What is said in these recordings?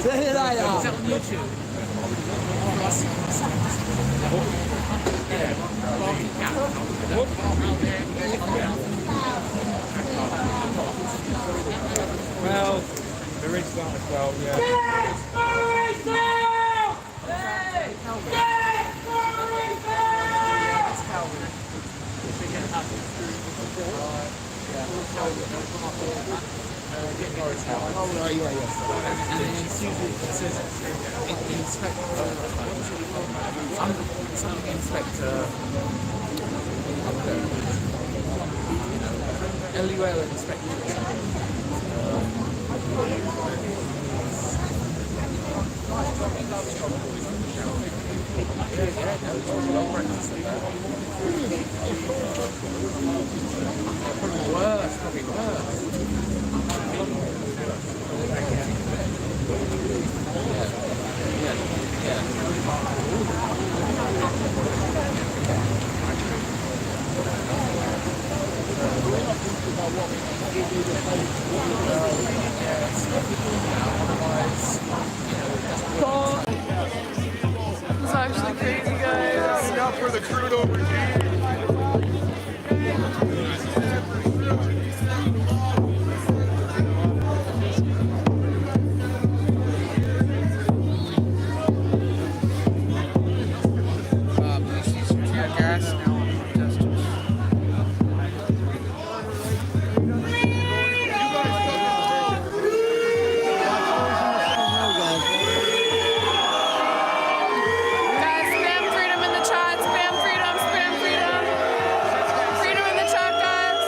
谁来呀？ Well, the rig's starting to swell, yeah. It's actually crazy, guys. Out for the crude over Please use your tear gas now on protesters. Guys, spam freedom in the chat. Spam freedom. Spam freedom. Freedom in the chat, guys.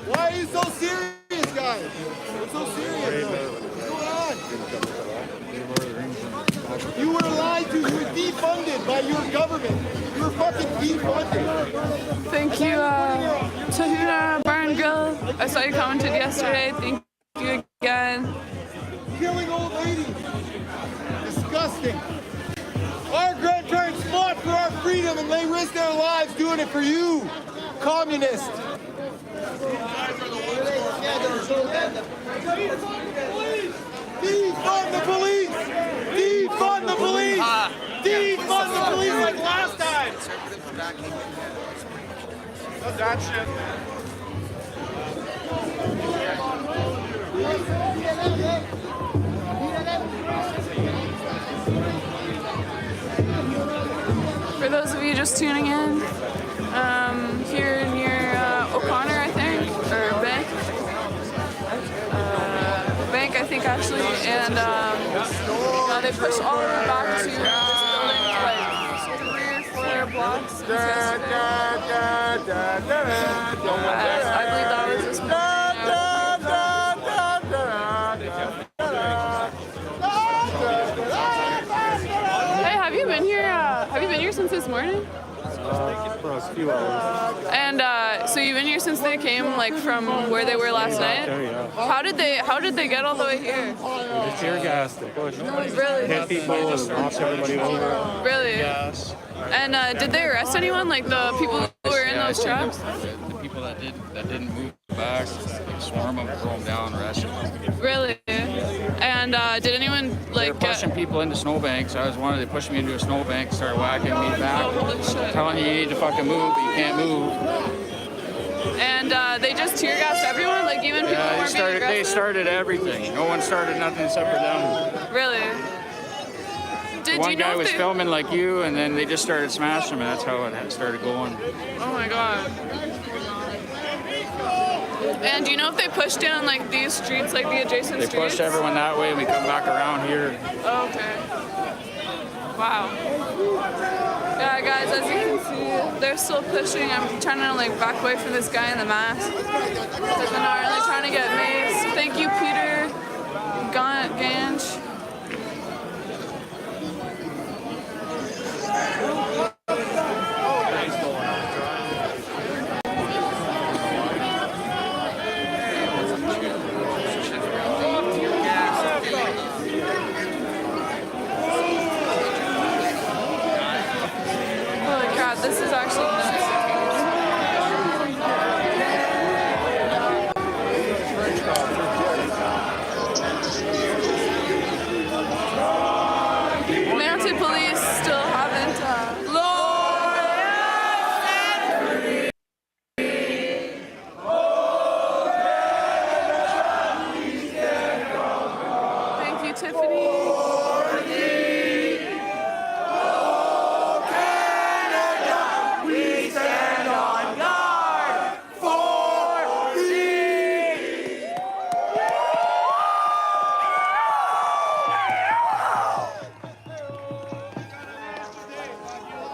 Why are you so serious, guys? What's so serious? What's going on? You were lied to. You were defunded by your government. You were fucking defunded. Thank you, Tahuna Barn Grill. I saw you commented yesterday. Thank you again. Killing old ladies. Disgusting. Our grandparents fought for our freedom and they risked their lives doing it for you, communist. Defund the police! Defund the police! Defund the police like last time! That's that shit. For those of you just tuning in, here near O'Connor, I think, or Bank. Bank, I think, actually, and now they pushed all the way back to this building, like 3 or 4 blocks. I believe that was this morning. Hey, have you been here? Have you been here since this morning? For a few hours. And so you've been here since they came, like from where they were last night. There, yeah. How did they get all the way here? The tear gas, they pushed. Really? Hit people and knocked everybody over. Really? Gas. And did they arrest anyone? Like the people who were in those trucks? The people that didn't move back, like, swarm them, throw them down, arrest them. Really? And did anyone They're like pushing people into snowbanks. I was one of them. They pushed me into a snowbank, started whacking me back, Holy shit. telling you need to fucking move, but you can't move. And they just tear gassed everyone, like even people who Yeah, weren't being they aggressive? started everything. No one started nothing except for them. Really? Did One you know guy if was they... filming like you, and then they just started smashing him, and that's how it had started going. Oh my god. And do you know if they pushed down like these streets, like the adjacent They streets? pushed everyone that way, and we come back around here. Oh, okay. Wow. Yeah, guys, as you can see, they're still pushing. I'm trying to like back away from this guy in the mask. They're not really trying to get maced. Thank you, Peter Ganch. this is actually nice. Mounted police still haven't. Thank you, Tiffany.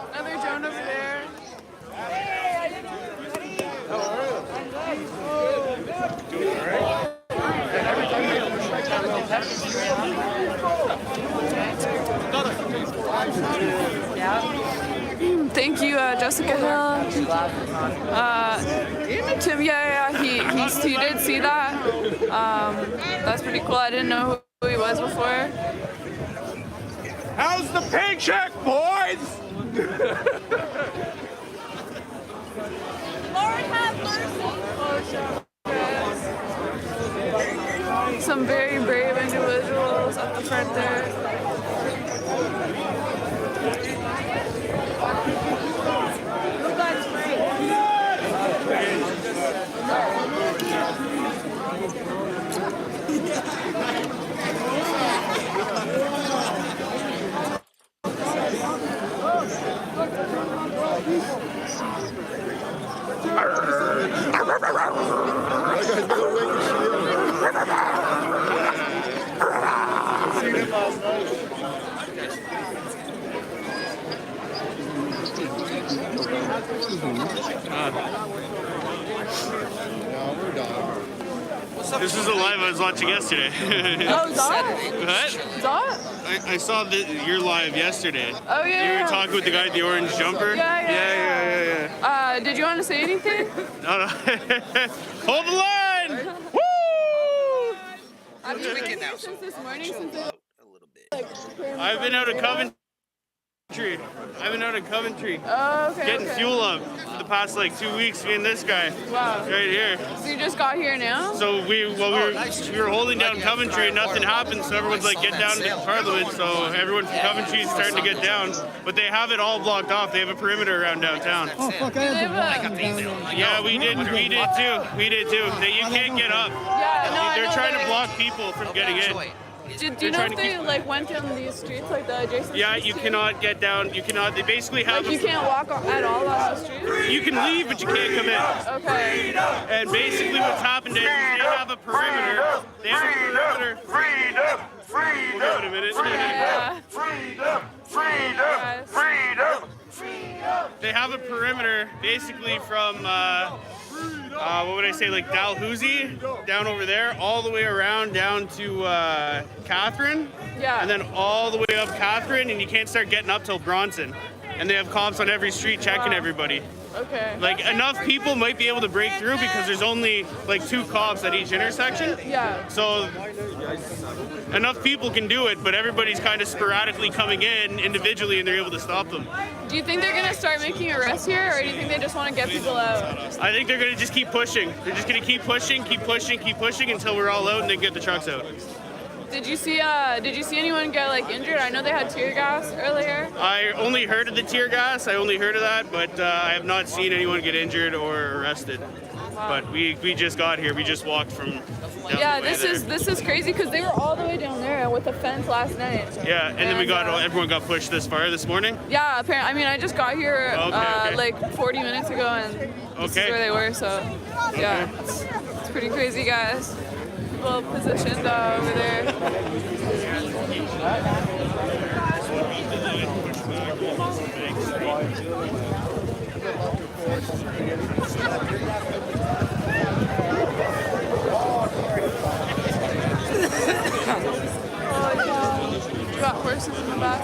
Another drone over there. Thank you, Jessica Hill. Tim, yeah, he did see that. That's pretty cool. I didn't know who he was before. How's the paycheck, boys? Lord have mercy. Some very brave individuals at the front there. This is a live I was watching yesterday. Oh, Dot? What? Dot? I saw your live yesterday. Oh, yeah. You were talking with the guy in the orange jumper? Yeah. Did you want to say anything? No. Hold the line! Woo! Have you been here since this morning? Since I've been out of Coventry. Oh, okay. Getting fuel up for the past like 2 weeks. Me and this guy. Wow. Right here. So you just got here now? So we were holding down Coventry and nothing happened. So everyone's like, get down to Parliament. So everyone from Coventry is starting to get down, but they have it all blocked off. They have a perimeter around downtown. Oh, fuck, I have the down. Yeah, we did too. You can't get up. Yeah, no, I They're know trying that. to block people from getting in. Do you know if they like went down these streets, like the adjacent Yeah, streets you too? cannot get down. You cannot. They basically have. Like you can't walk at all on the street? You can leave, but you can't come in. Okay. And basically, what's happened is they have a perimeter. They have a perimeter. Freedom! We'll give it a minute. Yeah. They have a perimeter basically from. What would I say, like Dalhousie, down over there, all the way around down to Catherine, Yeah. and then all the way up Catherine, and you can't start getting up till Bronson. And they have cops on every street checking everybody. Okay. Like enough people might be able to break through because there's only like 2 cops at each intersection. Yeah. So enough people can do it, but everybody's kind of sporadically coming in individually, and they're able to stop them. Do you think they're gonna start making arrests here, or do you think they just want to get people out? I think they're gonna just keep pushing. They're just gonna keep pushing until we're all out and they get the trucks out. Did you see anyone get like injured? I know they had tear gas earlier. I only heard of the tear gas. I only heard of that, but I have not seen anyone get injured or arrested. But we just got here. We just walked from. Yeah, this is crazy because they were all the way down there with the fence last night. Yeah, and then everyone got pushed this far this morning. Yeah, apparently. I mean, I just got here Okay. like 40 minutes ago, and this is where they were. So, yeah, it's pretty crazy, guys. People positioned over there. Got horses in the back.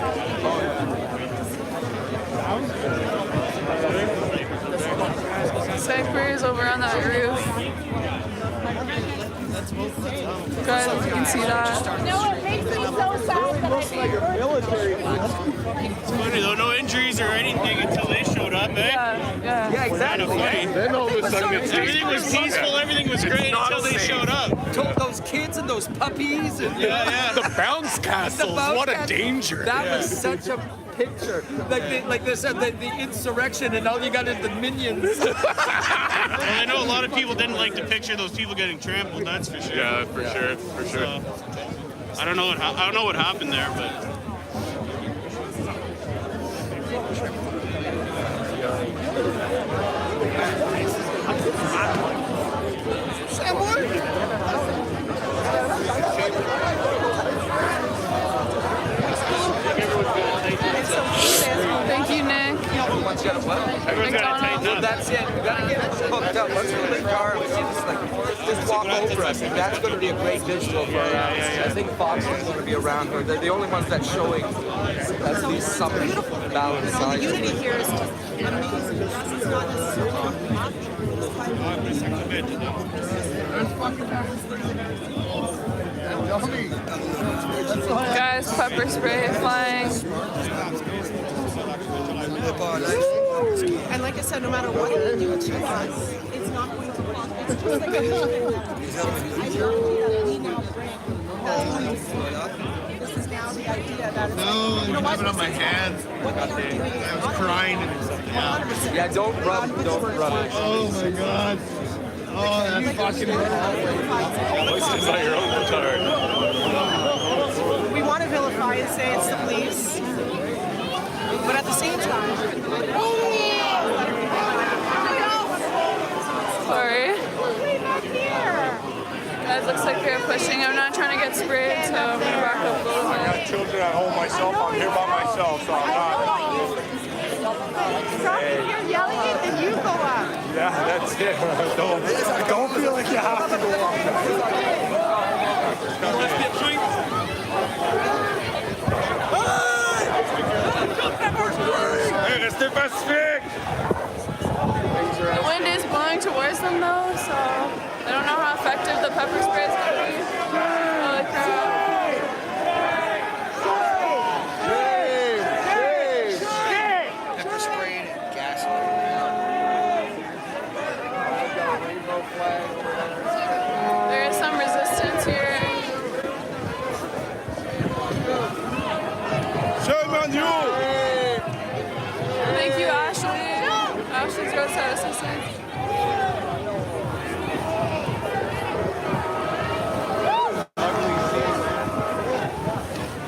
Snipers over on that roof. Guys, if you can see that. No, it makes me so sad that I It's funny though, no injuries or anything until they showed up. up, eh? Yeah. exactly. Then all of a sudden it's Everything was peaceful, everything was great until they showed up. Those kids and those puppies and the bounce castles. What a danger. That was such a picture. Like they said, the insurrection, and all you got is the minions. Well, I know a lot of people didn't like to picture those people getting trampled. That's for sure. Yeah, for sure. So, I don't know what happened there, but. Thank you, Nick. Everyone's got a well. Everyone's got to tighten up. That's it. We gotta get it hooked up. Once we're in the car, we can just walk over us. And that's going to be a great visual for us. I think Fox is going to be around here. They're the only ones that's showing at least some balance size. Unity here is just amazing. This is not Guys, pepper spray flying. And like I said, no matter what you do to us, it's not going to pop. It's just like a this is now the idea that it's I'm having on my hands. I was crying and stuff. Yeah, don't rub it. Oh my god. Oh, that's fucking voices on your own retard. we want to vilify and say it's the police, but at the same time, Sorry. Guys, looks like they're pushing. I'm not trying to get sprayed, so I'm gonna back up a little bit. Children at home myself. I'm here by myself, so I'm not. stop here yelling it, and you go up. Yeah, that's it. Don't feel like you have to go up. Hey, restez pacifique! The wind is blowing towards them though, so I don't know how effective the pepper spray is gonna be. Holy crap. Pepper sprayed and gas. There is some resistance here. Thank you, Ashley. Ashley's roadside assistant.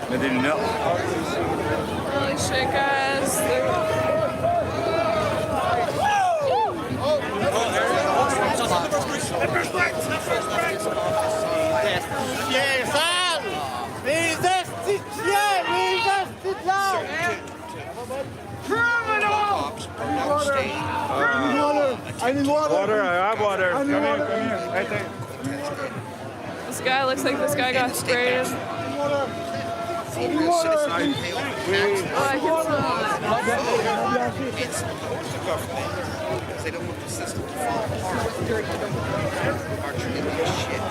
I didn't know. Holy shit, guys. I need water. Water, I have water. Come here. Right there. This guy looks like this guy got sprayed. Oh, I can It's the government because they don't want the system to fall apart. Our Trinity shit.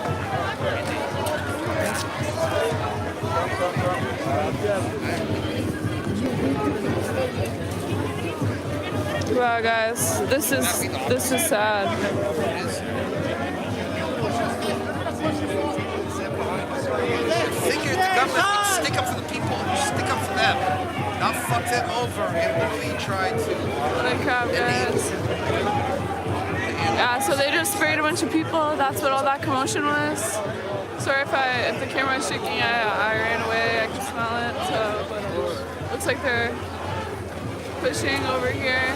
Wow, guys, this is sad. Figure the government would stick up for the people, stick up for them, not fuck them over and really try to. Holy crap, guys. Yeah, so they just sprayed a bunch of people. That's what all that commotion was. Sorry if the camera is shaking. I ran away. I can smell it. So, but looks like they're pushing over here.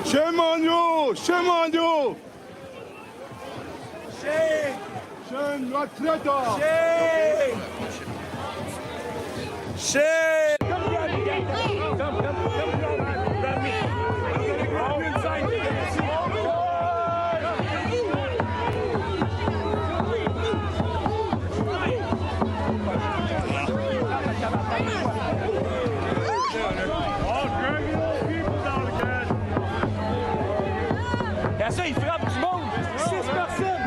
Shame on you! Shame on you! Shame! Shame, you are traitor! Shame! Shame! Come, grab me. Grab you inside. Ça, il frappe du monde! 6 personnes!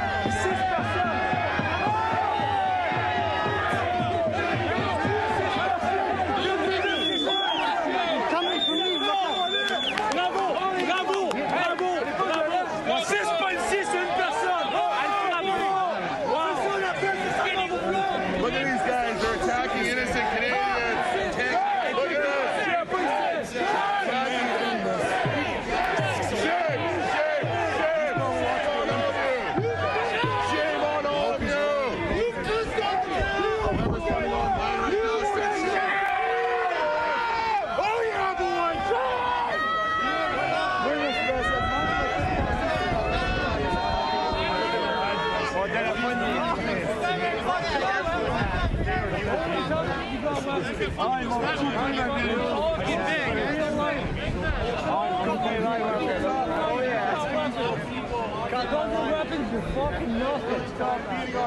Weapons are fucking nothing.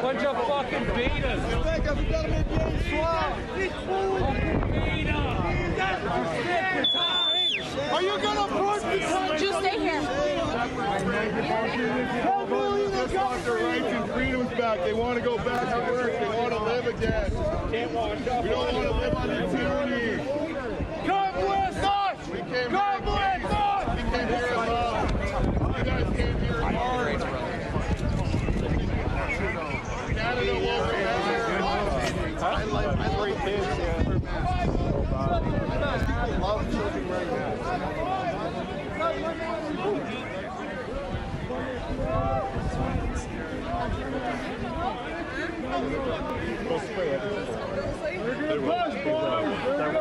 Bunch of fucking betas. Are you gonna push the country? Just stay here. Want their rights and freedoms back. They want to go back to work. They want to live again. We don't want to live under tyranny. God bless us! God bless us! We came here as well. You guys came here as well. Canada will remember. I like this, yeah. People love children right now. We'll spray everything.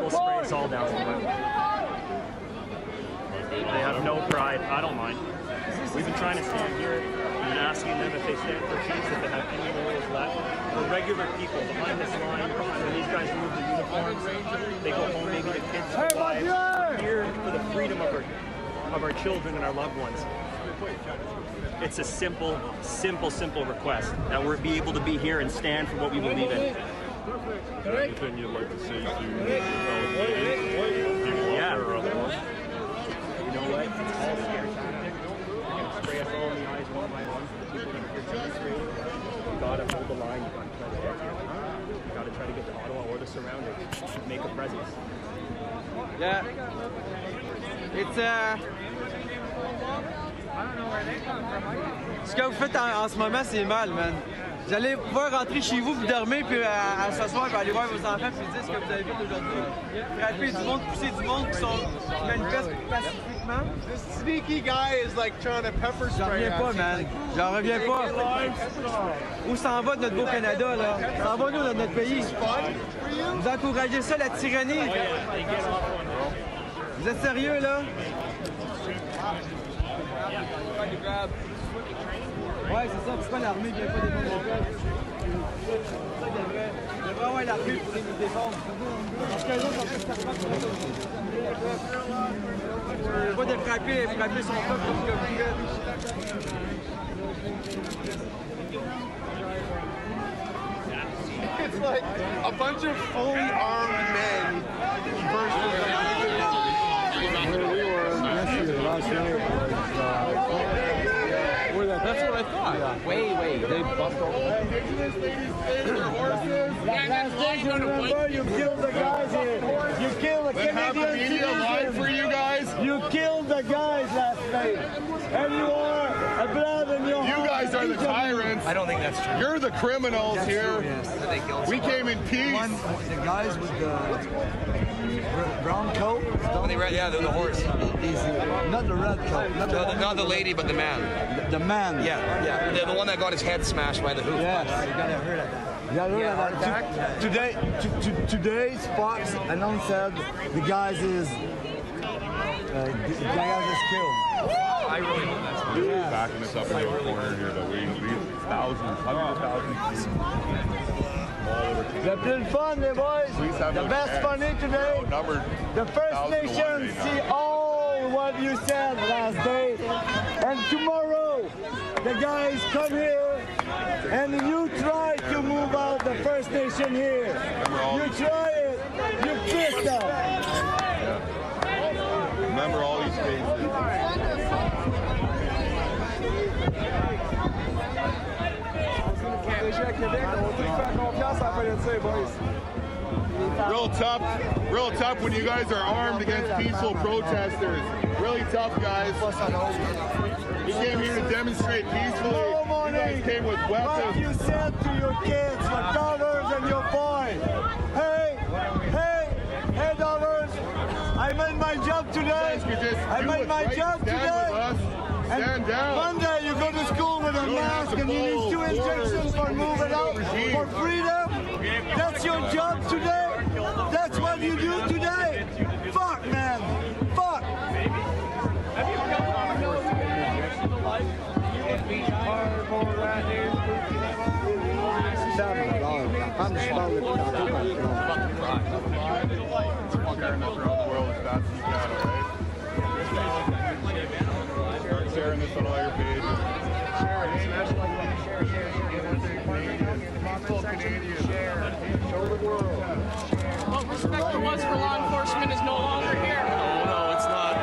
We'll spray us all down. They have no pride. I don't mind. We've been trying to stand here. We've been asking them if they stand for peace, if they have any morals left. We're regular people behind this line. When these guys remove the uniforms, they go home, maybe the kids survive. We're here for the freedom of our children and our loved ones. It's a simple request that we'll be able to be here and stand for what we believe in. Anything you'd like to say to Yeah. You know what? It's all scary. They're going to spray us all in the eyes one by one. The people that are here demonstrating. You got to hold the line. You got to try to get here. You got to try to get to Ottawa or the surroundings. Make a presence. Yeah. It's ce que vous faites en ce moment, c'est mal, man. Vous allez pouvoir rentrer chez vous, puis dormir, puis à s'asseoir, puis aller voir vos enfants, puis dire ce que vous avez fait aujourd'hui. Frapper du monde, pousser du monde qui manifestent pacifiquement. This sneaky guy is like trying to pepper J'en spray. reviens pas, man. J'en reviens pas. Où s'en va de notre beau Canada, là? S'en va, nous, dans notre pays. Vous encouragez ça, la tyrannie? Vous êtes sérieux, là? Ouais, c'est ça. Pourquoi l'armée vient pas défendre nos peuples? Ça devrait avoir l'armée pour nous défendre. Parce qu'eux autres, en plus, ça prend pour nous. Pas de frapper son peuple comme vous faites. It's like a bunch of fully armed men versus where we were yesterday, last night. That's what I thought. Yeah. Wait. They bumped over. Indigenous ladies paid for horses. Last station, remember, you killed the guys here. You killed the Canadian citizens. Lied for you guys. You killed the guys last night. And you are a blood in your heart. You guys are the tyrants. I don't think that's true. You're the criminals That's here. true, yes. We came in peace. The guys with the brown coat. Yeah, the horse. Not the red coat. Not the lady, but the man. The man. Yeah. The one that got his head smashed by the hoof. Yes. You gotta heard of that. Today's Fox announced that the guys is killed. I really hope that's true. Backing us up in the corner here, though. We thousands, hundreds of thousands. They've been fun, les boys. The best funny today. The First Nations see all what you said last day. And tomorrow, the guys come here and you try to move out the First Nation here. You try it. You pissed off. Remember all these cases. Real tough when you guys are armed against peaceful protesters. Really tough, guys. We came here to demonstrate peacefully. You guys came with weapons. What you said to your kids, your daughters and your boys. Hey, daughters, I made my job today. I made my job today. Stand down. Monday you go to school with a mask and you need 2 injections for moving out for freedom. That's your job today. That's what you do today. Fuck, man. Fuck. $7. I'm smelling it. Sharing this around the world as fast as you can, alright? Start sharing this on all your pages. Show the world. What respect there was for law enforcement is no longer here. No, it's not.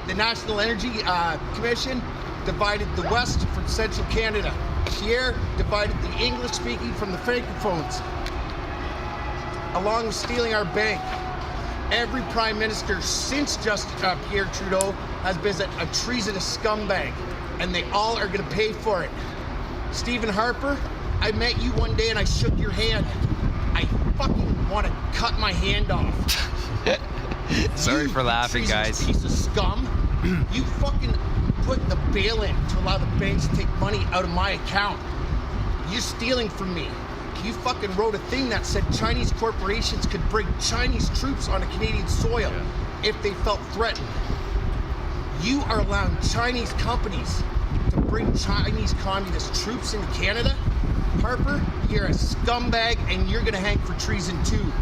The National Energy Commission divided the West from Central Canada. Pierre divided the English-speaking from the Francophones, along with stealing our bank. Every Prime Minister since Pierre Trudeau has been a treasonous scumbag, and they all are going to pay for it. Stephen Harper, I met you one day and I shook your hand. I fucking want to cut my hand off. Sorry for laughing, guys. Piece of scum. You fucking put the bail in to allow the banks to take money out of my account. You're stealing from me. You fucking wrote a thing that said Chinese corporations could bring Chinese troops onto Canadian soil if they felt threatened. You are allowing Chinese companies to bring Chinese communist troops into Canada? Harper, you're a scumbag and you're gonna hang for treason too.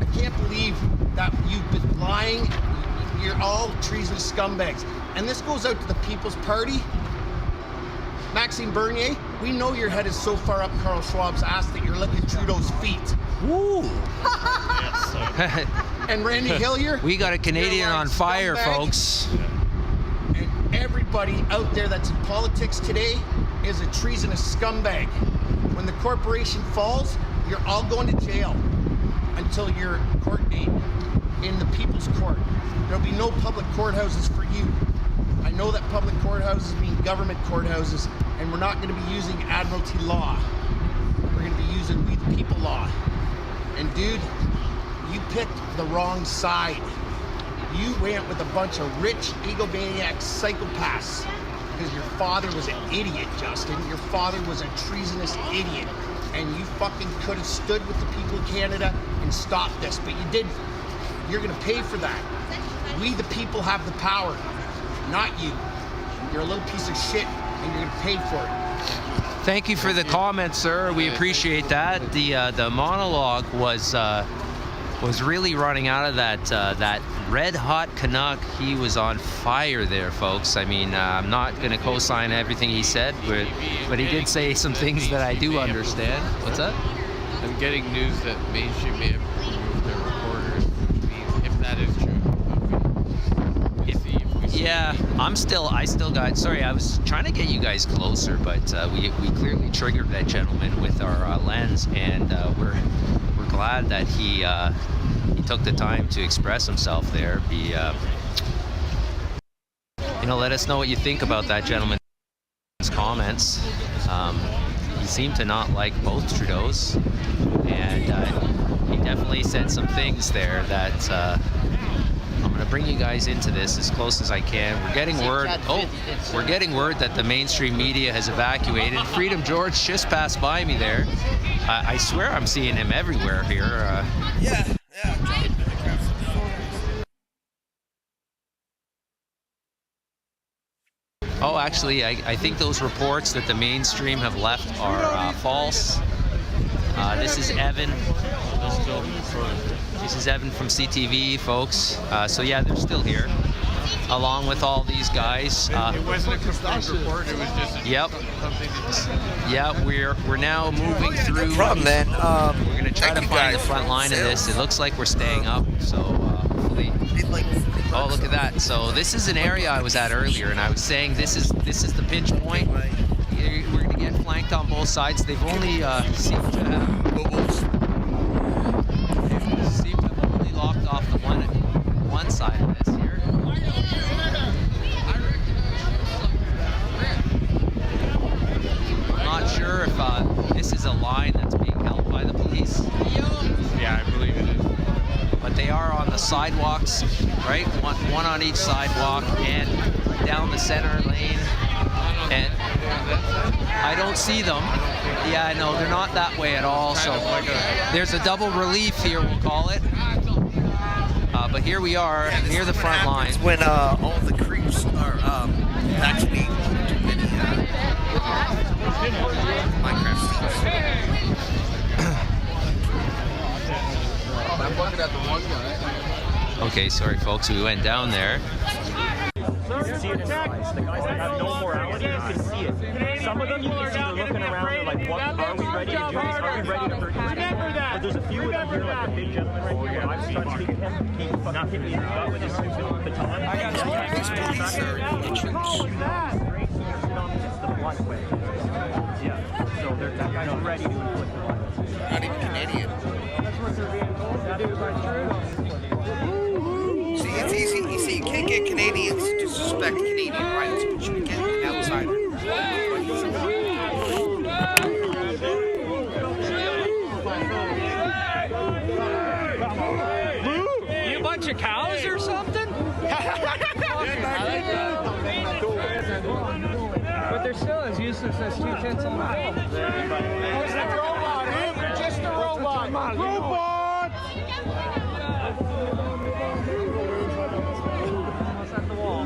I can't believe that you've been lying. You're all treasonous scumbags. And this goes out to the People's Party. Maxime Bernier, we know your head is so far up Carl Schwab's ass that you're licking Trudeau's feet. Woo! And Randy Hillier, we got a Canadian on fire, scumbag. folks. And everybody out there that's in politics today is a treasonous scumbag. When the corporation falls, you're all going to jail until your court date in the People's Court. There'll be no public courthouses for you. I know that public courthouses mean government courthouses, and we're not going to be using Admiralty law. We're going to be using We the People law. And dude, you picked the wrong side. You went with a bunch of rich egomaniac psychopaths because your father was an idiot, Justin. Your father was a treasonous idiot. And you fucking could have stood with the people of Canada and stopped this, but you didn't. You're gonna pay for that. We the people have the power, not you. You're a little piece of shit and you're gonna pay for it. Thank you for the comment, sir. We appreciate that. The monologue was really running out of that red hot Canuck. He was on fire there, folks. I mean, I'm not going to co-sign everything he said, but he did say some things that I do understand. What's that? I'm getting news that mainstream may have removed their reporters. If that is true. Yeah, I still got, sorry, I was trying to get you guys closer, but we clearly triggered that gentleman with our lens, and we're glad that he took the time to express himself there. Let us know what you think about that gentleman's comments. He seemed to not like both Trudeaus, and he definitely said some things there that I'm going to bring you guys into this as close as I can. We're getting word. We're getting word that the mainstream media has evacuated. Freedom George just passed by me there. I swear I'm seeing him everywhere here. Yeah. Oh, actually, I think those reports that the mainstream have left are false. This is Evan. This is Evan from CTV, folks. So yeah, they're still here, along with all these guys. It wasn't a confirmed report. It was just something. Yeah, we're now moving through. No problem, then. We're gonna try to find the front line of this. It looks like we're staying up, so hopefully. Oh, look at that. So this is an area I was at earlier, and I was saying this is the pinch point. We're gonna get flanked on both sides. They've only seemed to have locked off the one side of this here. I'm not sure if this is a line that's being held by the police. Yeah, I believe it is. But they are on the sidewalks, right? One on each sidewalk and down the center lane. And I don't see them. Yeah, I know, they're not that way at all. So there's a double relief here, we'll call it. But here we are near the front line. When all the creeps are vaccinated too many Minecraft steals. I'm looking at the one guy. Okay, sorry folks, we went down there. You can see it in his eyes. The guys that have no morality, you can see it. Some of them, you can see they're looking around, they're like, what, are we ready to do this? Are we ready to hurt these people? But there's a few of them here, like the big gentleman right here. I was trying to speak to him. He fucking hit me in the gut with his baton. I got These police are intruders. It's the blunt way. Yeah. So that guy's ready to inflict violence. Not even Canadian. That's what they're being told to do by troops. See, it's easy. You see, you can't get Canadians to suspect Canadian rights, but you can get an outsider. You a bunch of cows or something? But they're still as useless as 2/10 of a mile. Just a robot, man. They're just a robot. Robot! Almost at the wall.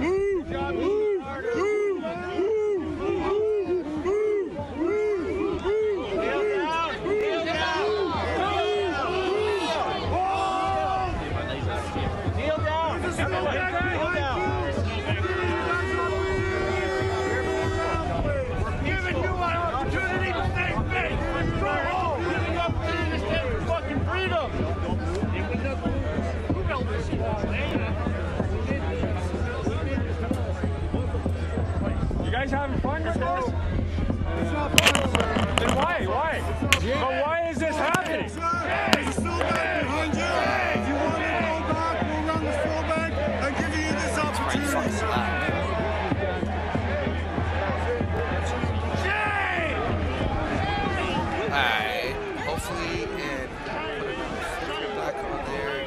You guys having fun with this? It's not fun. Then why? Why? Yeah. But why is this happening? It's still back behind you. If you want to go back, we'll run the full back and give you this opportunity. Alright, hopefully, and put it back on there.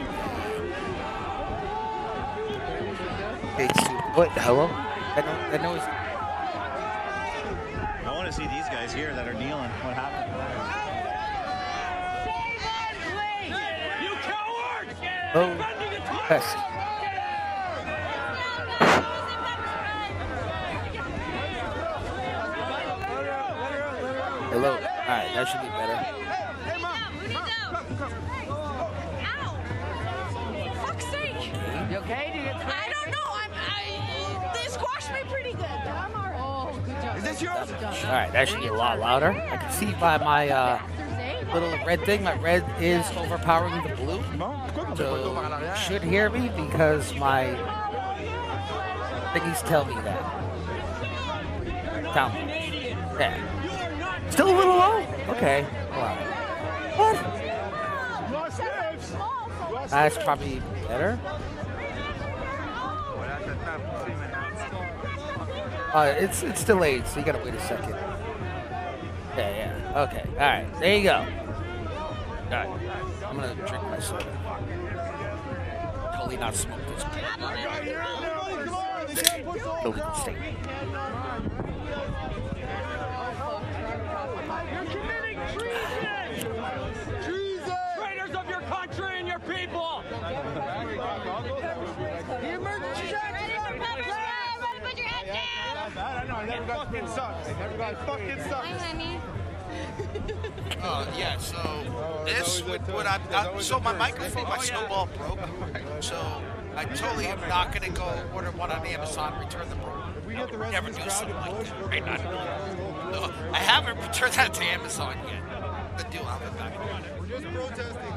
Okay, so, what? Hello? That noise. I want to see these guys here that are kneeling. What happened? You coward! Oh, yes. Hello. Alright, that should be better. Fuck's sake! You okay? Did you get I don't know. They squashed me pretty good. I'm alright. Oh, good job. Is this yours? Alright, that should be a lot louder. I can see by my little red thing, my red is overpowering the blue. So you should hear me because my thingies tell me that. Count. Yeah. Still a little low? Okay. Wow. What? That's probably better. It's delayed, so you gotta wait a second. Yeah. Okay. Alright. There you go. Alright. I'm gonna drink my soda. Totally not smoke this. Illegal state. You're committing treason! Treason! Traitors of your country and your people! The emergency jacket! Put your head down! I know, I never got fucking sucks. I never got fucking sucks. Hi, honey. Yeah, so this would so my microphone, my snowball broke. So I totally am not gonna go order one on Amazon, return the never do something like that. Right? No, I haven't returned that to Amazon yet. The deal, I'll be back. We're just protesting.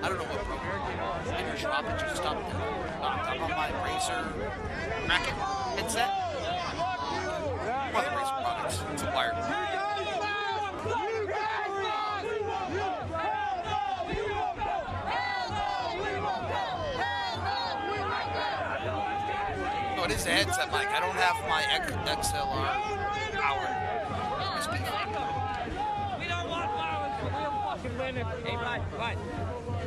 I don't know what broke. I just dropped it, just stopped it. I'm on my Razer Racket headset. One of the Razer products. It's a wire. use the headset mic. I don't have my XLR power. We don't want violence. We'll fucking win it. Hey, bye.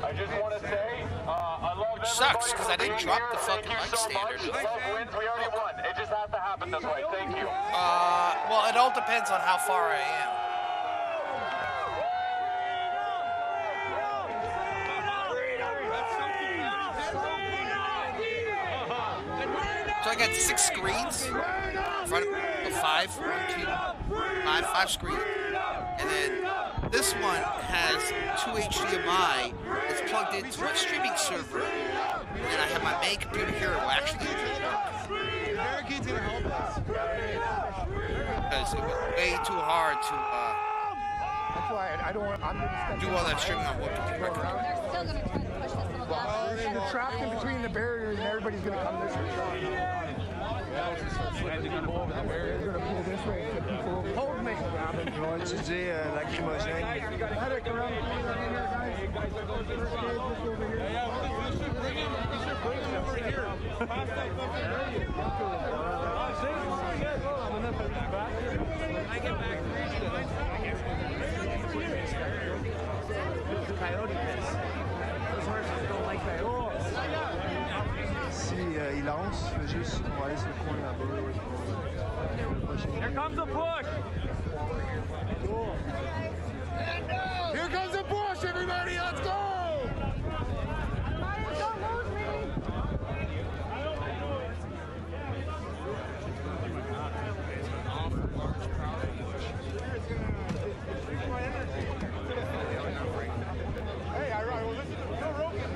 I just want to say, I love Which sucks because I didn't drop the fucking mic standard. Love wins. We already won. It just has to happen this way. Thank you. Well, it all depends on how far I am. So I got 6 screens in front of 5, 5 screens, and then this one has 2 HDMI that's plugged into my streaming server, and then I have my main computer here will actually Barricade's gonna help us. because it was way too hard to That's why I don't want. I'm gonna do all that streaming on one computer. You're trapped in between the barriers, and everybody's gonna come this way. Hold me. Ils vont utiliser lacrymogène. Si il lance, juste on va aller sur le coin là-bas. Here comes the push. Here comes the push, everybody, let's go! Hey, I well, listen to Joe Rogan.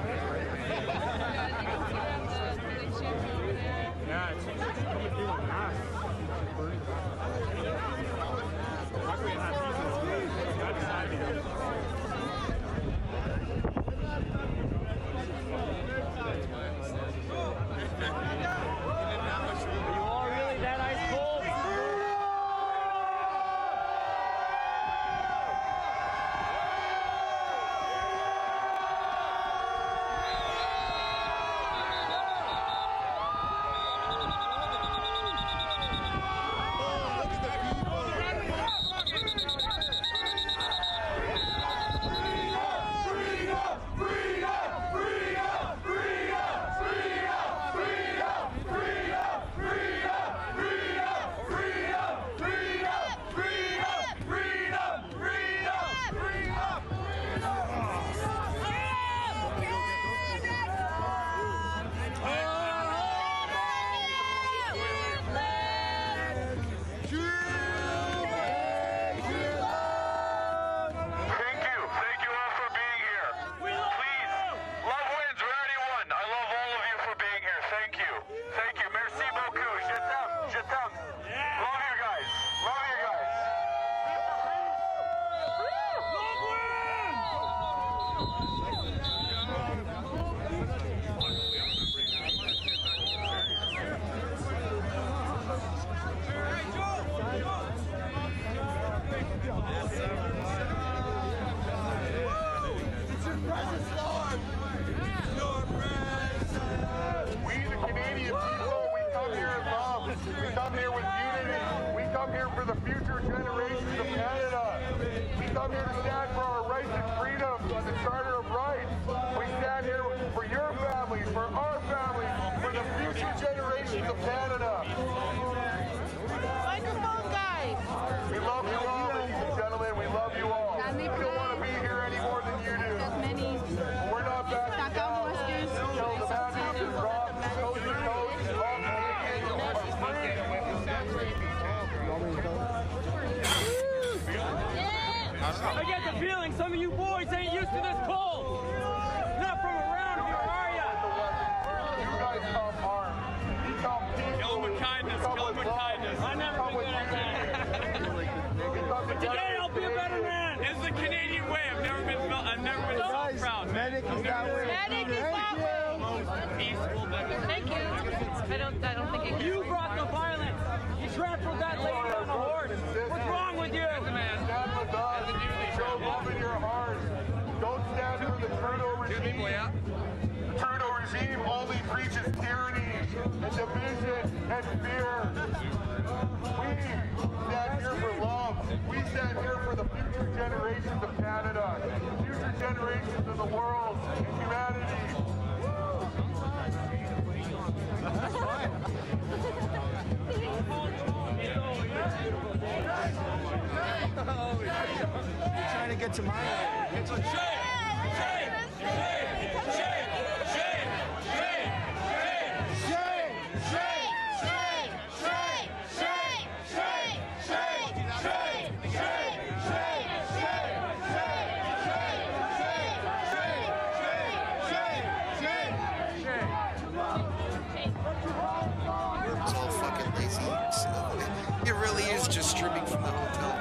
Yeah, it's coming through on mass. Luckily, in that season, that's sad because are you all really that ice cold? I get the feeling some of you boys ain't used to this cold. Not from around here, are ya? You guys come armed. You come peaceful. Kill 'em with kindness. Kill 'em with kindness. I never been good at that. But today I'll be a better man. It's the Canadian way. I've never been so proud. Medic is that way. Medic is that way. Peaceful, Thank you. I don't think it You brought the violence. You trampled that lady on a horse. What's wrong with you? Stand with us. Show love in your heart. Don't stand fear. We stand here for love. We stand here for the future generations of Canada, future generations of the world and humanity. You're trying to get to my way. It's a shame! Shame! Shame! Shame! It's all fucking lazy. So it really is just streaming from the hotel.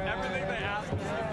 Everything they ask us to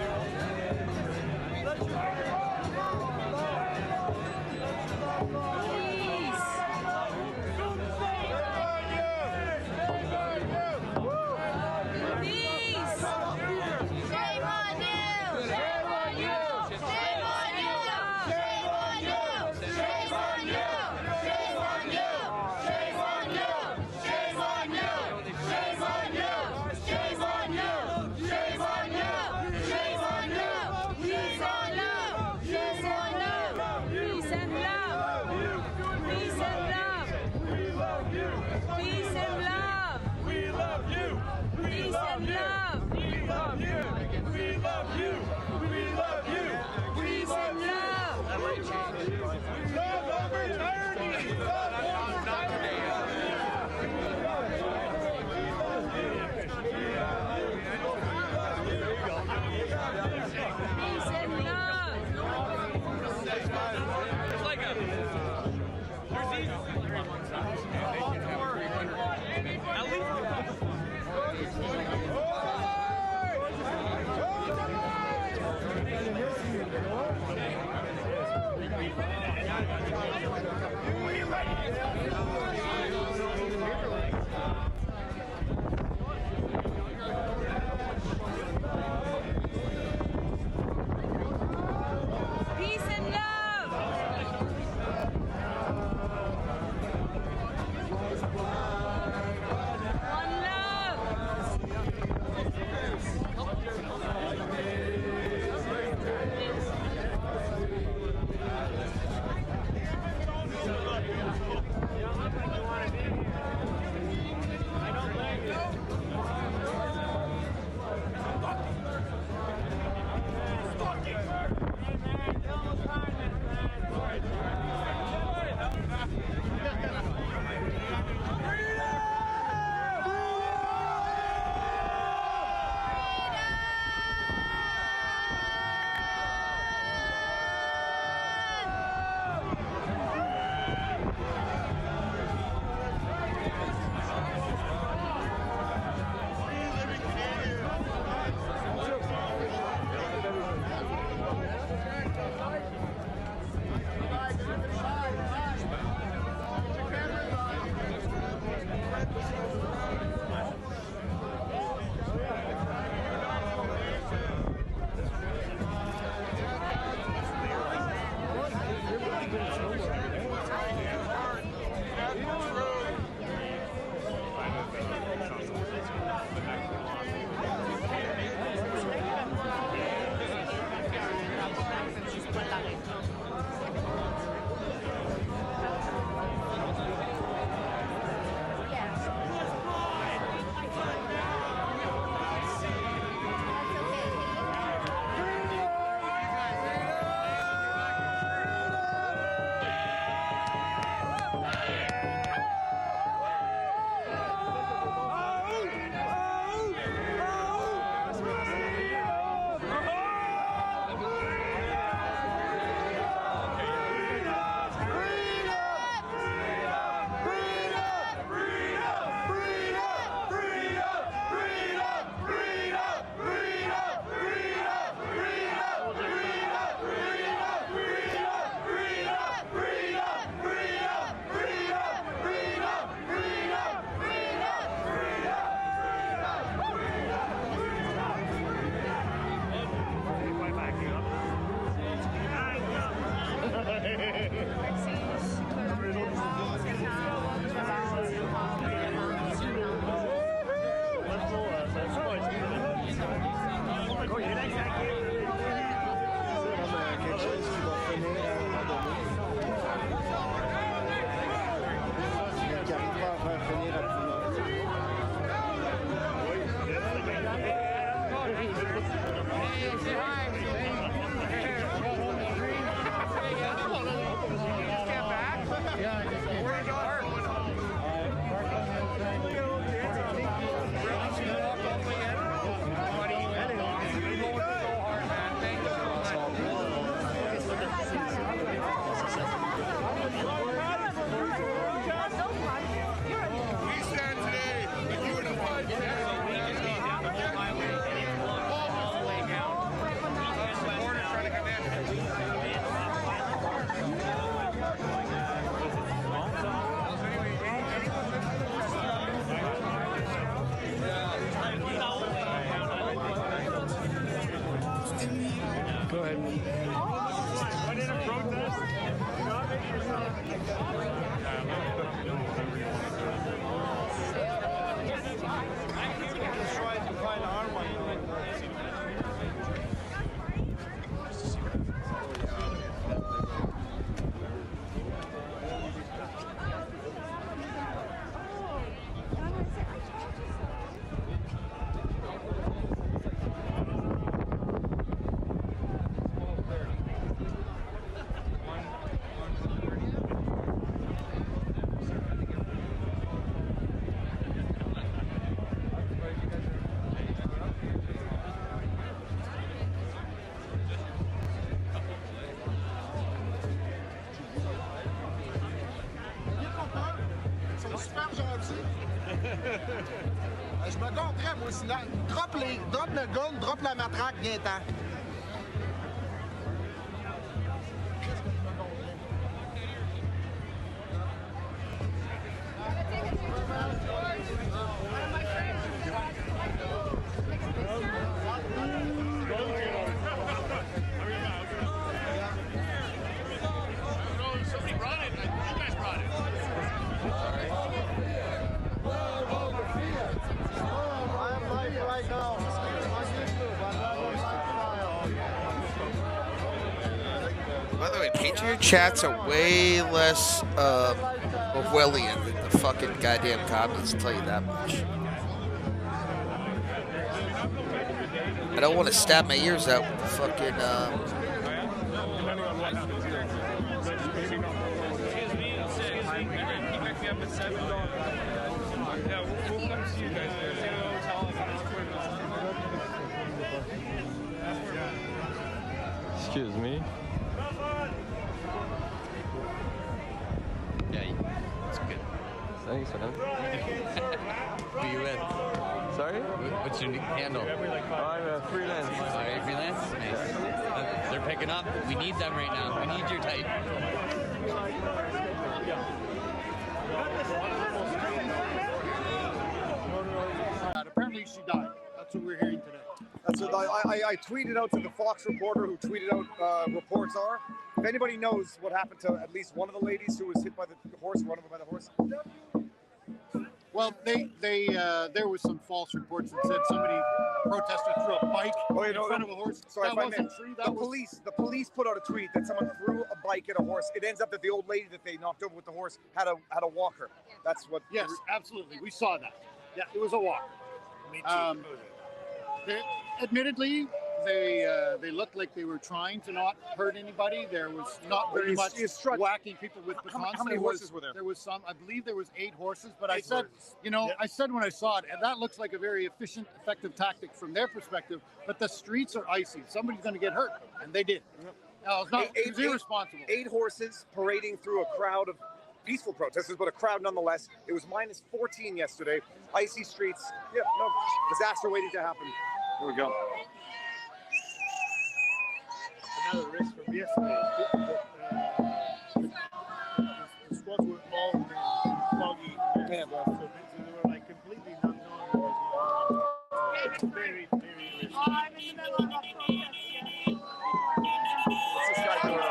Je me compterais, moi, sinon. Drop le gun, drop la matraque, viens-t'en. Somebody brought it. You guys brought it. By the way, Patriot chats are way less Orwellian than the fucking goddamn commies, I'll tell you that much. I don't want to stab my ears out with the fucking. Excuse me. Yeah, it's good. Thanks, man. Who you with? Sorry? What's your new handle? I'm a freelance. Oh, you're freelance? Nice. They're picking up. We need them right now. We need your type. Apparently she died. That's what we're hearing today. That's what I tweeted out to the Fox reporter who tweeted out reports are. If anybody knows what happened to at least one of the ladies who was hit by the horse, run over by the horse. Well, there was some false reports that said somebody protested threw a bike in front of a horse. Sorry, that wasn't true. The police put out a tweet that someone threw a bike at a horse. It ends up that the old lady that they knocked over with the horse had a walker. That's what. Yes, absolutely. We saw that. Yeah, it was a walk. Me too. Admittedly, they looked like they were trying to not hurt anybody. There was not very much whacking people with batons. How many horses were there? There was some. I believe there was 8 horses. But I said, I said when I saw it, and that looks like a very efficient, effective tactic from their perspective. But the streets are icy. Somebody's going to get hurt, and they did. No, it was irresponsible. 8 horses parading through a crowd of peaceful protesters, but a crowd nonetheless. It was minus 14 yesterday. Icy streets. Yeah, no disaster waiting to happen. Here we go. Another risk from yesterday. The squads were all in foggy. Yeah, so they were like completely not knowing what was going on. It's very, very risky. I'm in the middle of a protest. What's this guy doing?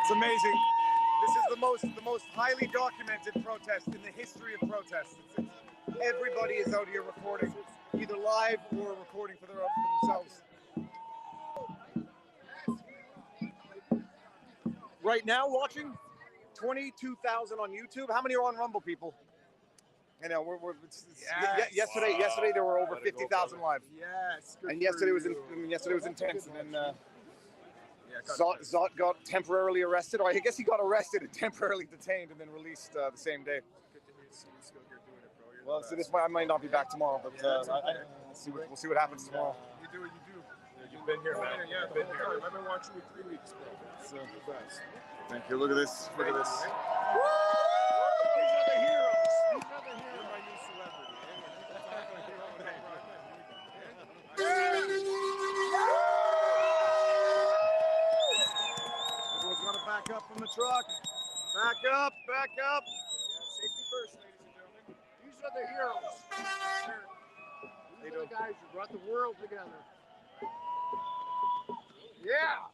It's amazing. This is the most highly documented protest in the history of protests. Everybody is out here recording, either live or recording for themselves. Right now, watching 22,000 on YouTube. How many are on Rumble, people? I know yesterday there were over 50,000 live. Yes. And yesterday was intense. And then Zot got temporarily arrested. Or I guess he got arrested and temporarily detained and then released the same day. Well, so I might not be back tomorrow, but we'll see what happens tomorrow. You do what you do. You've been here, man. Yeah, you've been here. I've been watching you 3 weeks, bro. It's the best. Thank you. Look at this. Look at this. These are the heroes. These are the heroes. My new celebrity. Everyone's got to back up from the truck. Back up. Back up. Safety first, ladies and gentlemen. These are the heroes. These are the guys who brought the world together. Yeah.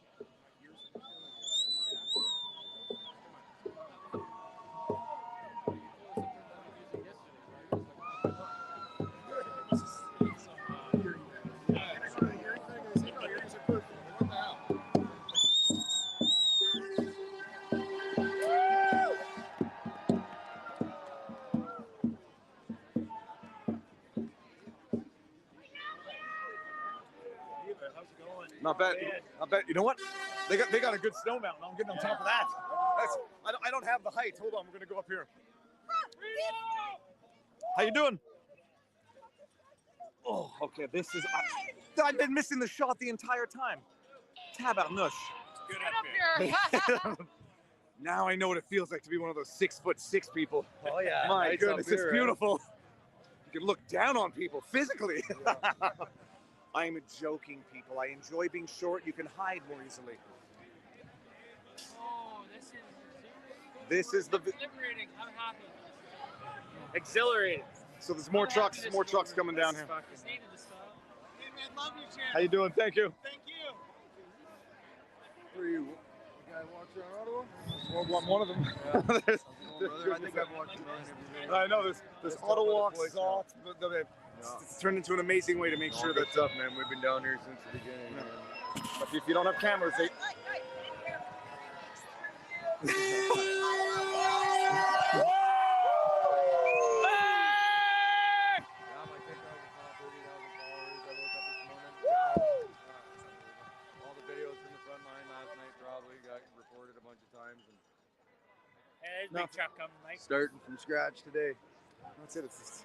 Not bad. Not bad. You know what? They got a good snow mountain. I'm getting on top of that. I don't have the height. Hold on, we're gonna go up here. How you doing? Oh, okay. This is. I've been missing the shot the entire time. Tabarnouche. Good up here. Now I know what it feels like to be one of those 6'6" people. Oh yeah. My Nice goodness, up here, it's beautiful. You can look down on people physically. I'm joking, people. I enjoy being short. You can hide more easily. Oh, This is the. liberating. I'm happy. Exhilarating. So there's more trucks coming down here. Love you, champ. How you doing? Thank you. Thank you. Who are you? The guy who walks around Ottawa? Well, I'm one of them. I think I've watched a million of you. I know there's auto walks, Zots, but it's turned into an amazing way to make sure that Good stuff, man. We've been down here since the beginning. But if you don't have cameras, they. All the videos from the front line last night probably got reported a bunch of times. Hey, there's big truck coming, Mike. Starting from scratch today. That's it. It's just...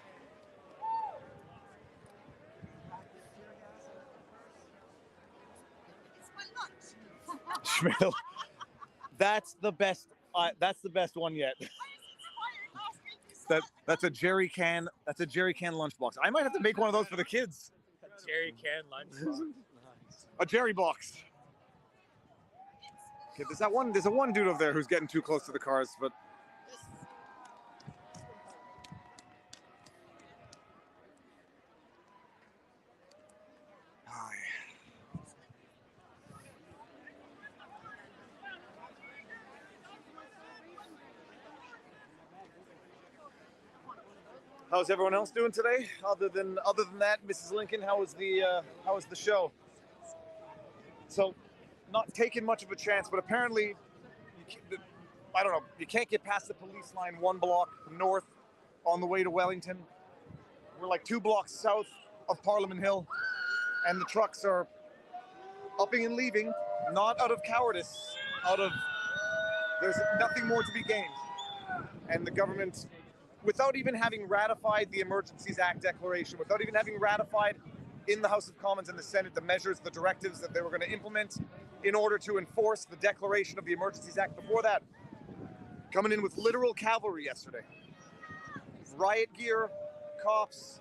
Schmidl. That's the best. That's the best one yet. That's a jerry can. That's a jerry can lunchbox. I might have to make one of those for the kids. Jerry can lunch. A jerry box. Okay, there's a one dude over there who's getting too close to the cars, but. How's everyone else doing today? Other than that, Mrs. Lincoln, how was the show? So, not taking much of a chance, but apparently, I don't know. You can't get past the police line 1 block north on the way to Wellington. We're like 2 blocks south of Parliament Hill, and the trucks are upping and leaving, not out of cowardice, there's nothing more to be gained, and the government. Without even having ratified the Emergencies Act declaration, without even having ratified in the House of Commons and the Senate the measures, the directives that they were going to implement in order to enforce the declaration of the Emergencies Act. Before that, coming in with literal cavalry yesterday. Riot gear, cops,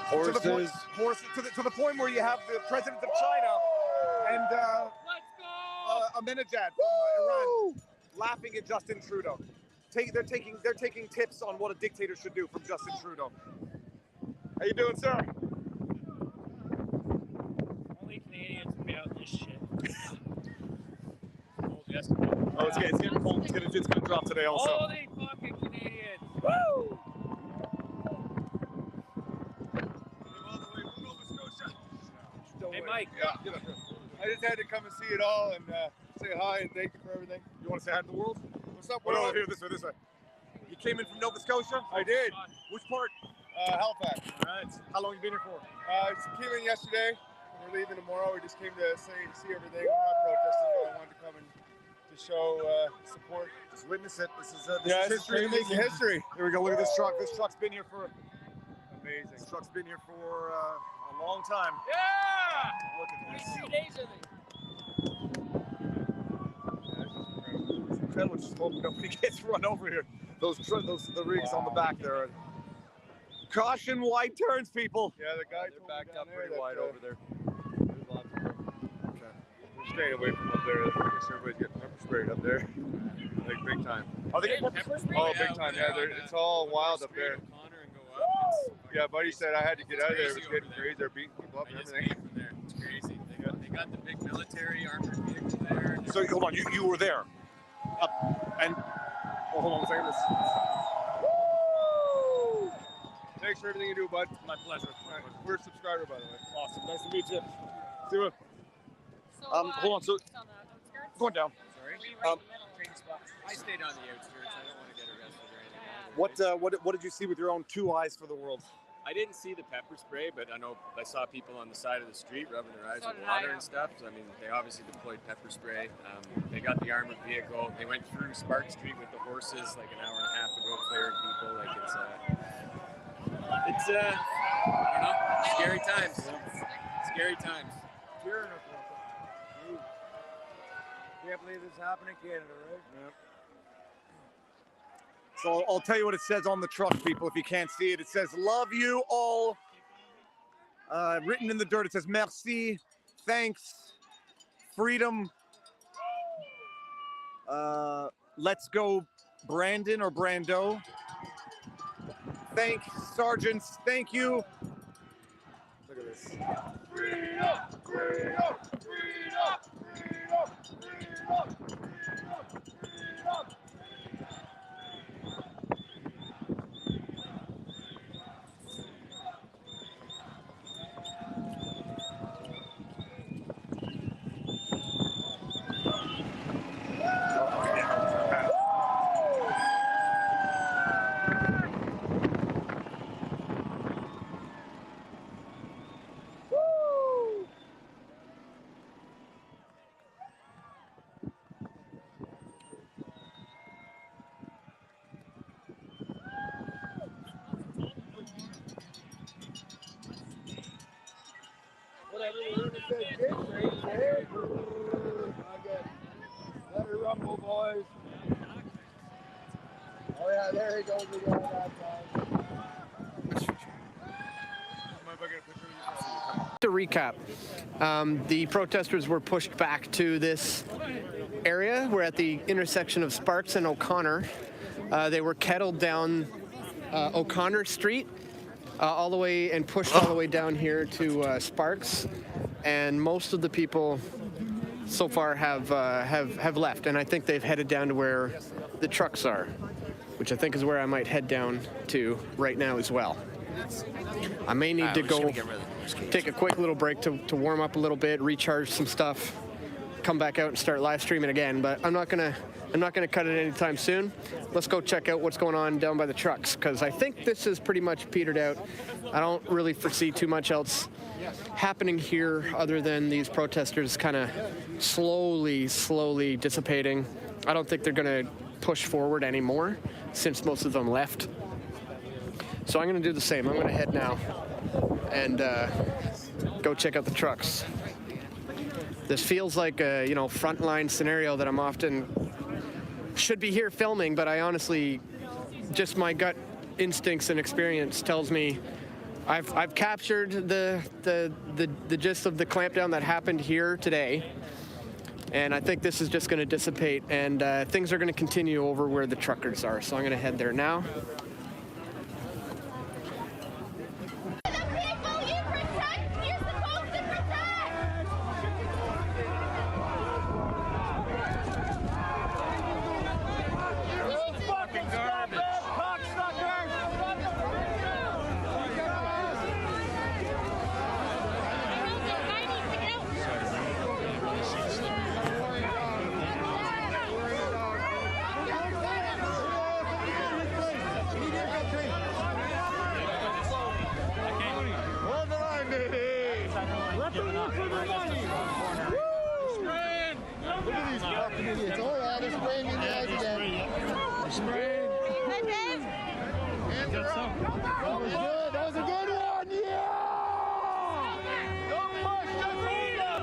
Horses. To the point where you have the president of China and Ahmadinejad from Iran laughing at Justin Trudeau. They're taking tips on what a dictator should do from Justin Trudeau. How you doing, sir? Only Canadians will be out in this shit. Oh, it's getting cold. It's gonna drop today also. Holy fucking Canadians! Woo! Hey, Mike. Yeah. I just had to come and see it all and say hi and thank you for everything. You want to say hi to the world? What's up, Well, world? here, this way. You came in from Nova Scotia? I did. Which part? Halifax. All right. How long have you been here for? I came in yesterday. We're leaving tomorrow. We just came to see everything. We're not protesting, but I wanted to come and to show support. Just witness it. This is history. This is history. Here we go. Look at this truck. This truck's been here for. Amazing. This truck's been here for a long time. Yeah! Look at this. 23 days of it. It's incredible. Just hope nobody gets run over here. The rigs on the back there. Are... Caution, wide turns, people. Yeah, the guy They're backed up pretty that, wide over there. There's lots of room. Okay. We're staying away from up there. I guess everybody's getting pepper sprayed up there. Like big time. Are they getting pepper sprayed? Oh, big time. Yeah, it's all wild up there. Yeah, buddy said I had to get out of there. It was getting crazy. They're beating people up and everything. It's crazy. They got the big military armored vehicle there. So hold on, you were there, hold on a second. Thanks for everything you do, bud. My pleasure. We're a subscriber, by the way. Awesome, nice to meet you. See you. Hold on, so going down. Sorry. I stayed on the outskirts. I don't want to get arrested or anything. What did you see with your own 2 eyes for the world? I didn't see the pepper spray, but I know I saw people on the side of the street rubbing their eyes with water and stuff. So I mean, they obviously deployed pepper spray. They got the armored vehicle. They went through Spark Street with the horses like an hour and a half ago, clearing people. Like it's I don't know, scary times. Scary times. Can't believe this happened in Canada, right? Yep. So I'll tell you what it says on the truck, people, if you can't see it. It says, love you all. Written in the dirt, it says, merci, thanks, freedom. Let's go, Brandon or Brando. Thanks, sergeants, thank you. Look at this. Freedom, freedom, freedom, freedom, freedom, freedom. Let her rumble, boys. Oh yeah, there he goes again that time. To recap, the protesters were pushed back to this area. We're at the intersection of Sparks and O'Connor. They were kettled down O'Connor Street all the way and pushed all the way down here to Sparks. And most of the people so far have left, and I think they've headed down to where the trucks are, which I think is where I might head down to right now as well. I may need to go take a quick little break to warm up a little bit, recharge some stuff, come back out and start live streaming again. But I'm not gonna cut it anytime soon. Let's go check out what's going on down by the trucks, because I think this is pretty much petered out. I don't really foresee too much else happening here other than these protesters kind of slowly dissipating. I don't think they're gonna push forward anymore since most of them left. So I'm gonna do the same. I'm gonna head now and go check out the trucks. This feels like a frontline scenario that I'm often should be here filming, but I honestly, just my gut instincts and experience tells me I've captured the gist of the clampdown that happened here today, and I think this is just going to dissipate, and things are going to continue over where the truckers are. So I'm going to head there now. That was a good one, yeah! Don't push the freedom!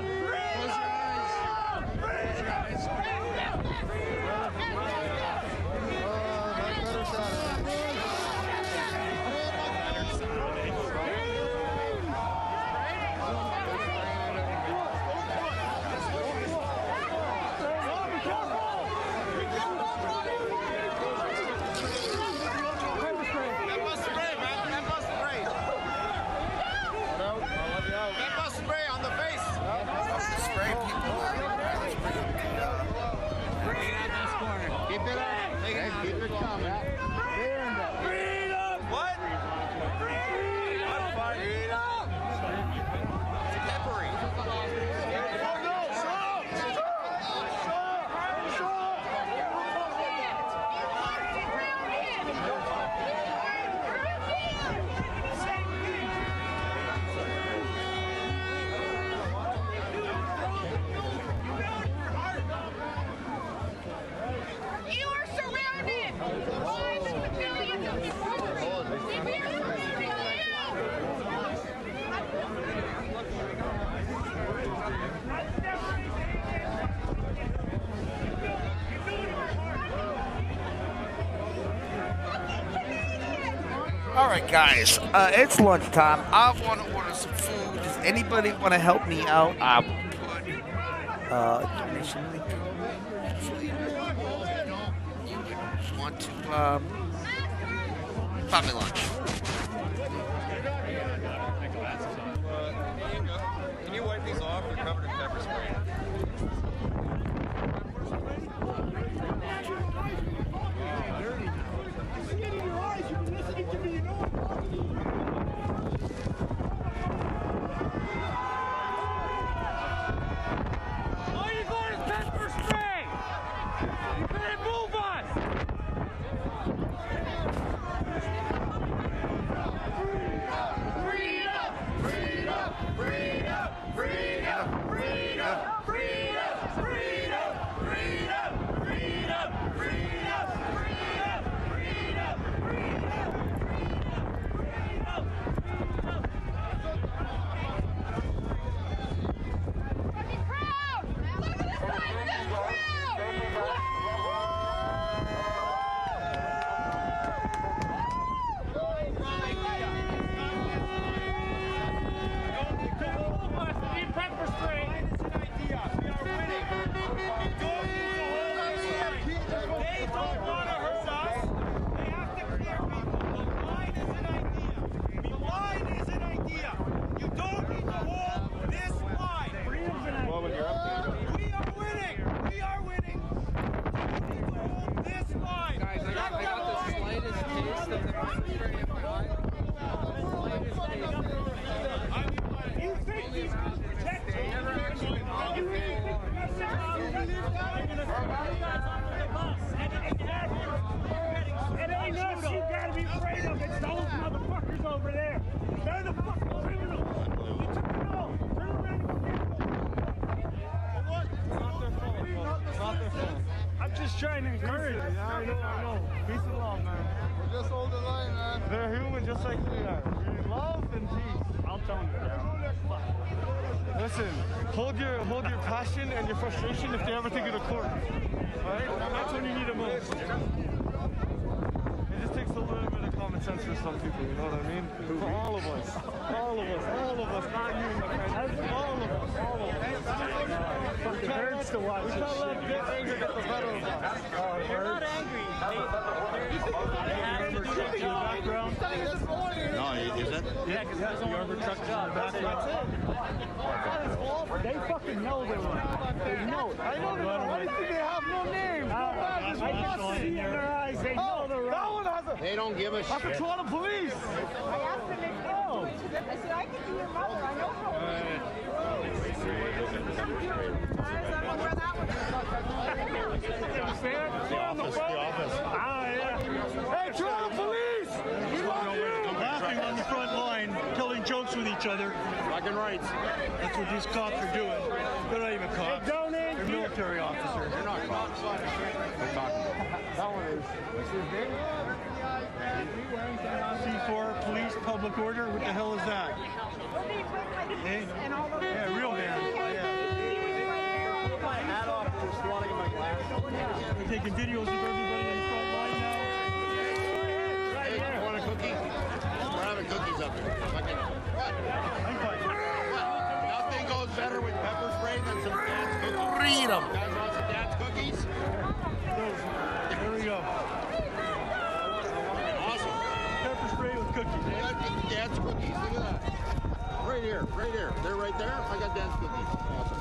All right, guys, it's lunchtime. I want to order some food. Does anybody want to help me out? I will put a donation link. You want to buy me lunch? Can you wipe these off? They're covered in pepper spray. All you got is pepper spray! You better move us! Pepper spray! They don't want to hurt us. They have to clear people. The line is an idea. You don't need to hold this line. Well, when you're up there. We are winning. We are winning. You don't need to hold this line. Guys, I got the slightest taste of the pepper spray in my eye. You think these guys protect you? You really think it ain't us you gotta be afraid of. It's those motherfuckers over there. They're the fucking criminals. You took it all. Turn around and get them. It's not their fault. I'm just trying to encourage you. I know. Peace and love, man. We'll just hold the line, man. They're human just like we are. We need love and peace. I'll tone it down. Listen, hold your passion and your frustration if they ever take you to court. Alright? That's when you need it most. It just takes a little bit of common sense for some people, you know what I mean? For all of us. All of us. All of us. Not you, my friend. All of us. All of us. It hurts to watch We this can't shit. let get anger get the better of us. They're not angry. No, is it? Yeah, because that's the Arbor truck in the background. They fucking know they're right. They know it. I know they're right. They have no name. I can see in their eyes. They know they're right. That one has a... They don't give a That's the shit. Toronto police. I asked him if Oh. I said, I could be your mother. I know how. Hey, Toronto police! We love you! Laughing on the front line, telling jokes with each other. Fucking rights. That's what these cops are doing. They're not even cops. They're military officers. They're not cops. That one is. What's his name? C4, police, public order. What the hell is that? Eh? Yeah, real man. Hat off. Just wanting my glass. We're taking videos of everybody in the front line now. Hey, you want a cookie? We're having cookies up here. Fucking what? Nothing goes better with pepper spray than some dad's cookies. Read 'em. You guys want some dad's cookies? There we go. Awesome. Pepper spray with cookies, eh? Dad's cookies. Look at that. Right here. They're right there. I got dad's cookies. Awesome.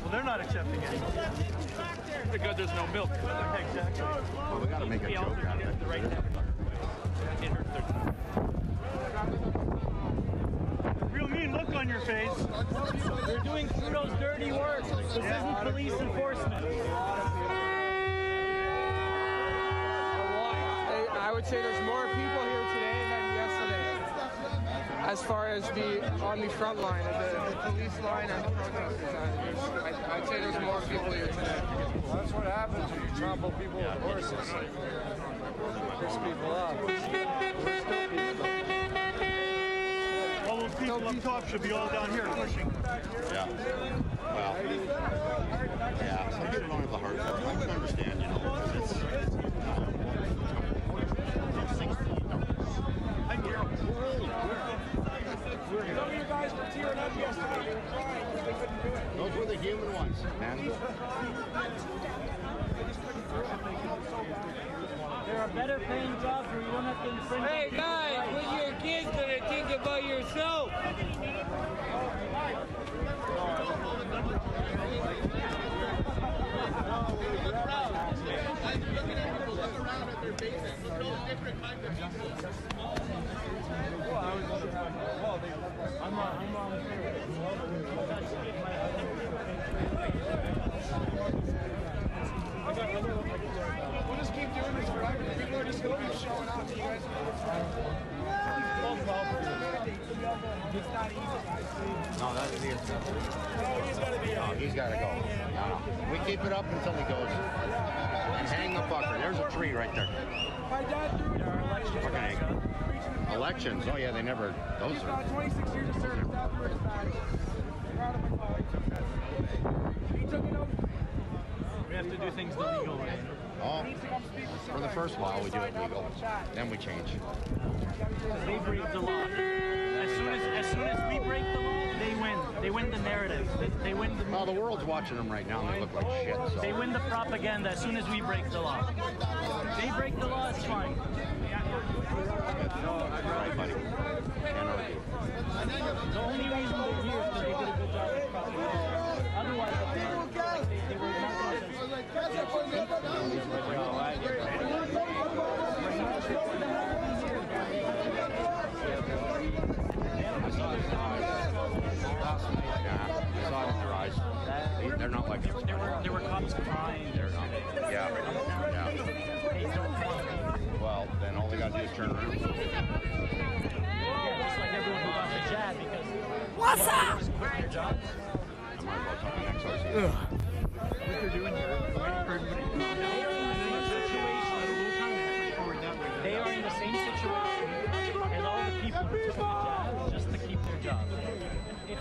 Well, they're not accepting it. Because there's no milk. Exactly. Well, we got to make a joke out of it. Real mean look on your face. They're doing Trudeau's dirty work. This isn't police enforcement. I would say there's more people here today than yesterday. As far as on the front line, the police line and the protesters. I'd say there's more people here today. Well, that's what happens when you trample people with horses. Piss people off. All those people up top should be all down here pushing. Yeah. Well, yeah, some people don't have the heart for it. I can understand, you know, because it's There are better paying jobs where you don't have to infringe. Hey guys, when you're kids gonna think about yourself. We'll just keep doing this forever. People are just going to keep showing up. You guys No, that's the No, he's got to go. No. We keep it up until he goes. And hang the fucker. There's a tree right there. Fucking elections. Oh yeah, they never. Those are. 26 years of service. Proud of my father. He took it over. We have to do things the legal way. Oh, for the first while we do it legal, then we change. They break the law. As soon as we break the law, they win. They win the narrative. They win the. Well, the world's watching them right now, and they look like shit. So. They win the propaganda as soon as we break the law. They break the law, it's fine. Right, buddy. Can't argue. The only reason they're here is because they did a good job with propaganda. Otherwise, they were not I saw it in their eyes. They're not like us. There were cops crying. They're not. Yeah. Well, then all they got to do is turn around. Just like everyone who got the jab because. What's up? I might as well talk next time. What they're doing here, they are in the same situation as all the people who took the jab just to keep their jobs.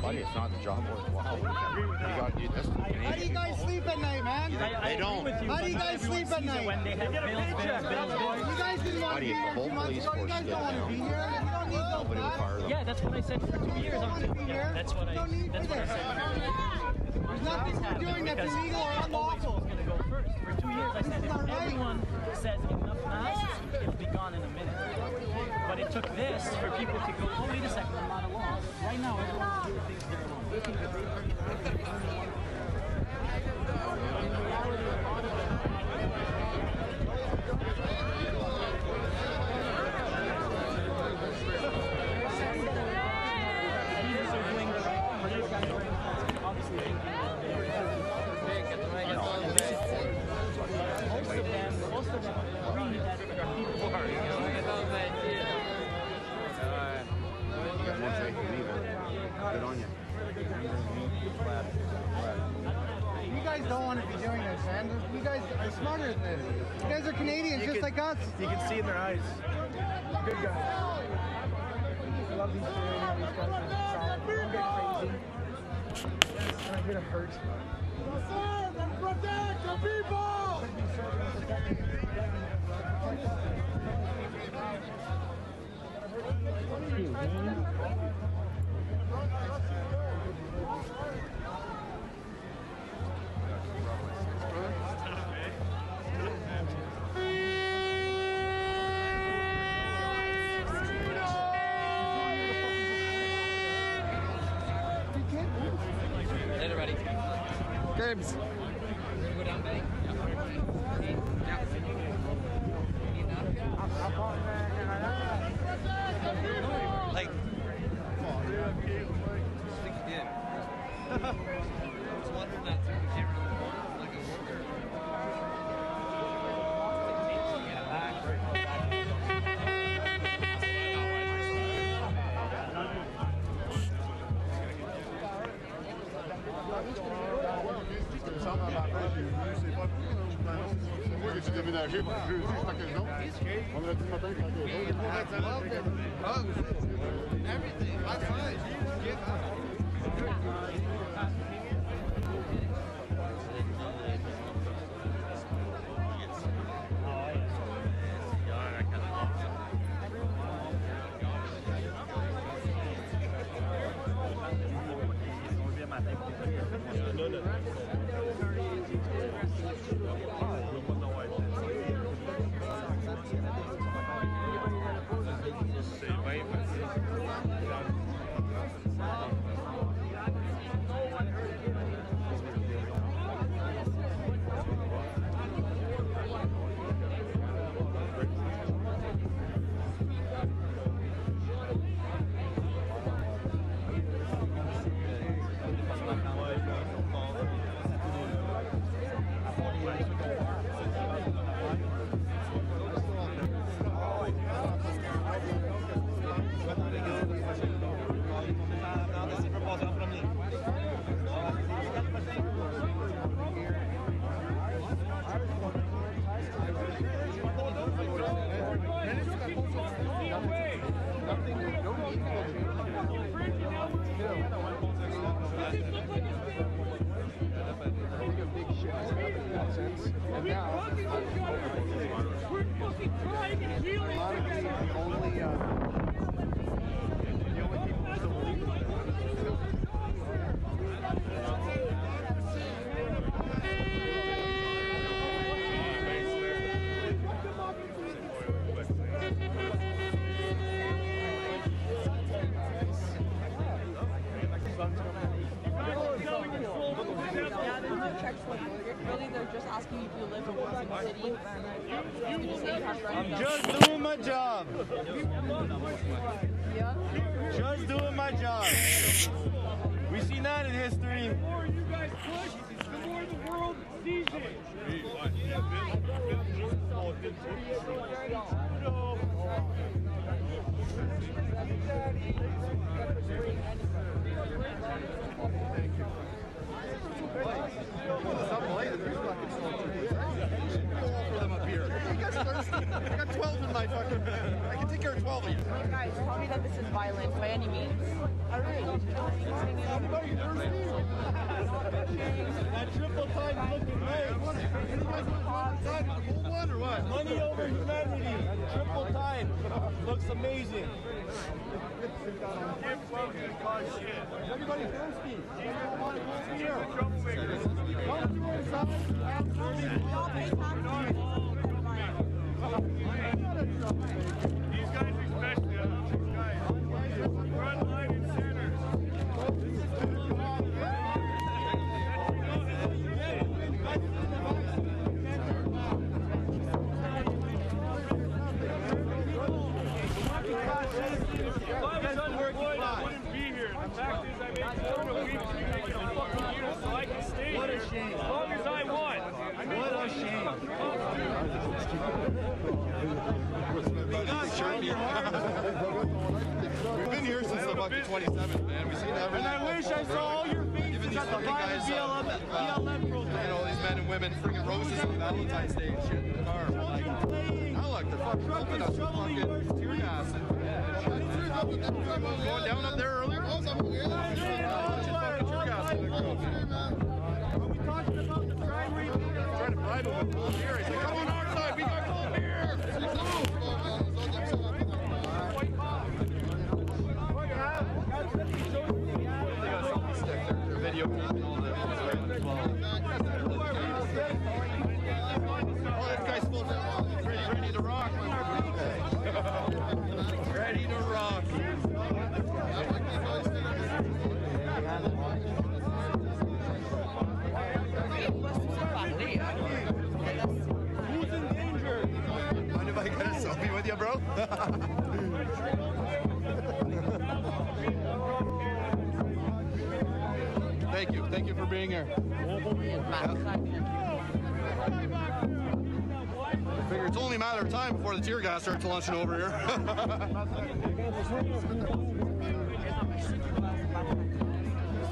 Buddy, it's not the job worthwhile. You got to do this. How do you guys sleep at night, man? They don't. How do you guys sleep at night? When they have bills. You guys didn't want to be here 2 months ago. You guys don't want to be here. You don't need no flag. Yeah, that's what I said for 2 years. Yeah, that's what I said. There's nothing we're doing that's illegal or unlawful. Going to go first. For 2 years, I said if everyone says enough masks, it'll be gone in a minute. But it took this for people to go, oh, wait a second, I'm not alone. Right now, everyone's doing things they're alone. Good on you. You guys don't want to be doing this, man. You guys are smarter than this. You guys are Canadians just like us. You can see in their eyes. Good guys. I love these guys. These guys are solid. Don't get crazy. I'm gonna hurt. Protect the people! Later, buddy. Games. Like, I think you did. I was wondering that through the camera like a worker. Everything. High five. No. And now, we're fucking crying and healing. The only people still believe Really, they're just asking you if you live in Washington City. I'm just doing my job. Yeah. Just doing my job. We've seen that in history. The more you guys push, the more the world sees it. I got 12 in my fucking. I can take care of 12 of you. Guys, tell me that this is violent by any means. Anybody thirsty? That triple time looking nice. You guys want to the whole one or what? Money over humanity. Triple time. Looks amazing. Everybody thirsty. Everyone want to come here. Come to our side. These guys especially, these guys, front line and center. If I was unemployed, I wouldn't be here. The fact is, I make $4 a week to make a fucking year, so I can stay here as long as I want. What a shame. We've been here since the fucking 27th, man. We've seen everything. And I wish I saw all your faces at the Biden BLM protest. And all these men and women freaking roses on Valentine's Day and shit in the car. Like, now look, they're fucking helping us with fucking tear gas and going down up there earlier. Fucking tear gas in the girls. Are we talking about the primary? Trying to bribe him with cold beer. He's like, come on our side, we got cold beer. Video all this guy's full of ready to rock. Ready to rock. Who's in danger? Mind if I get a selfie with you, bro? Thank you for being here. I figure it's only a matter of time before the tear gas starts launching over here.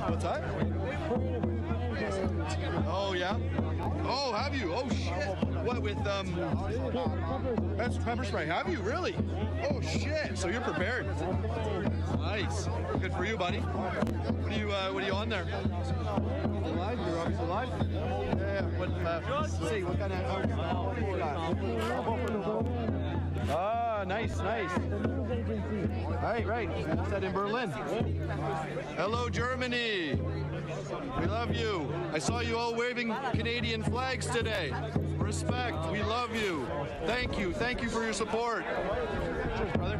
What's that? Oh yeah. Oh, have you? Oh shit. What with that's pepper spray? Have you really? Oh shit. So you're prepared. Nice. Good for you, buddy. What are you on there? Live? You're obviously live? Yeah. What, let's see, what kind of... Ah, nice. Right. That's that in Berlin. Hello, Germany. We love you. I saw you all waving Canadian flags today. Respect. We love you. Thank you for your support. Cheers, brother.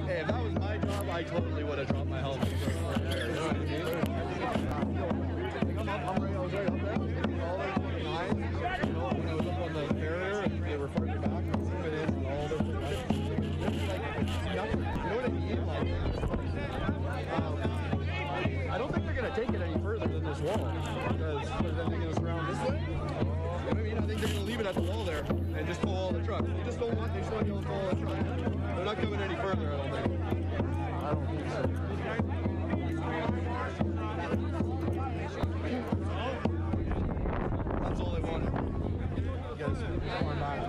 Hey, if that was my job, I totally would have dropped my helmet. I don't think they're going to take it any further than this wall, because they're thinking it's around this way. I mean, I think they're going to leave it at the wall there and just pull all the trucks. They just don't want, they just want to pull all the trucks. They're not coming any further, I don't think. I don't think so. That's all they wanted. You guys, come on back.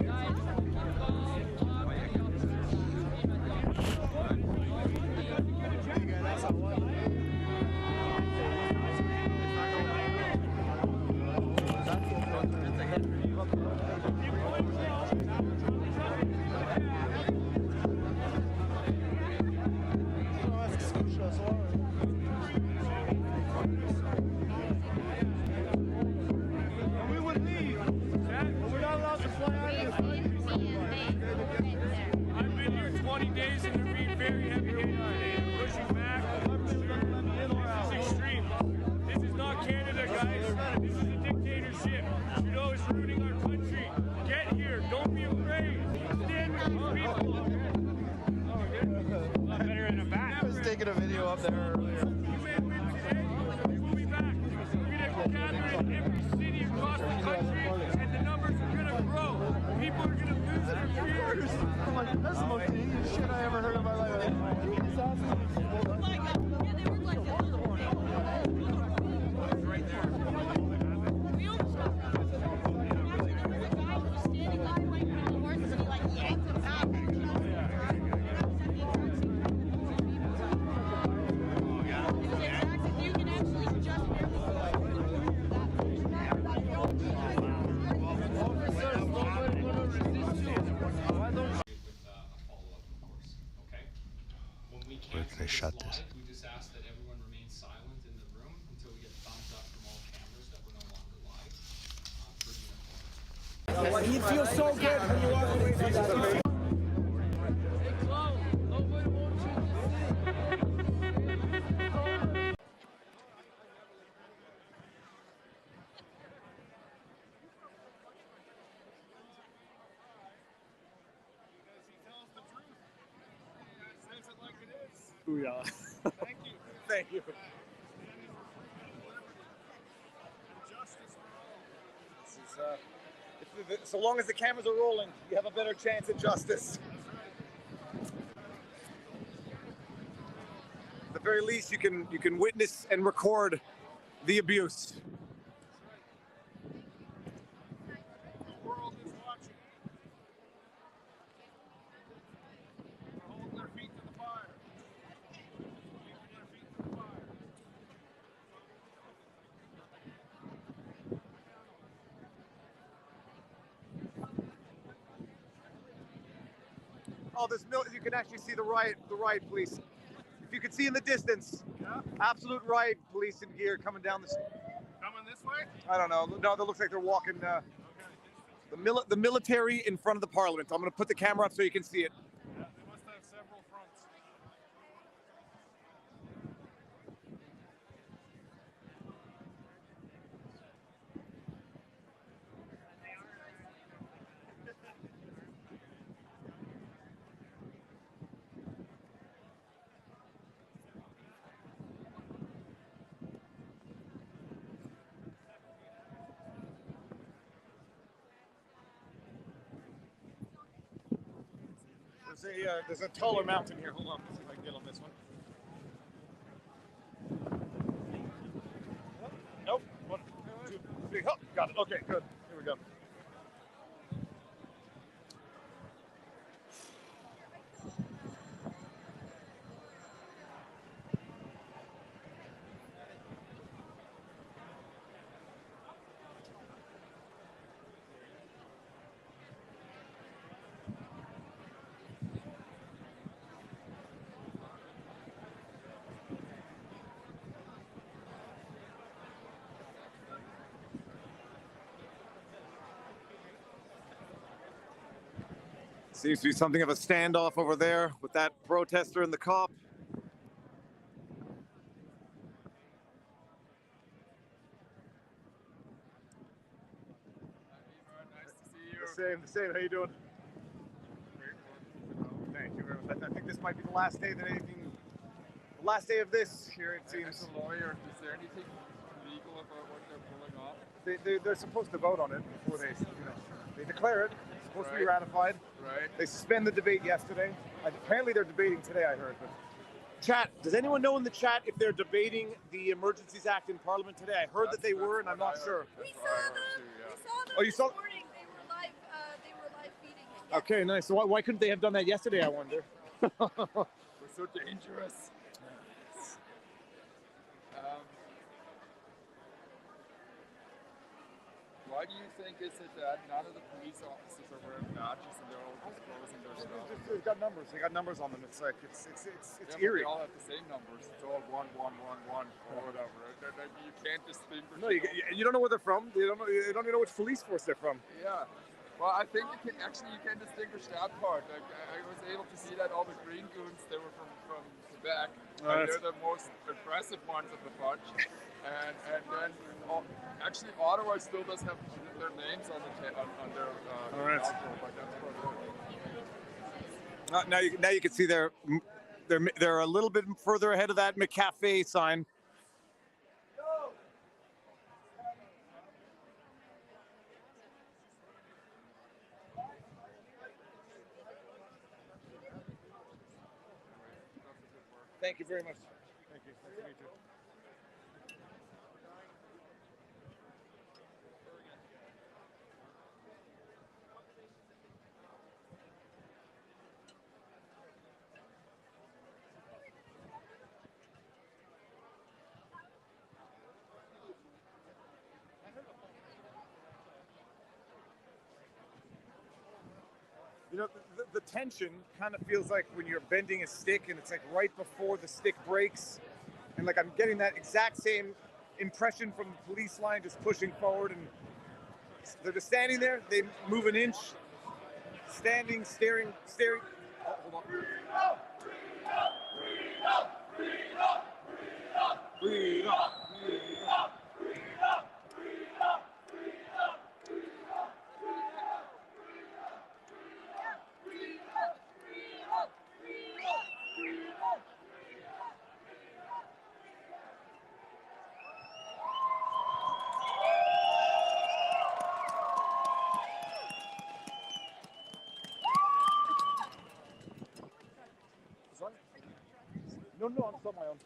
out there earlier. We'll be back. We're going to gather in every city across the country, and the numbers are going to grow. People are going to lose their fears. I'm like, that's the most dangerous shit I ever heard in my life. Right there. Where can I shut this? We just ask that everyone remain silent in the room until we get thumbs up from all cameras that we're no longer live. You feel so good when you walk away from that. Booyah. Thank you. Thank you. So long as the cameras are rolling, you have a better chance at justice. At the very least, you can witness and record the abuse. The world is watching. They're holding their feet to the fire. Oh, you can actually see the riot police. If you can see in the distance, absolute riot police in gear coming down the street. Coming this way? I don't know. No, that looks like they're walking. The military in front of the parliament. I'm going to put the camera up so you can see it. Yeah, they must have several fronts. There's a taller mountain here. Hold on, let's see if I can get on this one. Nope. 1, 2, 3. Oh, got it. Okay, good. Here we go. Seems to be something of a standoff over there with that protester and the cop. Nice to see you. The same. How you doing? Thank you very much. I think this might be the last day the last day of this here, it seems. As a lawyer, is there anything legal about what they're pulling off? They're supposed to vote on it before they declare it. It's supposed to be ratified. Right. They suspended the debate yesterday. Apparently they're debating today, I heard. But chat, does anyone know in the chat if they're debating the Emergencies Act in Parliament today? I heard that they were, and I'm not sure. We saw them. We saw them Oh, you saw? this morning. They were live feeding it. Okay, nice. So why couldn't they have done that yesterday, I wonder? We're so dangerous. Why do you think is it that none of the police officers are wearing badges and they're all disclosing their stuff? They've got numbers. They got numbers on them. It's like it's Yeah, eerie. They all have the same numbers. It's all 1, 1, 1, 1, or whatever. You can't distinguish. No, you don't know where they're from. You don't even know which police force they're from. Yeah. Well, I think you can distinguish that part. Like I was able to see that all the Green Goons, they were from Quebec. And they're the most impressive ones of the bunch. And then actually Ottawa still does have their names on their all right. but that's Now you can see their They're a little bit further ahead of that McCafe sign. Thank you very much. Thank you. Nice to meet you. You know, the tension kind of feels like when you're bending a stick and it's like right before the stick breaks. And like I'm getting that exact same impression from the police line just pushing forward, and they're just standing there. They move an inch, standing, staring. Oh, hold on. Breathe up. No, I'm still on my own.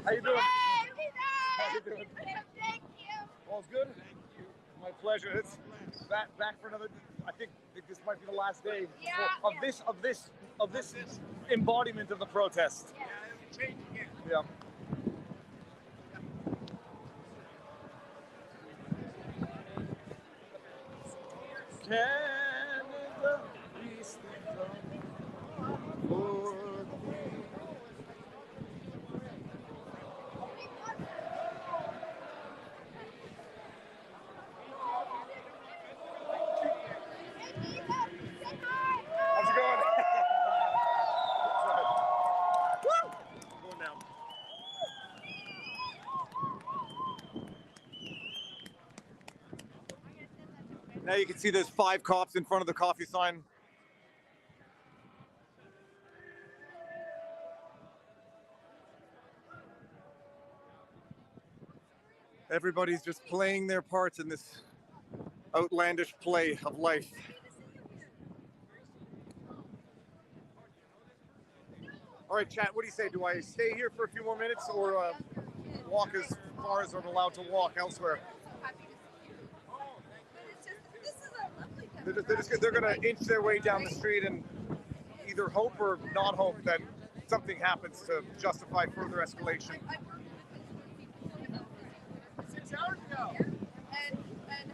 How you doing? How you doing? Thank you. All's good? My pleasure. It's back for another. I think this might be the last day of this embodiment of the protest. Yeah. Canada, please come for me. How's it going? Woo! Going down. Now you can see there's 5 cops in front of the coffee sign. Everybody's just playing their parts in this outlandish play of life. All right, chat, what do you say? Do I stay here for a few more minutes or walk as far as I'm allowed to walk elsewhere? They're going to inch their way down the street and either hope or not hope that something happens to justify further escalation. 6 hours ago. And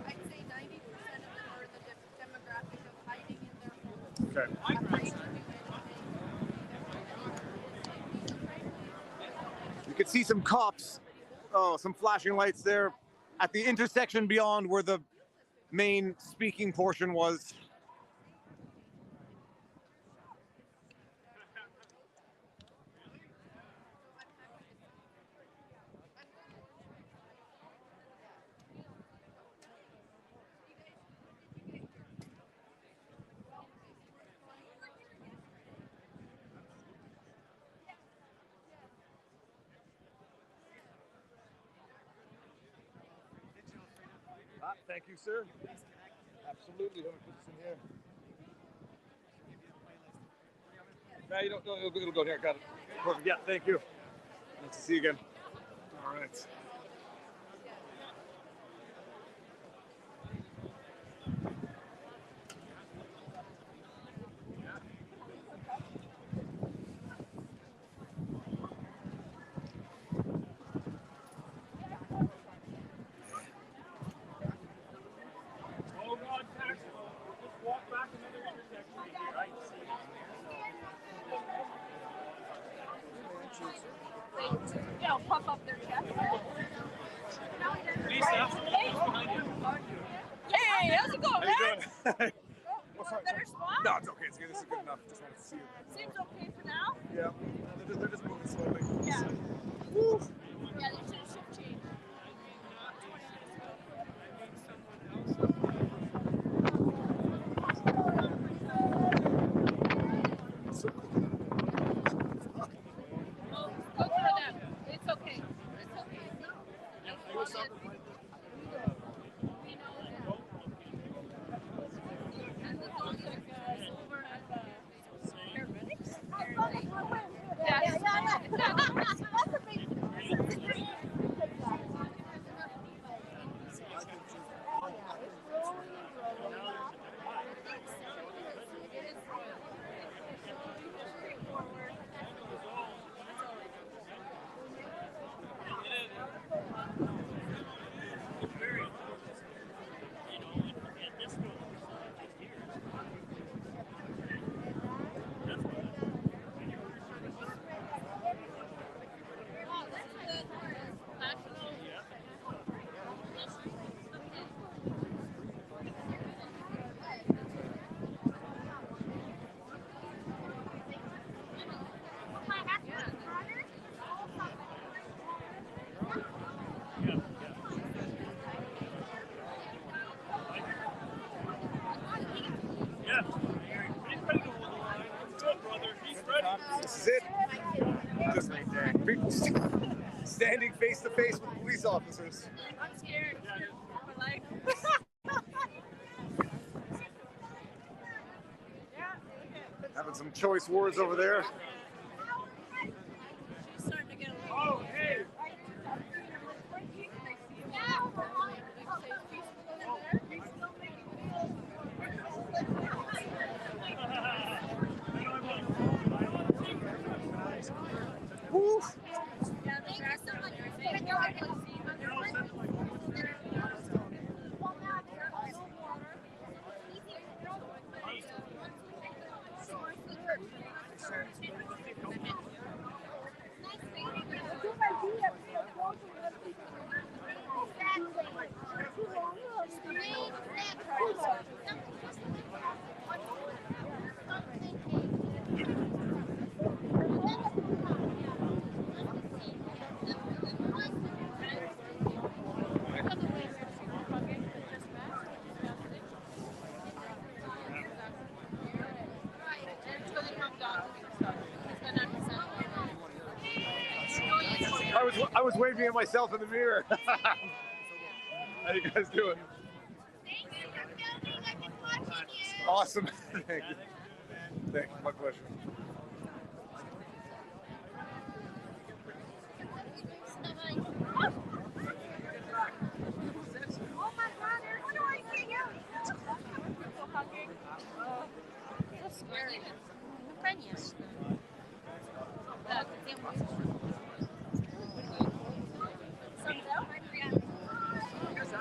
I'd say 90% of them are the demographic of hiding in their homes. Okay. You can see some cops, some flashing lights there at the intersection beyond where the main speaking portion was. Thank you, sir. Absolutely. Let me put this in here. No, you don't. No, it'll go here. Got it. Perfect. Yeah. Thank you. Nice to see you again. All right. Yeah, pop up. off their chest. Lisa. Hey, how's it going, How you man? doing? Want a better spot? No, it's okay. This is good enough. Just wanted to see you. Seems okay for now. Yeah. They're just moving slowly. Yeah. Woo. Yeah, they should have shift changed. Oh, good for them. It's okay. It's okay. As long as we know that. And the dog is over at the paramedics. That's a big This is it. Just people standing face to face with police officers. I'm scared. My life. Having some choice words over there. She's starting to get a little. Oh, hey. Woo. Yeah, thank you so much. I was waving at myself in the mirror. How you guys doing? Awesome. Thank you. Thank you. My pleasure. Oh my God, what do I see you? So scary. Ну, конечно. Так, где мы?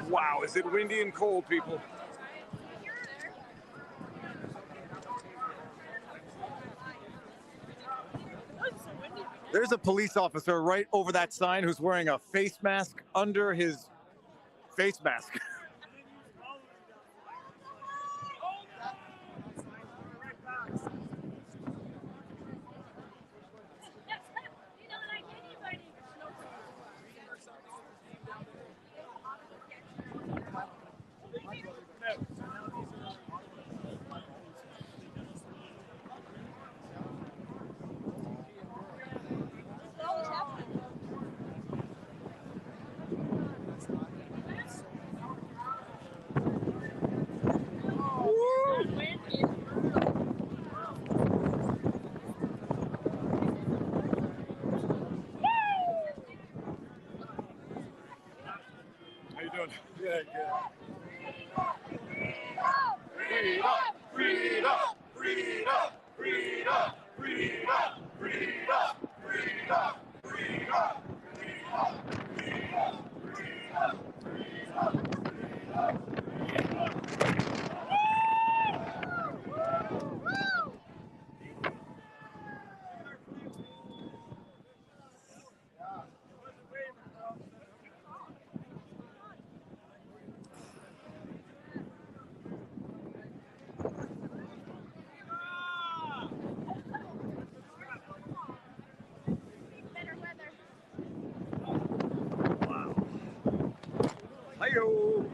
Wow, is it windy and cold, people? There's a police officer right over that sign who's wearing a face mask under his face mask. How you doing? Good, good. Freedom, freedom, freedom, freedom, freedom, freedom, freedom, freedom, you.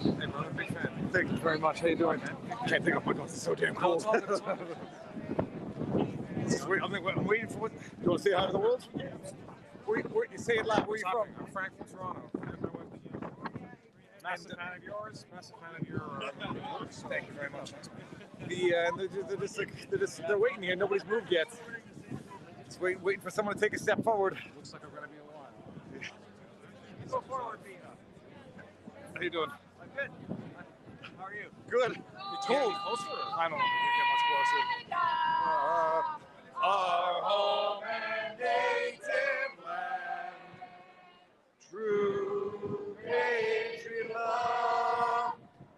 Hey, brother, big fan. Thank you very much. How you doing? Can't think of my God, it's so damn cold. I'm waiting for what. You want to say hi to the world? Where, you say it loud. Where are you from? I'm Frank from Toronto. Massive fan of yours. Massive fan of your works. Thank you very much. They're waiting here. Nobody's moved yet. Just waiting for someone to take a step forward. Looks like I'm gonna be a while. Go forward, Pete. How you doing? I'm good. How are you? Good. You told me closer. I don't know. Get much closer. Our home and native land, true patriot love,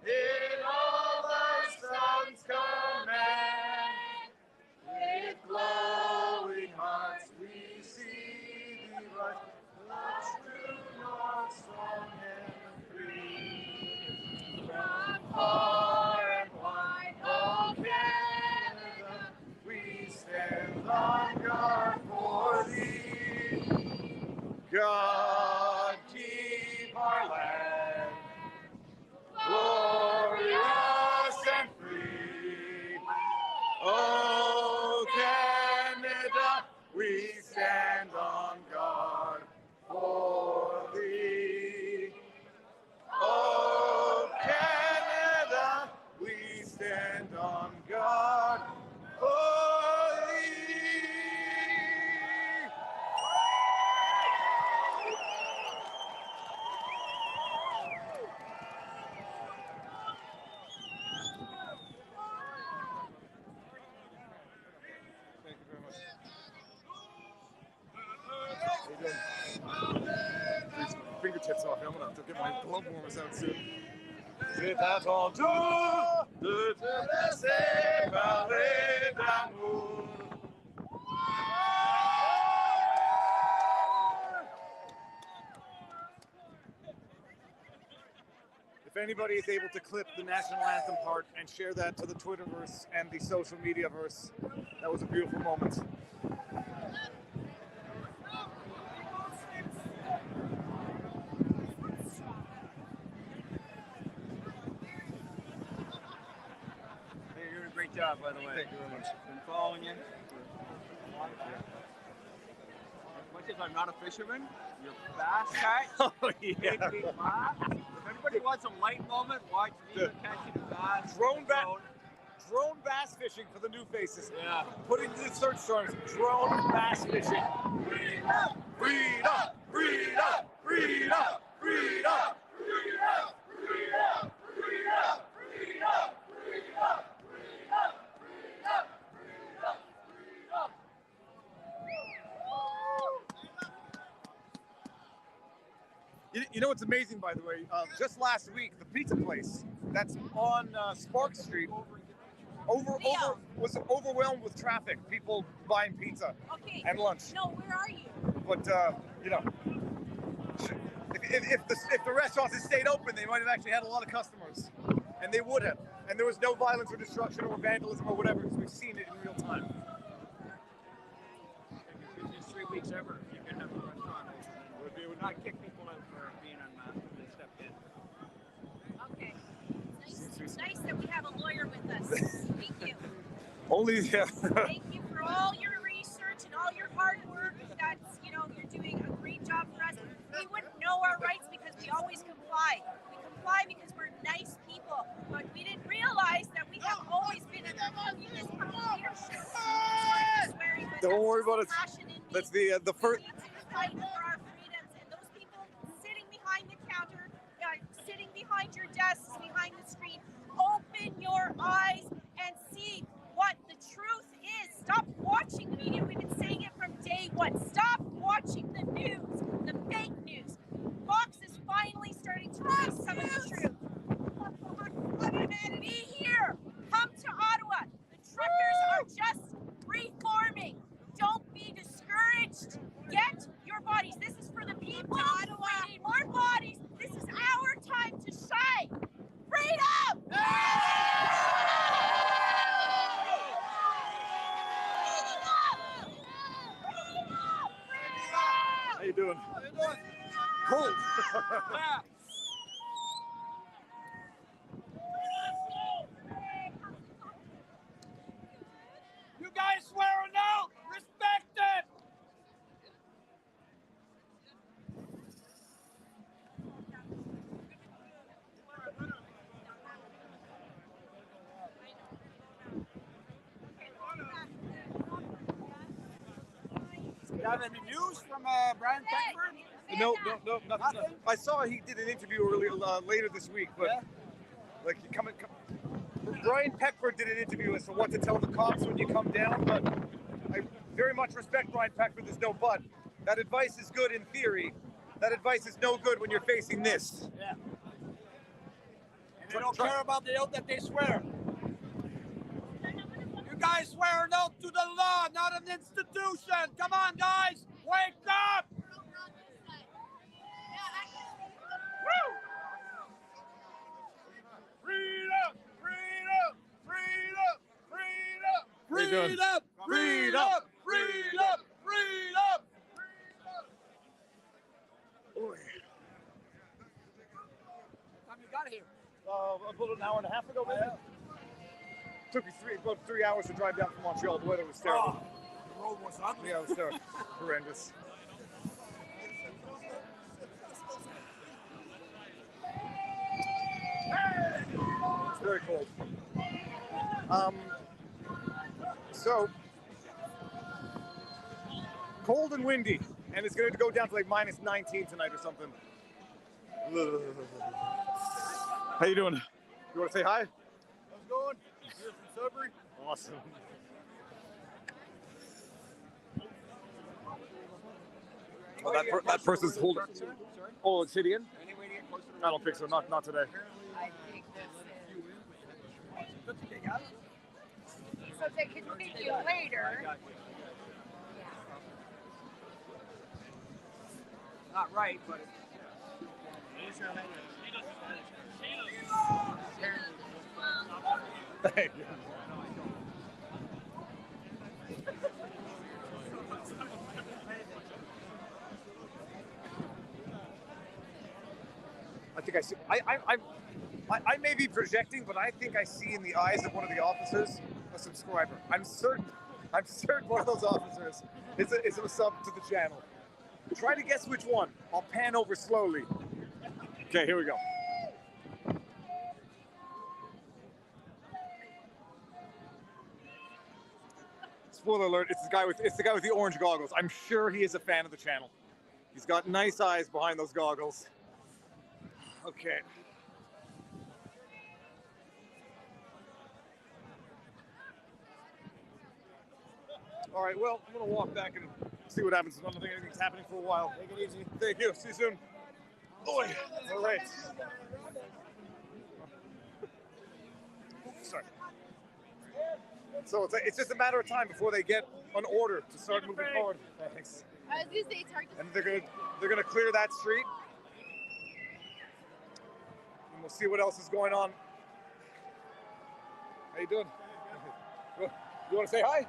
in all thy sons command. With glowing hearts we see thee rise, the true North strong and free. From far and wide, O Canada, we stand on guard for thee. God keep our land glorious and free. Oh, Canada, we stand on guard for thee. Oh, Canada, we stand on guard for thee. Thank you very much. These fingertips off. I'm gonna have to get my glove warmers out soon. C'est attendu de te laisser parler d'amour. If anybody is able to clip the national anthem part and share that to the Twitterverse and the social media verse, that was a beautiful moment. You're doing a great job, by the way. Thank you very much. Been following you. As much as I'm not a fisherman, you're a bass guy. Oh, yeah. Big bass. If everybody wants a light moment, watch me catching a bass. Drone bass fishing for the new faces. Yeah. Put into the search terms, drone bass fishing. Breed up, breed up, breed up, breed up, breed up, breed up, breed up, breed up, breed up, breed up, breed up, breed up, breed up, breed up. You know what's amazing, by the way? Just last week, the pizza place that's on Spark Street was overwhelmed with traffic. People buying pizza and lunch. No, where are you? But you know, if the restaurants had stayed open, they might have actually had a lot of customers, and they would have. And there was no violence or destruction or vandalism or whatever, because we've seen it in real time. Just 3 weeks ever, you can have a restaurant. It would not kick people out for being unmasked when they stepped in. Okay. It's nice that we have a lawyer with us. Thank you. Only, yeah. Thank you for all your research and all your hard work. That's, you're doing a great job for us. We wouldn't know our rights because we always comply. We comply because we're nice people, but we didn't realize that we have always been in this leadership. Don't worry about it. That's the first. Fight for our freedoms, and those people sitting behind the counter, sitting behind your desks, behind the screen, open your eyes and see what the truth is. Stop watching the media. We've been saying it from day one. Stop watching the news, the fake news. Fox is finally starting to release some of the truth. Be here. Come to Ottawa. The truckers are just reforming. Don't be discouraged. Get your bodies. This is for the people. Ottawa. We need more bodies. This is our time you doing? Cold. You guys swearing out! Respect it! You have any news from Brian Peckford? No, nothing. I saw he did an interview later this week, but like Brian Peckford did an interview as to what to tell the cops when you come down. But I very much respect Brian Peckford. There's no but. That advice is good in theory. That advice is no good when you're facing this. Yeah. And they don't care about the oath that they swear. You guys swear an oath to the law, not an institution. Come on, guys, wake up! Woo! Freedom! Freedom! Freedom! Freedom! Freedom! Freedom! Freedom! Freedom! Time you got here? About an hour and a half ago, maybe. Took me about 3 hours to drive down from Montreal. The weather was terrible. The road was ugly. Yeah, it was terrible. Horrendous. It's very cold. So cold and windy, and it's going to go down to like minus 19 tonight or something. How you doing? You want to say hi? How's it going? Here from Sudbury. Awesome. Oh, that person's holding. Oh, it's Hidian? I don't think so. Not today. I think this is. So they can meet you later. Not right, but. Thank you. I think I see. I may be projecting, but I think I see in the eyes of one of the officers a subscriber. I'm certain one of those officers is a sub to the channel. Try to guess which one. I'll pan over slowly. Okay, here we go. Spoiler alert! It's the guy with the orange goggles. I'm sure he is a fan of the channel. He's got nice eyes behind those goggles. Okay. All right, well, I'm going to walk back and see what happens. I don't think anything's happening for a while. Take it easy. Thank you. See you soon. Boy. All right. Sorry. So it's just a matter of time before they get an order to start moving forward. Thanks. I was gonna say it's hard to. And they're gonna clear that street. And we'll see what else is going on. How you doing? You want to say hi?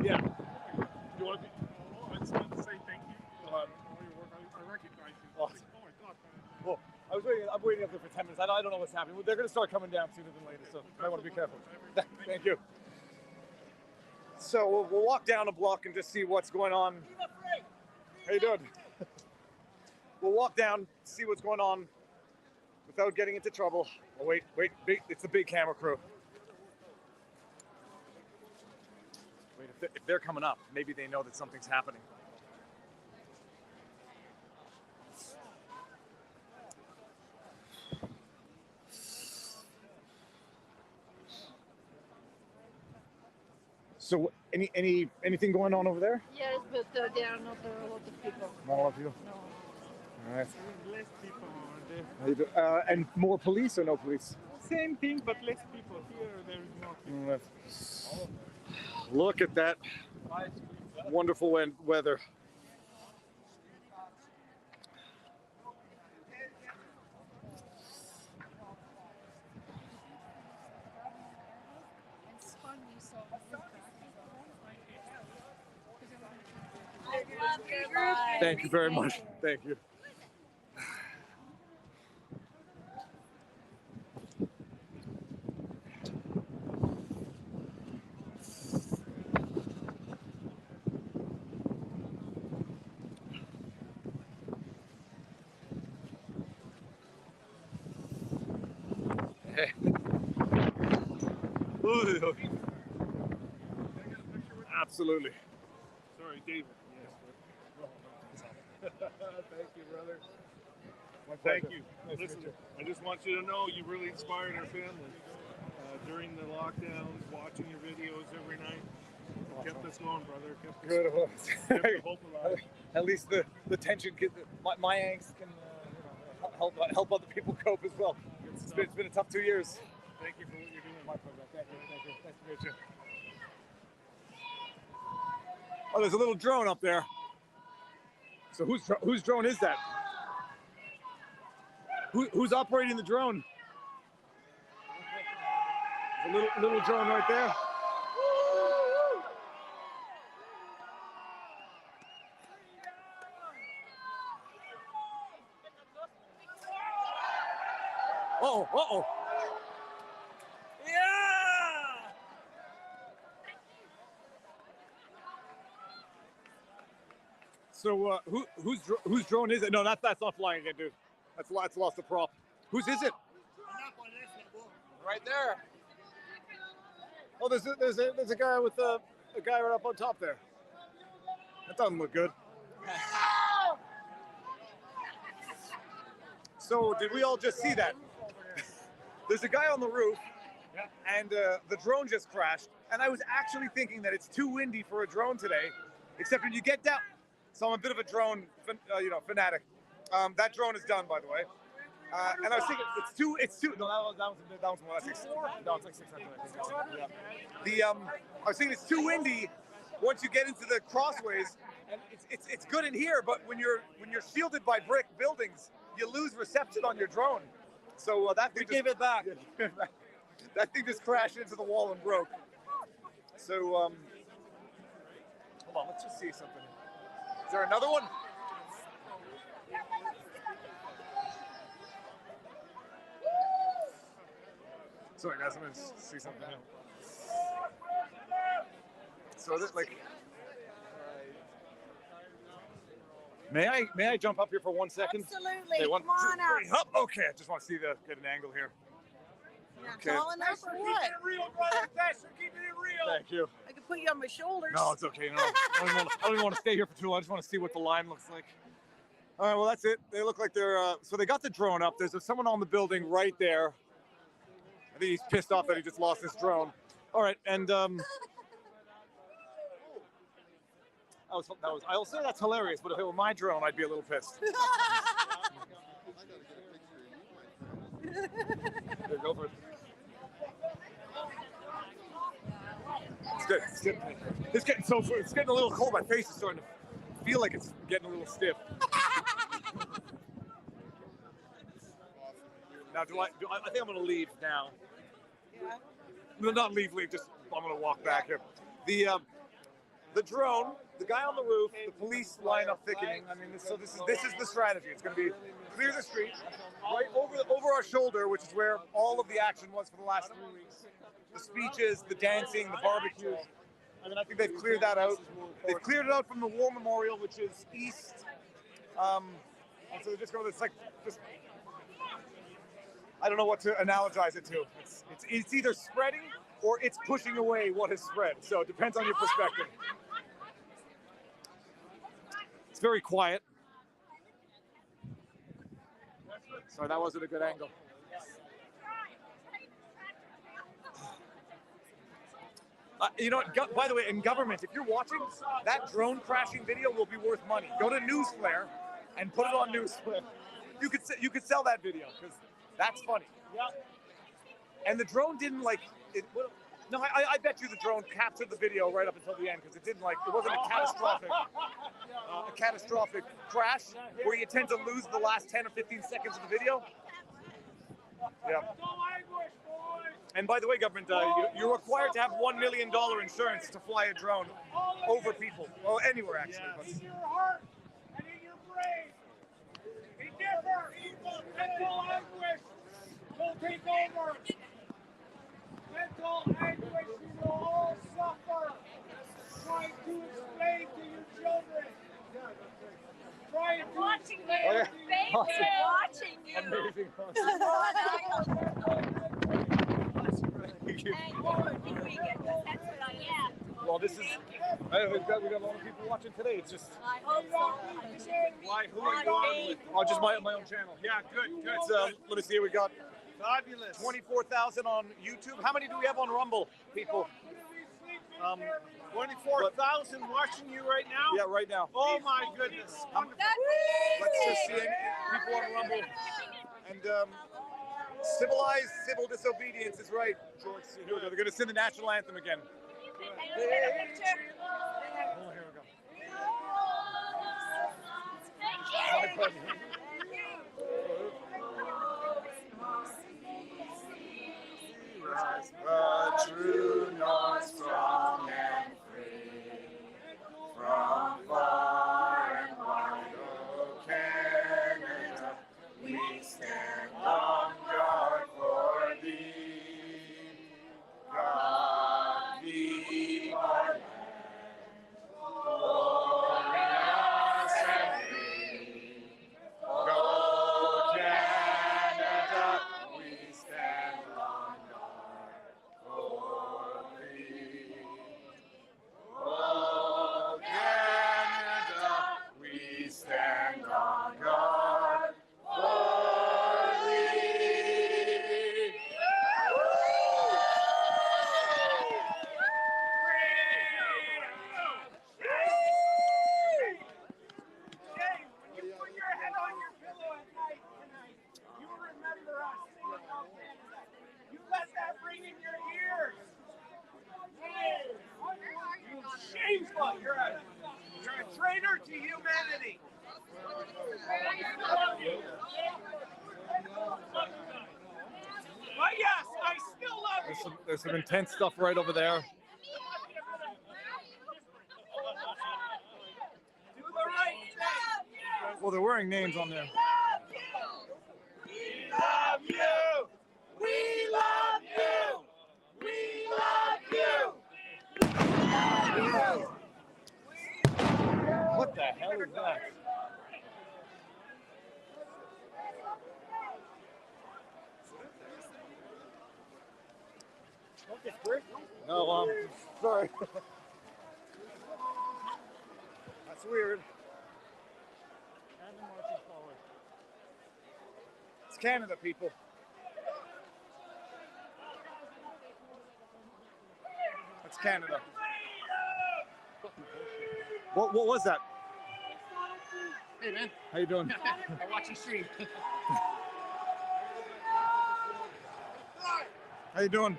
Yeah. You want to? I just want to say thank you for all your work. I recognize you. Awesome. Oh my God. Well, I'm waiting up there for 10 minutes. I don't know what's happening. They're going to start coming down sooner than later, so I want to be careful. Thank you. So we'll walk down a block and just see what's going on. How you doing? We'll walk down, see what's going on without getting into trouble. Oh, wait. It's the big camera crew. Wait, if they're coming up, maybe they know that something's happening. So, anything going on over there? Yes, but there are not a lot of people. Not a lot of people? No. All right. Less people there. How you do? And more police or no police? Same thing, but less people. Here, there is more people. Look at that wonderful weather. I love Thank you very much. Thank you. Hey. Absolutely. Sorry, David. Thank you, brother. Thank you. Listen, I just want you to know you really inspired our family during the lockdowns, watching your videos every night. Kept us going, brother. Kept us, Good. kept the hope alive. At least the tension, my angst can help other people cope as well. It's been a tough 2 years. Thank you for what you're doing. My pleasure. Thank you. Nice to meet you. Oh, there's a little drone up there. So whose drone is that? Who's operating the drone? There's a little drone right there. Uh-oh. Yeah! So whose drone is it? No, that's not flying again, dude. That's lost the prop. Whose is it? Right there. Oh, there's a guy with a guy right up on top there. That doesn't look good. So did we all just see that? There's a guy on the roof, and the drone just crashed. And I was actually thinking that it's too windy for a drone today, except when you get down. So I'm a bit of a drone, fanatic. That drone is done, by the way. And I was thinking it's too. No, that was more like 6. No, it's like 600. Yeah. I was thinking it's too windy once you get into the crossways, and it's good in here, but when you're shielded by brick buildings, you lose reception on your drone. So that thing gave it back. That thing just crashed into the wall and broke. So hold on, let's just see something. Is there another one? Sorry guys, I'm gonna see something else. So this may I jump up here for 1 second? Absolutely. Okay, Come on up. Up. Okay, I just want to see get an angle here. Okay. Tall enough or what? Keep it real, brother. Thanks for keeping it real. Thank you. I could put you on my shoulders. No, it's okay. No, I don't even want to stay here for too long. I just want to see what the line looks like. All right, well that's it. They look like they're so they got the drone up. There's someone on the building right there. I think he's pissed off that he just lost his drone. All right, and I'll say that's hilarious, but if it were my drone, I'd be a little pissed. There, go for it. It's getting a little cold. My face is starting to feel like it's getting a little stiff. Now, I think I'm going to leave now. Yeah. No, not leave. Just I'm going to walk back here. The drone, the guy on the roof, the police lineup thickening. I mean, this is the strategy. It's going to be clear the street, right over our shoulder, which is where all of the action was for the last 3 weeks. The speeches, the dancing, the barbecues. And then I think they've cleared that out. They've cleared it out from the War Memorial, which is east. And so they're just going to, I don't know what to analogize it to. It's either spreading or it's pushing away what has spread. So it depends on your perspective. It's very quiet. Sorry, that wasn't a good angle. You know, by the way, in government, if you're watching, that drone crashing video will be worth money. Go to Newsflare and put it on Newsflare. You could sell that video because that's funny. Yeah. And the drone didn't no, I bet you the drone captured the video right up until the end because it wasn't a catastrophic crash where you tend to lose the last 10 or 15 seconds of the video. Yeah. And by the way, government, you're required to have $1 million insurance to fly a drone over people. Well, anywhere actually. In your heart and in your brain. Be different. Mental anguish will take over. Mental anguish you will all suffer. Trying to explain to your children. Trying to Watching explain you. to Baby, watching you. Amazing. Well, this is. We got a lot of people watching today. It's just. I hope so. Why? Who are you on with? Oh, just my own channel. Yeah, good. It's, let me see. We got Fabulous. 24,000 on YouTube. How many do we have on Rumble, people? 24,000 watching you right now? Yeah, right now. Oh my goodness. Let's just see people on Rumble. And civilized civil disobedience is right, George. Here we go. They're going to sing the national anthem again. Oh, here we go. True north, strong and free, from far and wide, oh Canada, we stand on guard for thee. God be our land, glorious and free. Go Canada, we stand on guard for thee. Oh Canada, we stand on guard for thee. Hey, when you put your head on your pillow at night tonight, you remember us singing "Oh Canada." You let that ring in your ears. Hey, you shameful! You're a traitor to humanity. But yes, I still love you. There's some intense stuff right over there. Do the right thing. Well, they're wearing names on there. We love you. We love you. We love you. We love you. What the hell is that? No, sorry. That's weird. It's Canada, people. That's Canada. What was that? Hey, man. How you doing? I watch you stream. How you doing?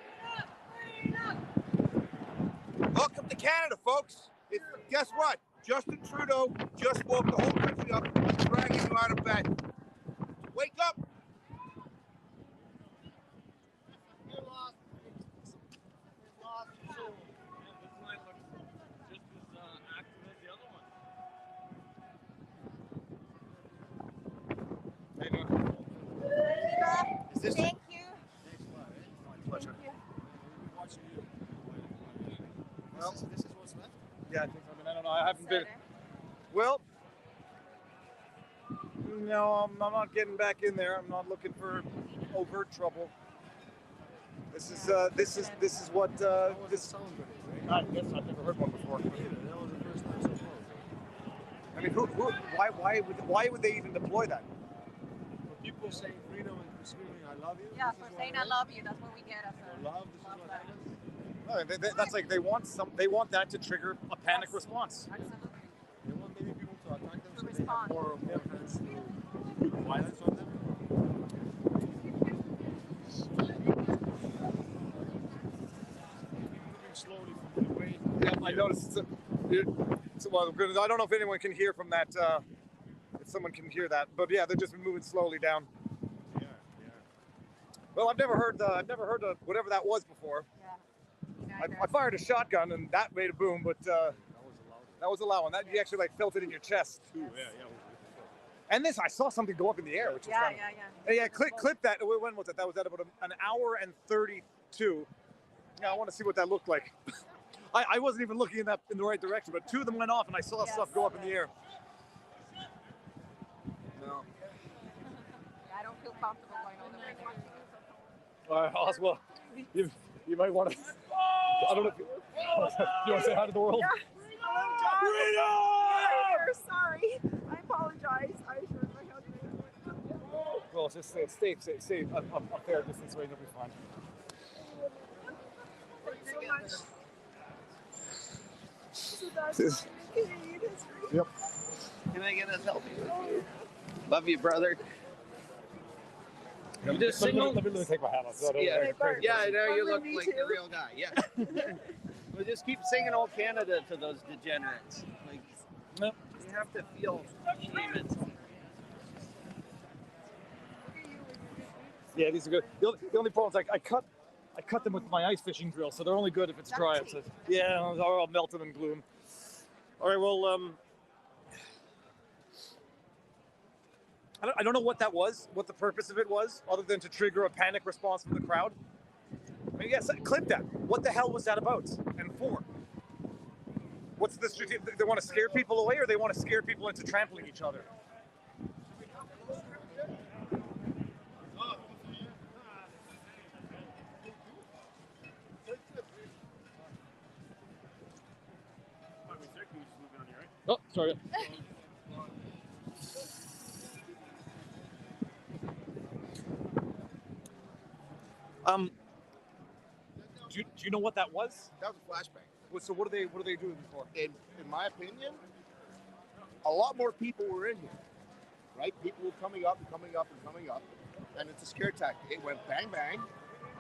Welcome to Canada, folks. Guess what? Justin Trudeau just woke the whole country up, dragging you out of bed. Wake up! You're lost. Lost soul. This might look just as active as the other one. How you doing? Is this? Thank you. My pleasure. Watching you. Well, this is what's left? yeah, I think so. I mean, I don't know. I haven't been. Well, no, I'm not getting back in there. I'm not looking for overt trouble. This is what this. I guess I've never heard one before. I mean, why would they even deploy that? For people saying freedom and screaming, I love you. Yeah, for saying I love you. That's what we get as a Love, this is what happens. No, that's like they want that to trigger a panic response. Absolutely. They want maybe people to attack them To so they have respond. more hands to do violence on them. Moving slowly from the way. Yeah, I noticed. Well, I don't know if anyone can hear from that. If someone can hear that, but yeah, they've just been moving slowly down. Yeah. Well, I've never heard of whatever that was before. Yeah. I fired a shotgun and that made a boom, but that was a loud one. That you actually like felt it in your chest. Yeah. And this, I saw something go up in the air, which was kind of, yeah. Clip that. When was it? That was at about an hour and 32. Yeah, I want to see what that looked like. I wasn't even looking in the right direction, but two of them went off, and I saw stuff go up in the air. No. I don't feel comfortable going over there watching it. All right, Oswald, you might want to. I don't know. If you want to say hi to the world? Yeah. Hello, John. Sorry. I apologize. I sure my husband. Well, just stay a fair distance away, you'll be fine. Thanks so much. So that's Canadian history. Yep. Can I get a selfie? Love you, brother. You just Let signal. me take my hat off. So I don't Yeah, I know you look Me like too. a real guy. Yeah. We'll just keep singing "Old Canada" to those degenerates. Like, Yep. you have to feel shame it. Yeah, these are good. The only problem is I cut them with my ice fishing drill, so they're only good if it's dry. So, yeah, or I'll melt them in gloom. All right, well, I don't know what that was, what the purpose of it was, other than to trigger a panic response from the crowd. I mean, yes, clip that. What the hell was that about and for? What's the strategy? They want to scare people away, or they want to scare people into trampling each other? Oh, sorry. Do you know what that was? That was a flashbang. So what are they doing this for? In my opinion, a lot more people were in here, right? People were coming up, and it's a scare tactic. It went bang bang.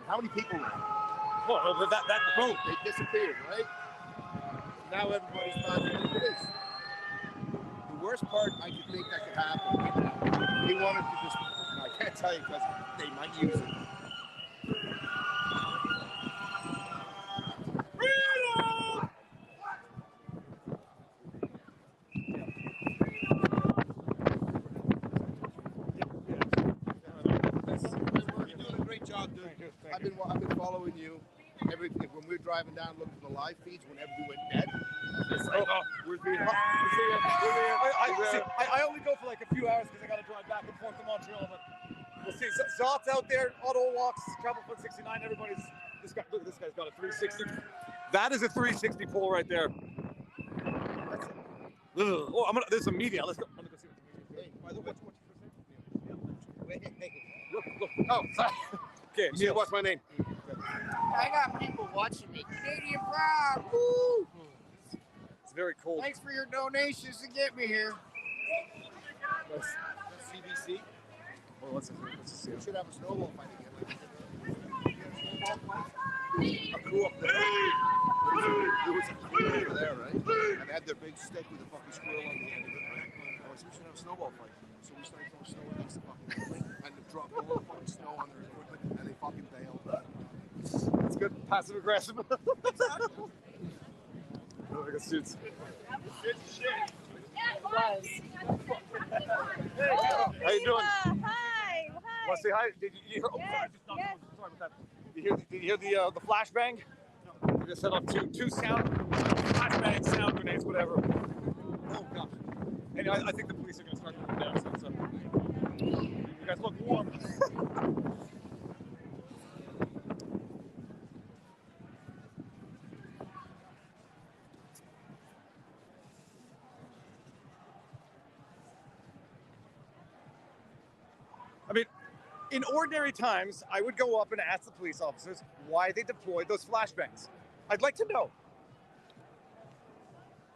How many people were? Well, boom, they disappeared, right? Now everybody's not in the police. The worst part I could think that could happen, he wanted to just, I can't tell you because they might use it. I've been following you. When we're driving down, looking for the live feeds, whenever you went dead, we're being. I only go for like a few hours because I got to drive back and forth to Montreal. But we'll see. Zot's out there, Auto Walks, Travel Foot 69. Everybody's. Look, this guy's got a 360. That is a 360 pole right there. Oh, there's some media. Let's go. I'm gonna go see what the media. Hey, by the way, Look. Oh, sorry. Okay, Neil, what's my name? I got people watching me. Canadian proud. Woo! It's very cold. Thanks for your donations to get me here. CBC. Well, let's see. We should have a snowball fight again. A crew up there. There was a crew over there, right? And they had their big stick with a fucking squirrel on the end of it, right? So we should have a snowball fight. So we started throwing snow against the fucking building, and they dropped a little fucking snow on their equipment, and they fucking bailed. It's good. Passive aggressive. Look at suits. Was. How you doing? Hi. Want to say hi? Did you hear? Oh, sorry, sorry about that. Did you hear the flashbang? We just set off two flashbang sound grenades, whatever. Oh god. Anyway, I think the police are going to start coming down soon. So you guys look warm. I mean, in ordinary times, I would go up and ask the police officers why they deployed those flashbangs. I'd like to know.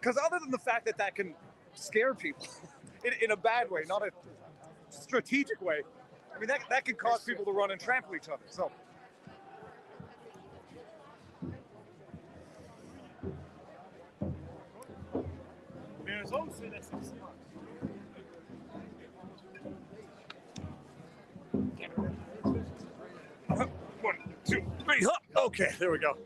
Because other than the fact that can scare people in a bad way, not a strategic way, I mean, that can cause people to run and trample each other. So. Okay, there we go.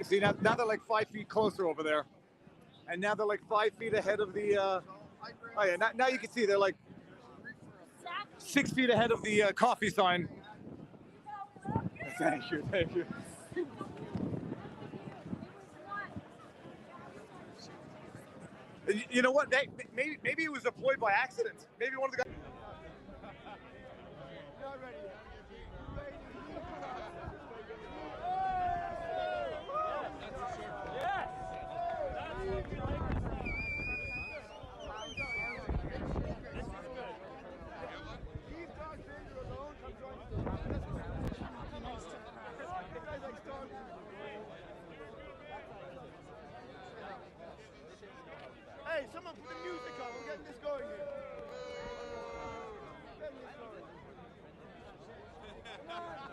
See, now they're like 5 feet closer over there. And now they're like 5 feet ahead of the, oh yeah, now you can see they're like 6 feet ahead of the coffee sign. Thank you, thank you. You know what? Maybe it was deployed by accident. Maybe one of the guys. Hey, someone put the music on. We're getting this going here.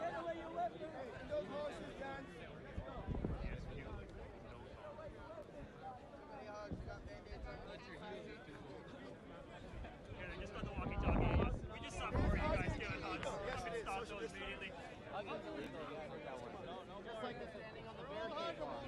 Get away your weapons. And those horses dance. Just got the walkie-talkie. We just saw four of you guys giving hugs. We stopped those immediately. Just like the standing on the barricade bar.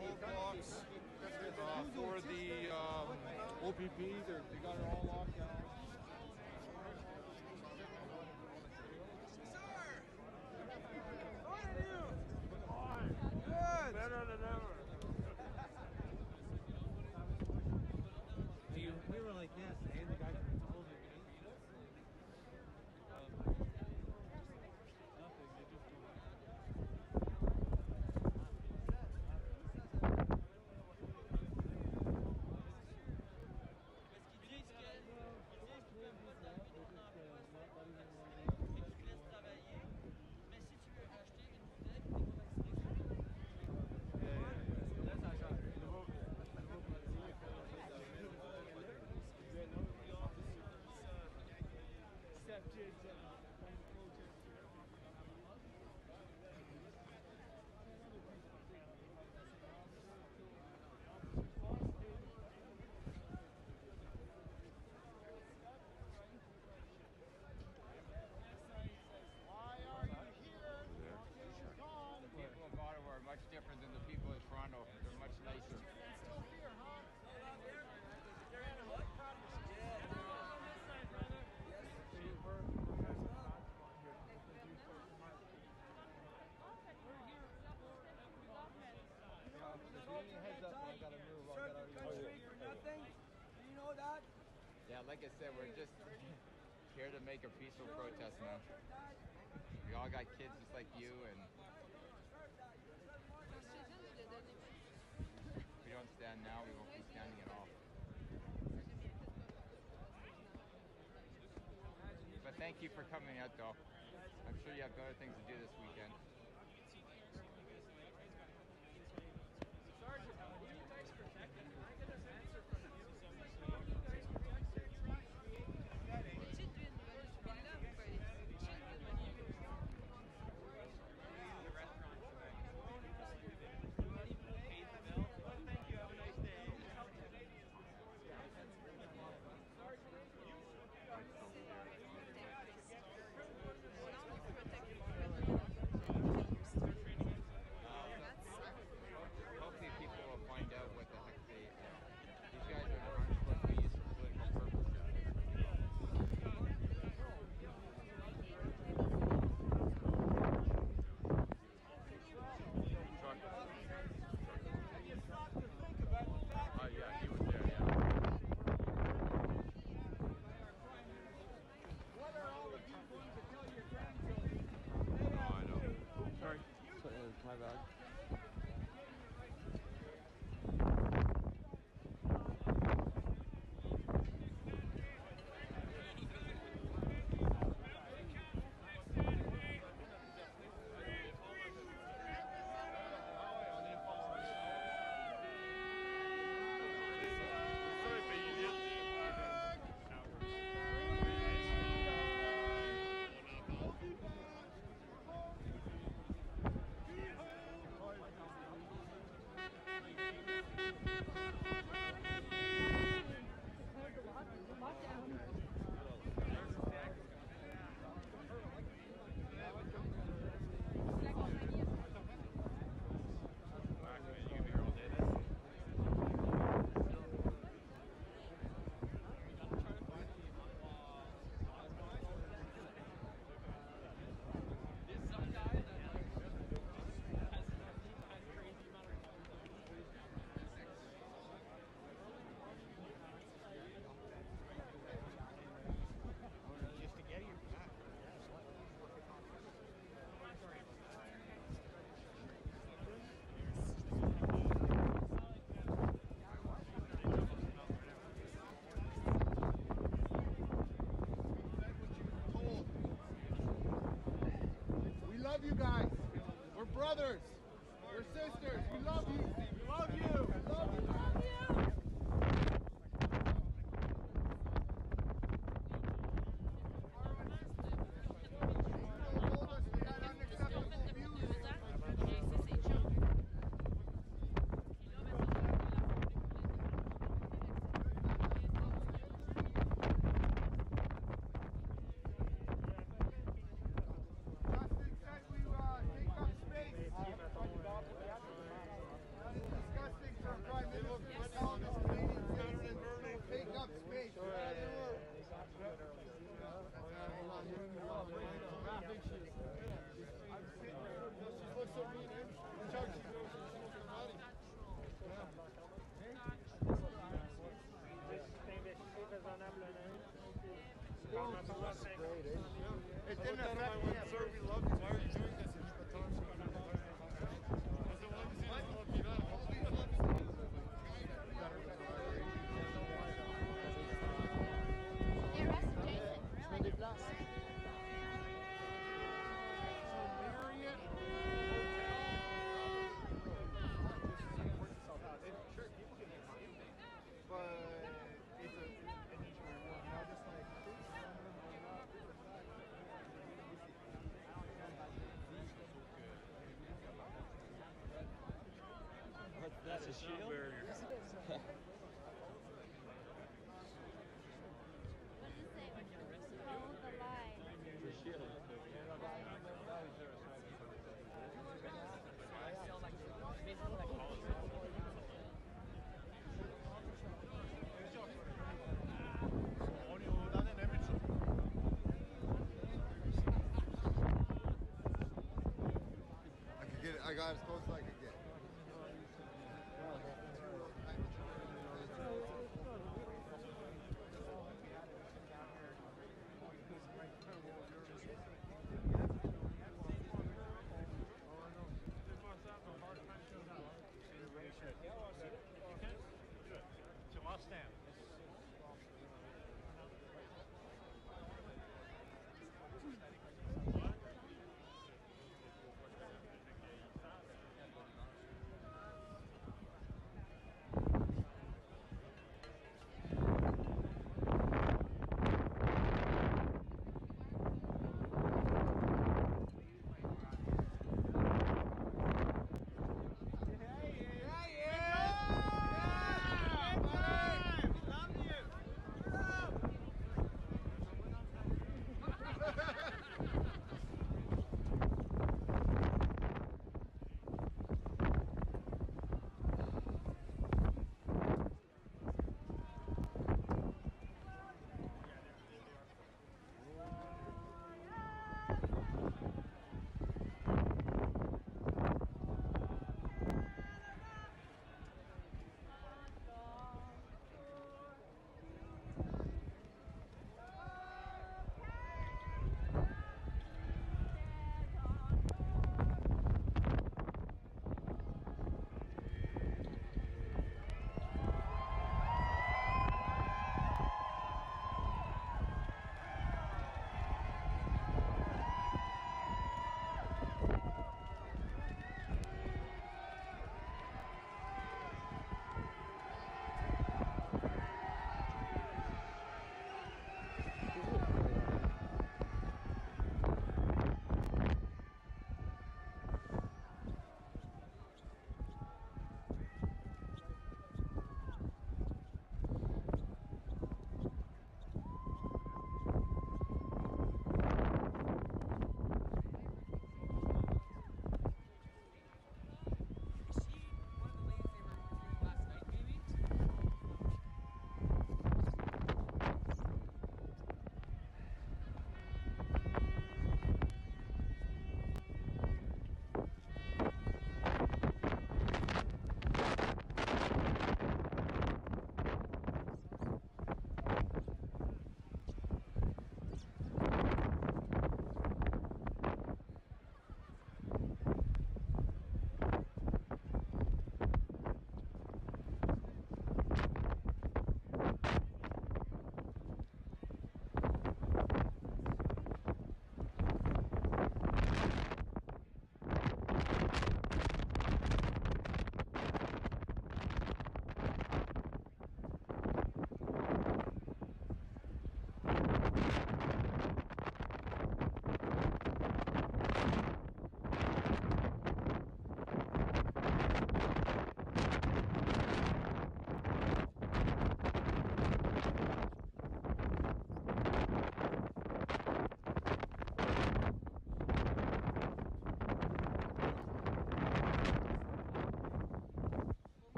Roadblocks for the OPP, they got it all locked down. Good. Better than ever. We were like this, and the guy told me. Yeah, like I said, we're just here to make a peaceful protest, man. We all got kids just like you, and if we don't stand now, we won't be standing at all. But thank you for coming out, though. I'm sure you have better things to do this weekend. My bad. We love you guys. We're brothers. We're sisters. We love you. We love you. We love you. It didn't affect me, sir. We love you. Why are you doing this? That's a shield? I could get it. I got as close as I could get.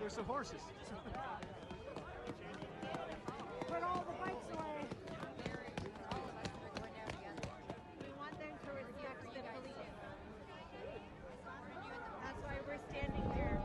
There's some horses. Put all the bikes away. We want them to respect the police. That's why we're standing here.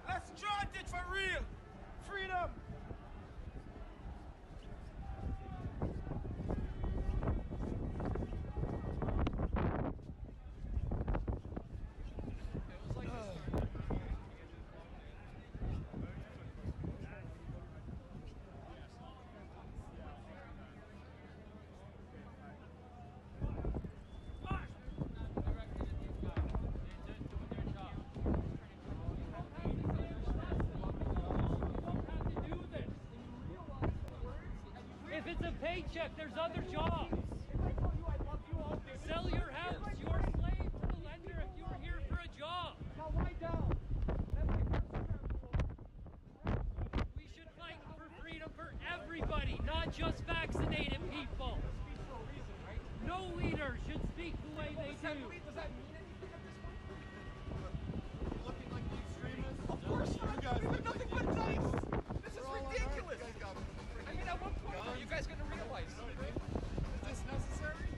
Let's chant it for real. Freedom. If it's a paycheck, there's other jobs. Sell your house. You're a slave to the lender if you were here for a job. Now lie down. We should fight for freedom for everybody, not just vaccinated people. No leader should speak the way they do. Does that mean anything at this point? Looking like the extremists? Of course not. We've been nothing but nice. This is ridiculous. I mean, at what point are you guys going to realize? Is this necessary?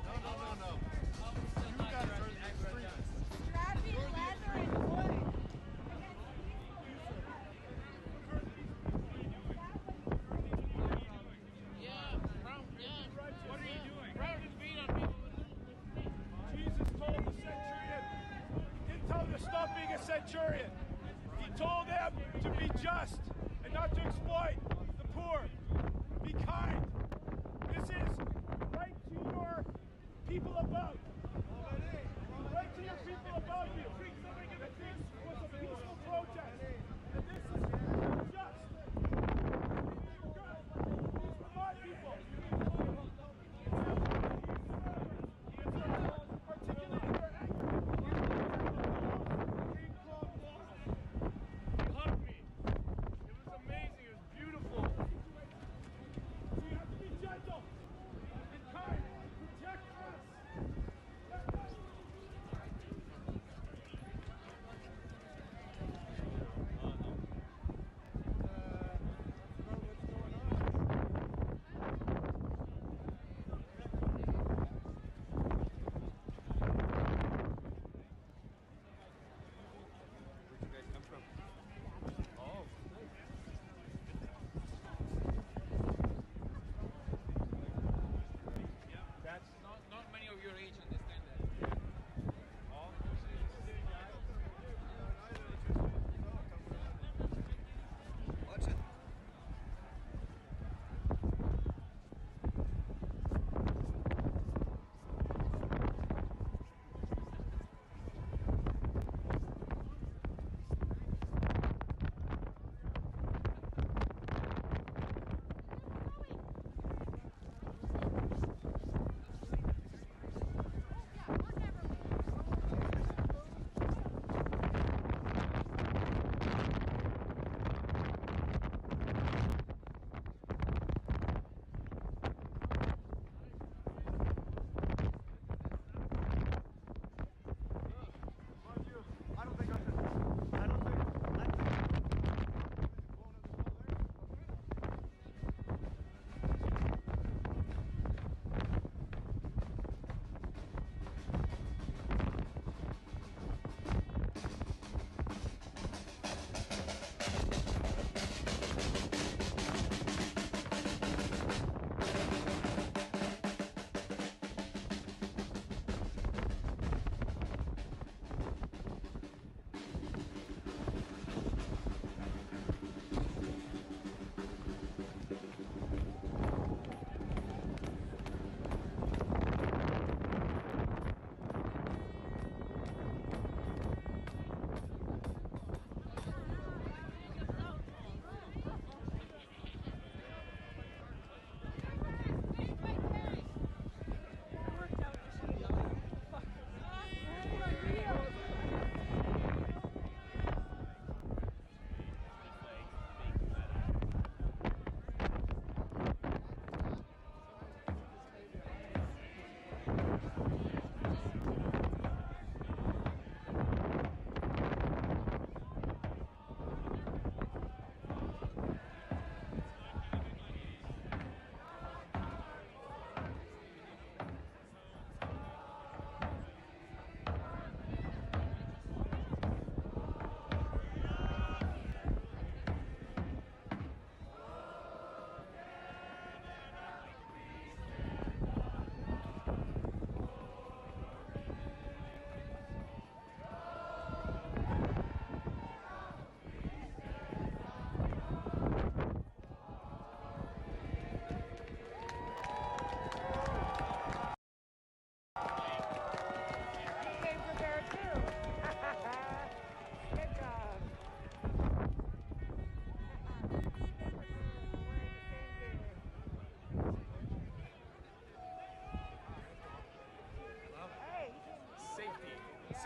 No. You guys are the extremists. Strapping leather and wood. What are you doing? Riding feet on people. Jesus told the centurion, he didn't tell him to stop being a centurion. He told him to be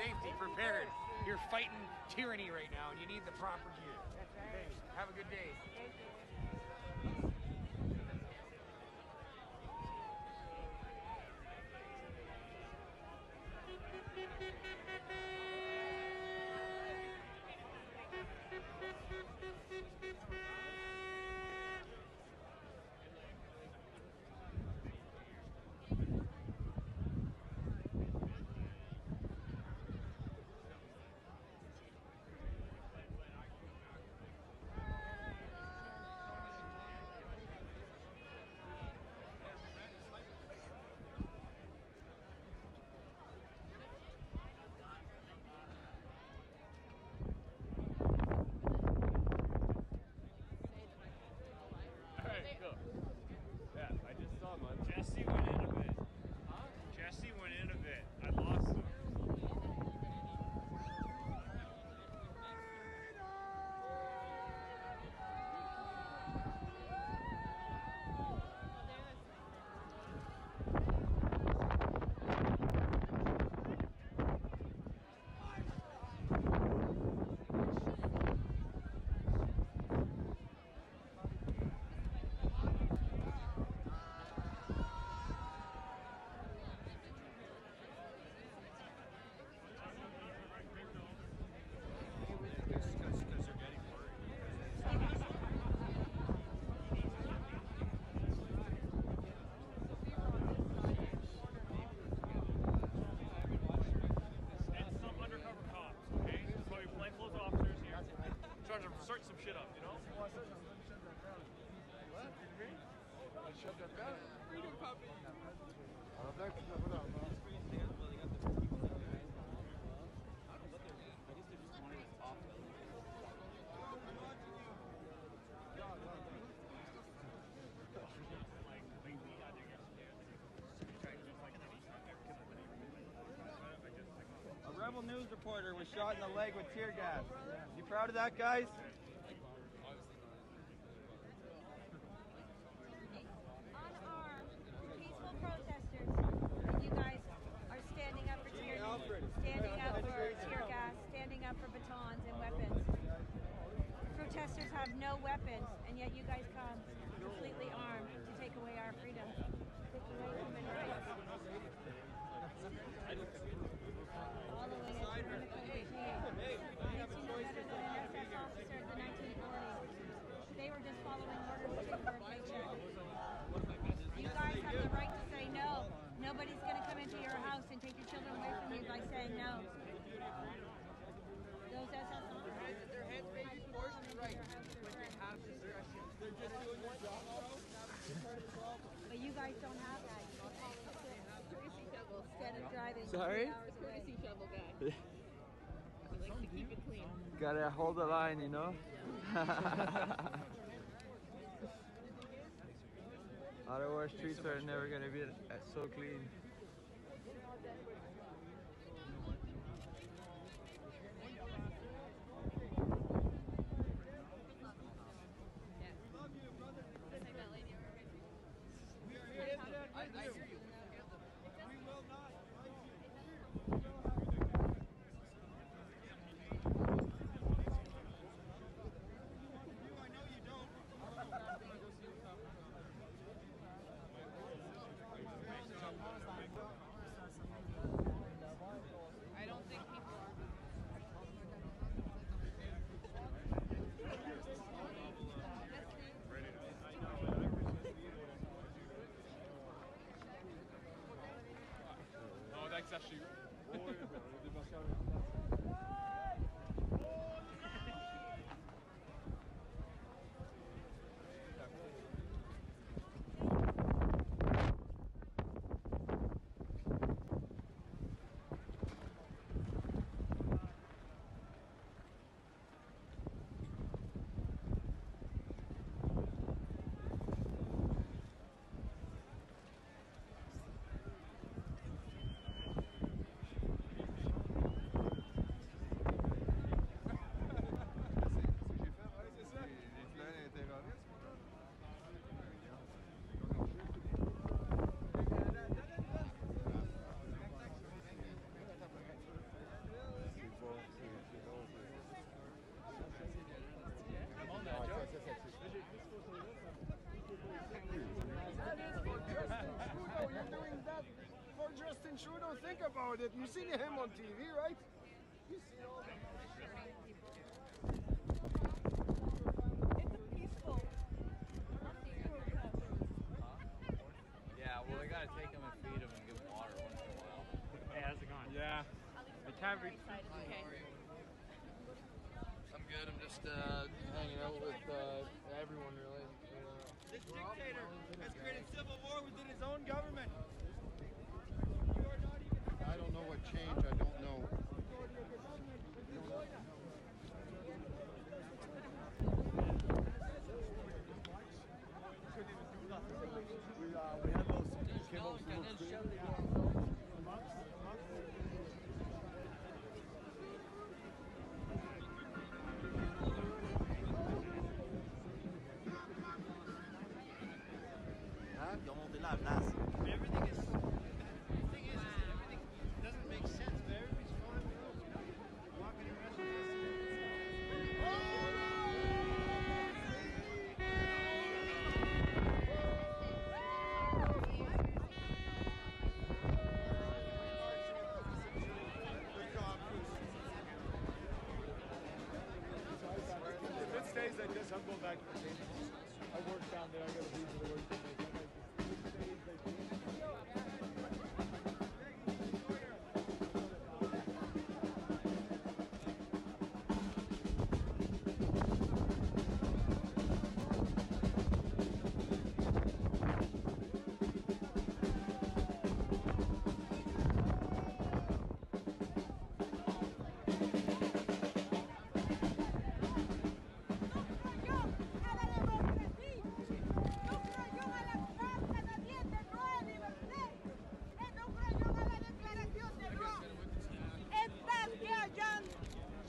safety, prepared. You're fighting tyranny right now, and you need the proper gear. Hey, have a good day. Alright, cool. Yeah, I just saw him. Jesse went in a bit. Huh? Jesse went in a bit. I lost him. And some undercover cops, okay? So your plainclothes officers here. Trying to search some shit up, you know? What? I shoved that down. Freedom puppy. A Rebel News reporter was shot in the leg with tear gas. You proud of that, guys? Unarmed, peaceful protesters, and you guys are standing up for tyranny, standing up for tear gas, standing up for batons and weapons. Protesters have no weapons, and yet you guys come completely armed to take away our freedom, take away human rights. All the way to tyrannical regime. Makes you no better than an SS officer of the 1940s. They were just following orders to take for a paycheck. You guys have the right to say no. Nobody's going to come into your house and take your children away from you by saying no. Those SS officers, their heads may be forced right, but they have discretion. They're just doing their job, bro. But you guys don't have that. Courtesy shovel instead of driving 3 hours away. Courtesy shovel guy. He likes to keep it clean. Gotta hold the line, you know? Ottawa streets are never gonna be so clean. I hear you. We will not. I know you don't. Justin Trudeau, think about it. You've seen him on TV, right? You've seen all the Yeah, well, they gotta take him and feed him and give him water once in a while. Hey, how's it going? Yeah. I can't reach. I'm good. I'm just hanging out with everyone, really. This dictator has created civil war within his own government. I don't know what changed. I don't know. We had those came up from Ils ont monté là à la place. Everything is. The thing is that everything doesn't make sense, but everybody's following the rules. Walking around. If it stays like this, I'm going back to the game. I work down there. I got a visa to work.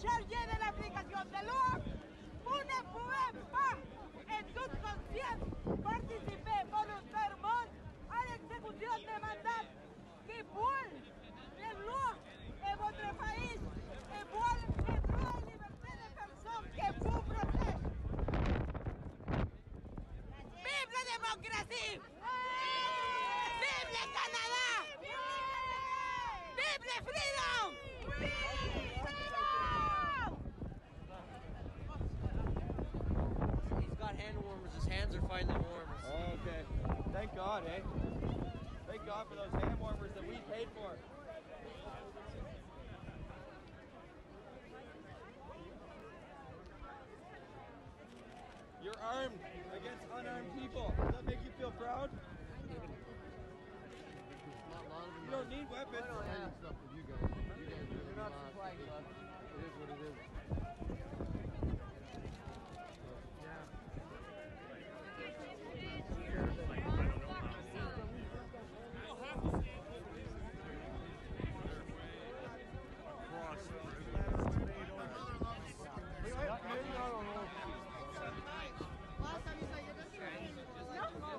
Chargez de l'application de loi, vous ne pouvez pas, en toute conscience, participer volontairement à l'exécution des mandats qui violent les lois de votre pays et violent les droits et libertés des personnes que vous protègent. Vive la démocratie! Vive le Canada! Vive le freedom! He's got hand warmers. His hands are finally warm. Oh, okay. Thank God, eh? Thank God for those hand warmers that we paid for. You're armed against unarmed people. Does that make you feel proud? You don't need weapons. Stuff with you guys. You guys really You're not lost. supplying us. It is what it is. No?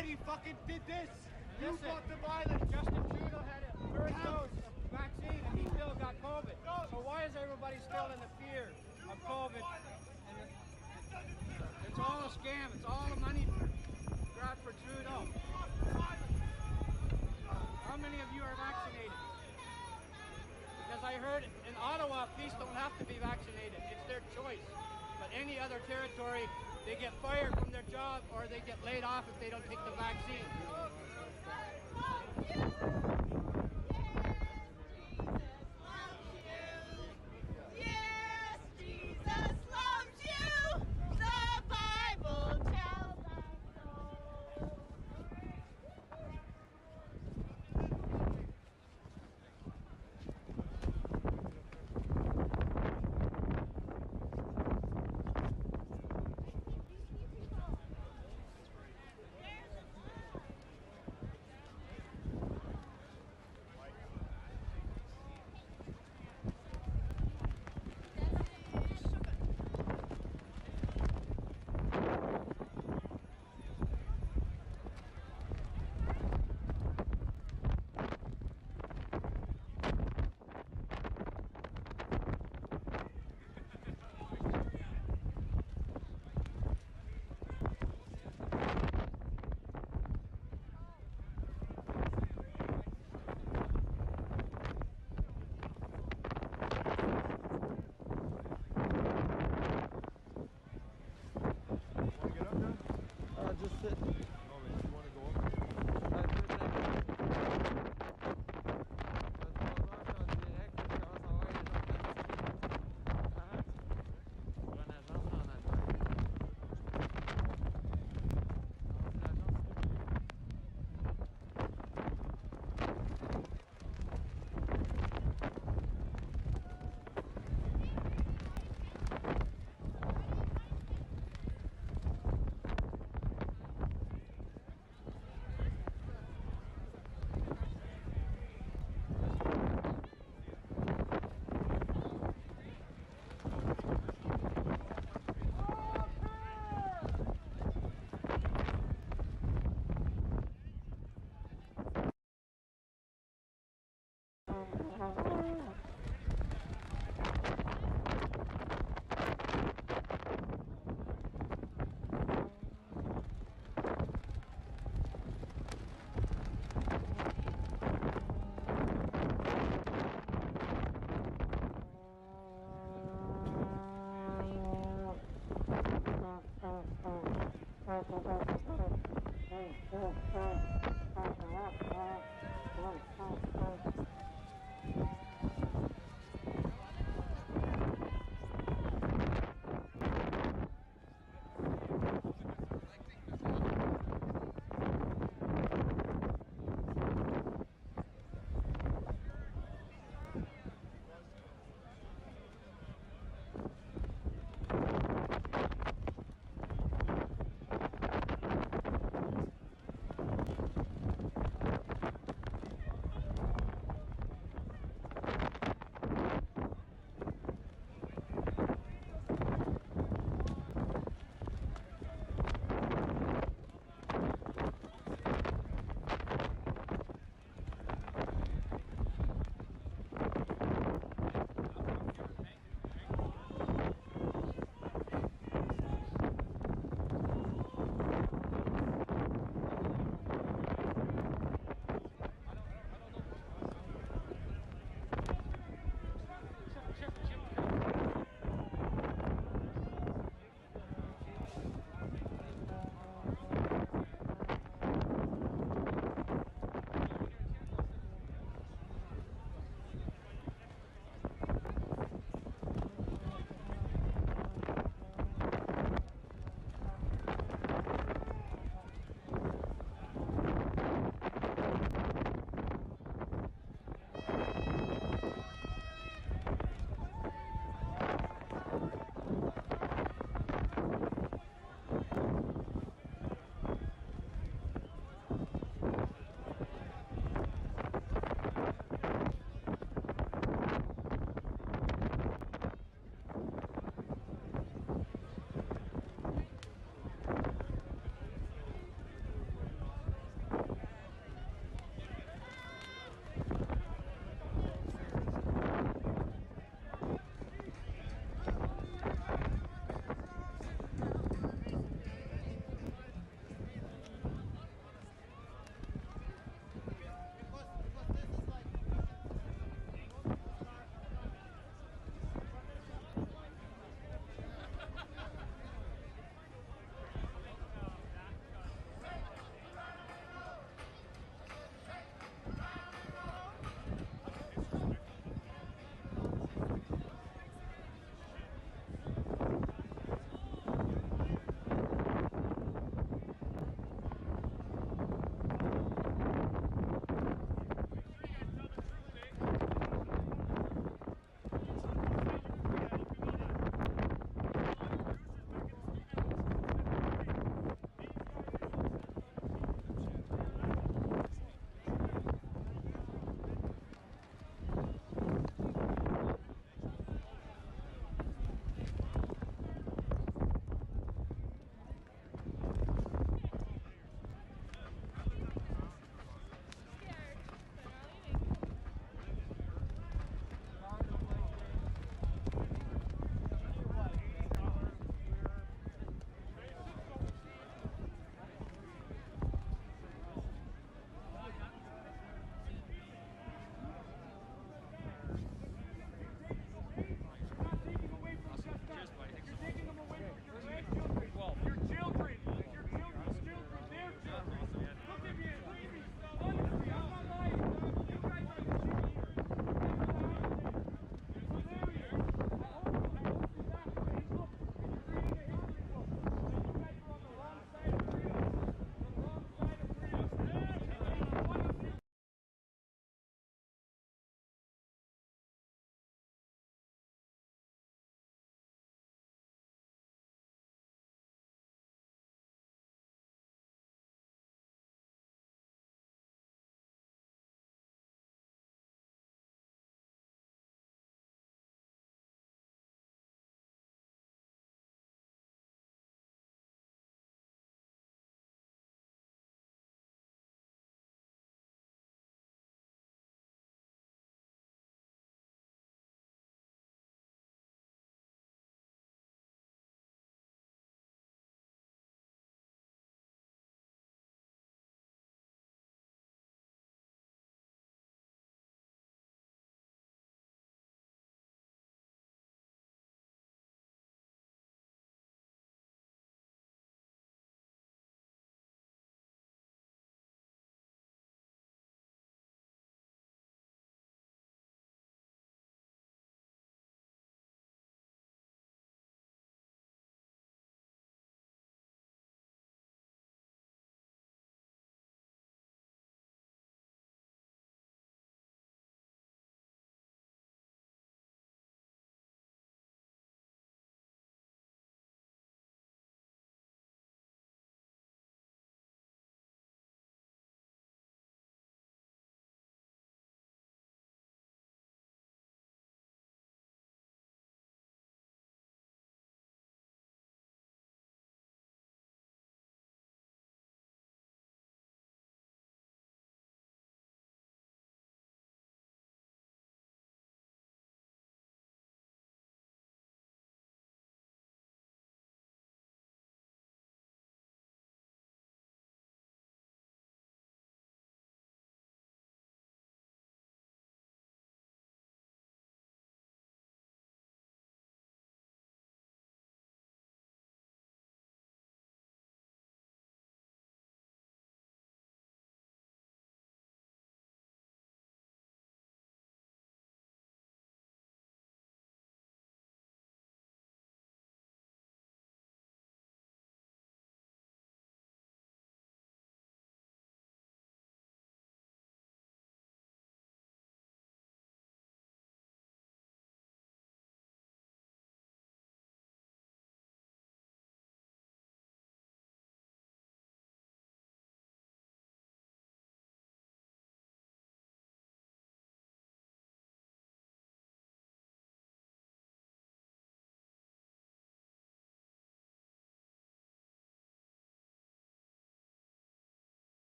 already fucking did this. You fought the violence. Justin Trudeau had a first dose of vaccine and he still got COVID. So why is everybody still in the fear of COVID? And it's all a scam. It's all a money grab for Trudeau. How many of you are vaccinated? Because I heard in Ottawa, police don't have to be vaccinated. It's their choice. But any other territory, they get fired from their job or they get laid off if they don't take the vaccine. Yes, Jesus loves you. The Bible tells us so. Just sit.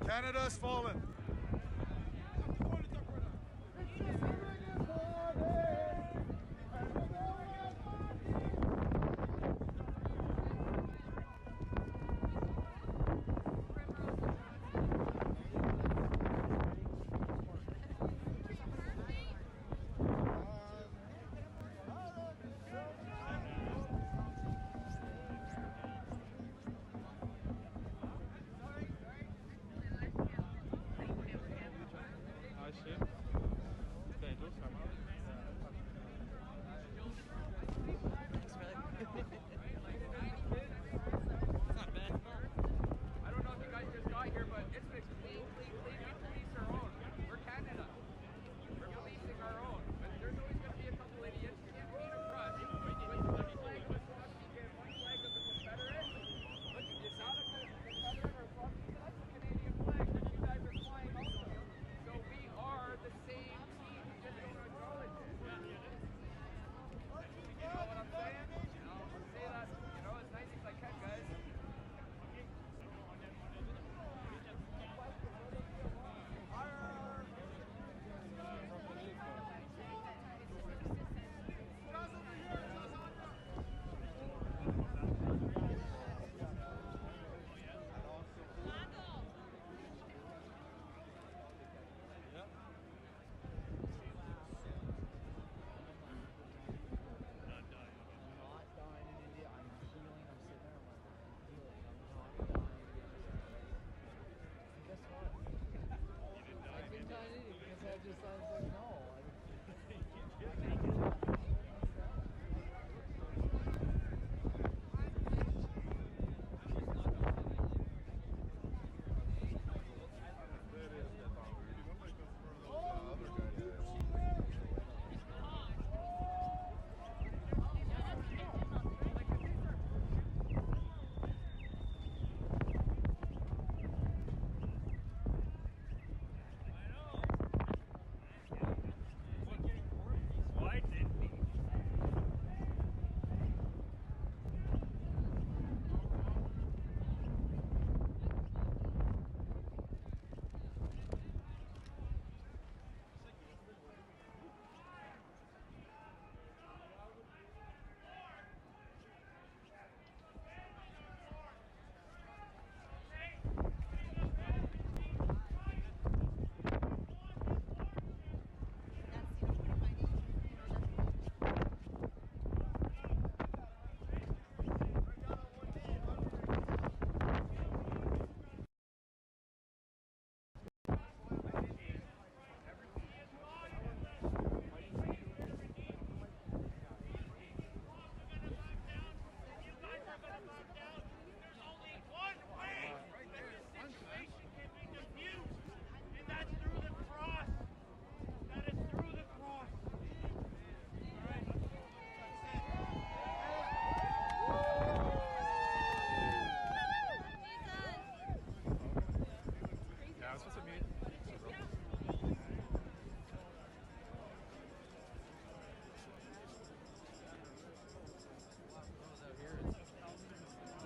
Canada's fallen.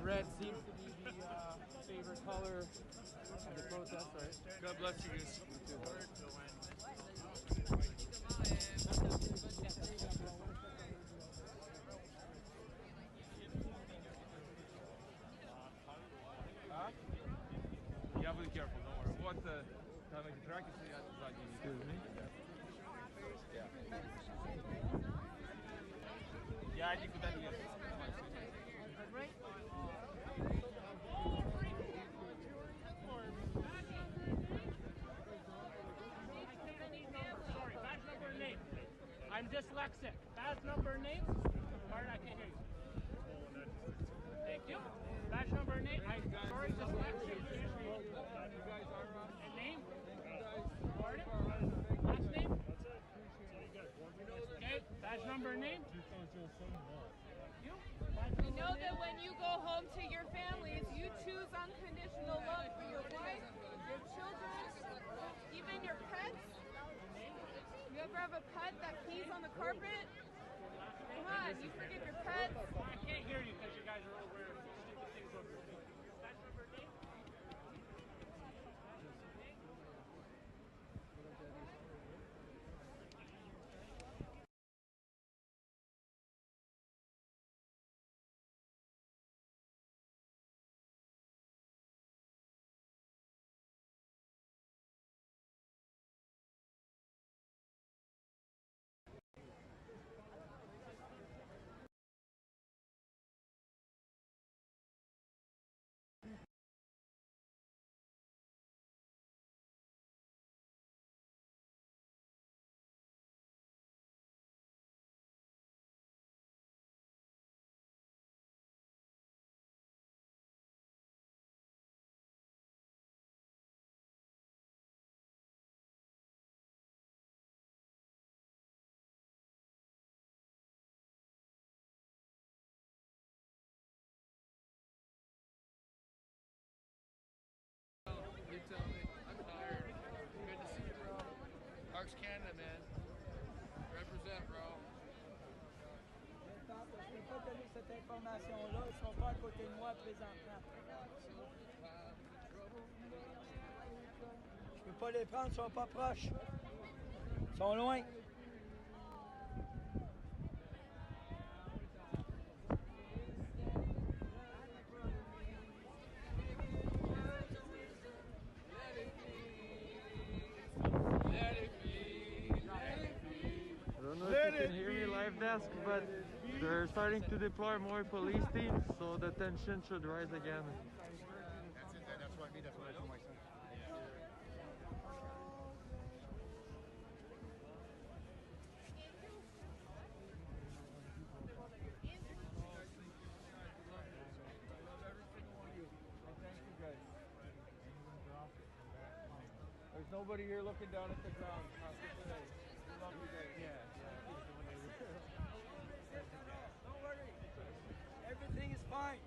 Red seems to be the favorite color of the protest, right? God bless you guys. I'm dyslexic. Badge number and name? Pardon, I can't hear you. Thank you. Badge number and name? I'm sorry, dyslexic. And name? Pardon? Last name? Okay, badge number and name? We know that when you go home to your families, you choose unconditional love for your wife, your children, even your pets. You ever have a pet that pees on the carpet? Come on, you forgive your pets. I can't hear you because you guys are over stupid things over your feet. Badge number and name? You tell me. I'm tired. Good to see you, bro. Parks Canada, man. Represent, bro. Je ne peux pas donner cette information-là. Ils sont pas à côté de moi présentement. Je peux pas les prendre, ils sont pas proches. Ils sont loin. I don't know if you can hear me, live desk, but they're starting to deploy more police teams, so the tension should rise again. That's what I mean. That's what I told my son. There's nobody here looking down at the ground. Not for today. Love you guys. Yeah. Don't worry. Everything is fine.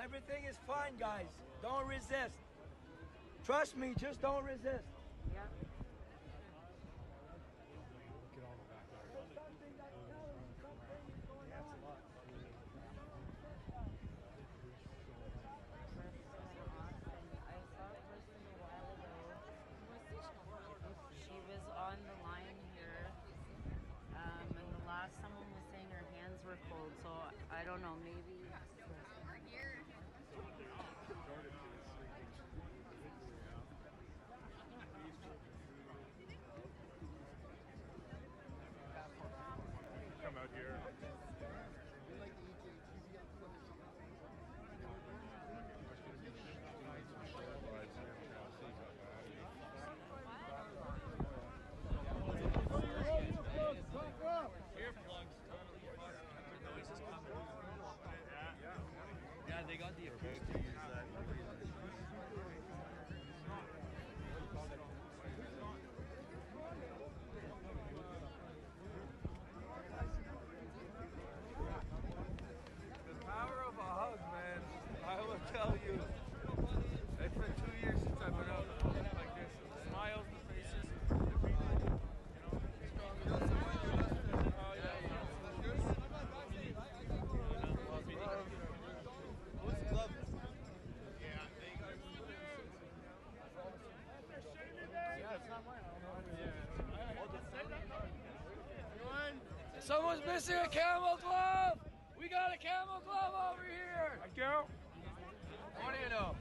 Everything is fine, guys. Don't resist. Trust me, just don't resist. Yeah. She was on the line here, and the last someone was saying her hands were cold, so I don't know, maybe. Come out here. Yeah, they got the acoustic. The power of a hug, man. I will tell you. It's been 2 years since I've been out like this. The smiles, the faces, the people. Someone's missing a camel glove! We got a camel glove over here! Thank you. What do you know?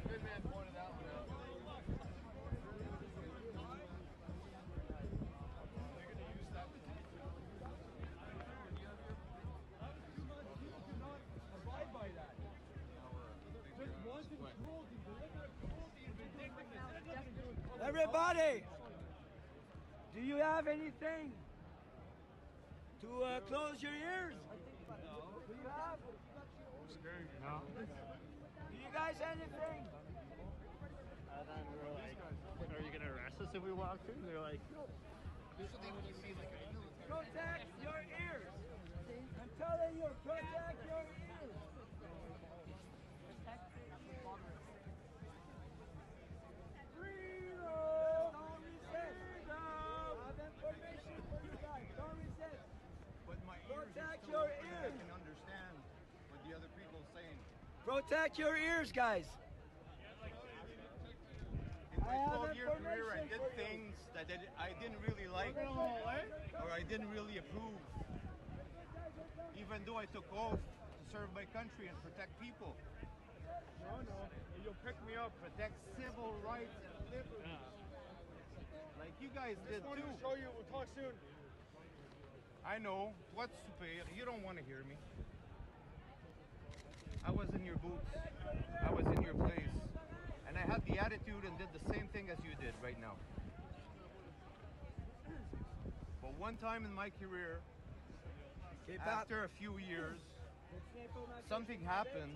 Good man pointed that one out. Everybody! Do you have anything to close your ears? No. Do you have? No. Do you guys have anything? And then we were like, are you gonna arrest us if we walk through? They're like, no. Protect your ears. I'm telling you, protect your ears. Freedom. Don't resist. I have information for you guys. Don't resist. But my Protect your ears. I can understand what the other people are saying. Protect your ears, guys. In my 12-year career, I did things that I didn't really like or I didn't really approve. Even though I took oath to serve my country and protect people. No, you'll pick me up. Protect civil rights and liberties. Like you guys did too. To show you, we'll talk soon. I know. What's super? You don't want to hear me. I was in your boots. I was in your place. And I had the attitude and did the same thing as you did right now. But one time in my career, after a few years, something happened.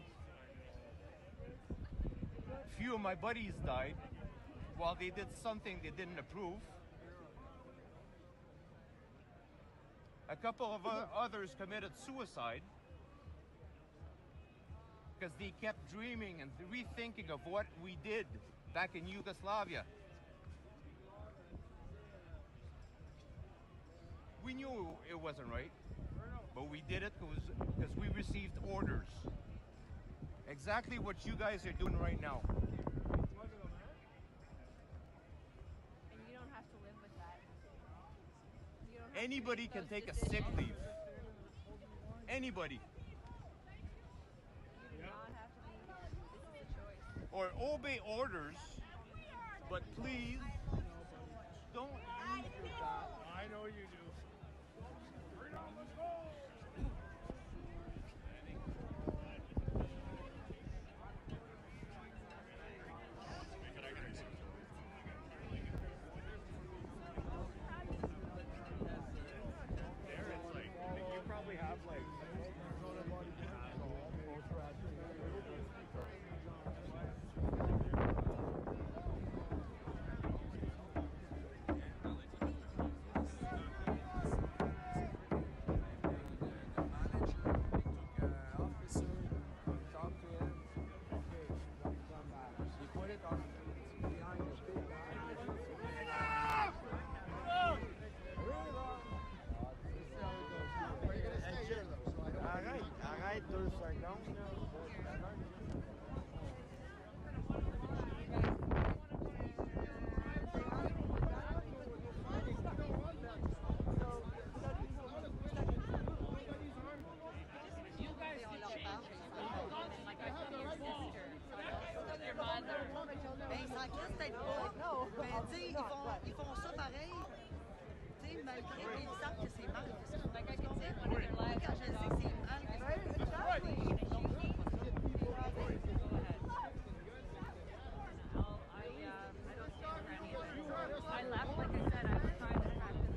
A few of my buddies died while they did something they didn't approve. A couple of others committed suicide because they kept dreaming and rethinking of what we did back in Yugoslavia. We knew it wasn't right, but we did it because we received orders. Exactly what you guys are doing right now. And you don't have to live with that. You don't have Anybody to can make take a those sick decisions. leave. Anybody. You do not have to be. This is a choice. Or obey orders, but please don't use your job. I know you do. Let's go. you probably have like. Arrête 2 secondes. Ben, ils s'en crissent peut-être pas. Mais tu sais, ils font ça pareil. Tu sais, malgré qu'ils savent que c'est mal. Moi, quand je sais que c'est mal, I left, like I said, I was trying to practice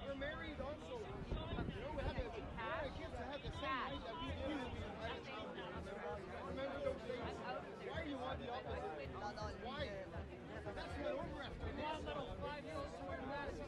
We're married also. We have kids to have the same right that we do. Remember those days? Why do you want the opposite? Why? That's what we're after. You want little 5-year-olds to wear masks.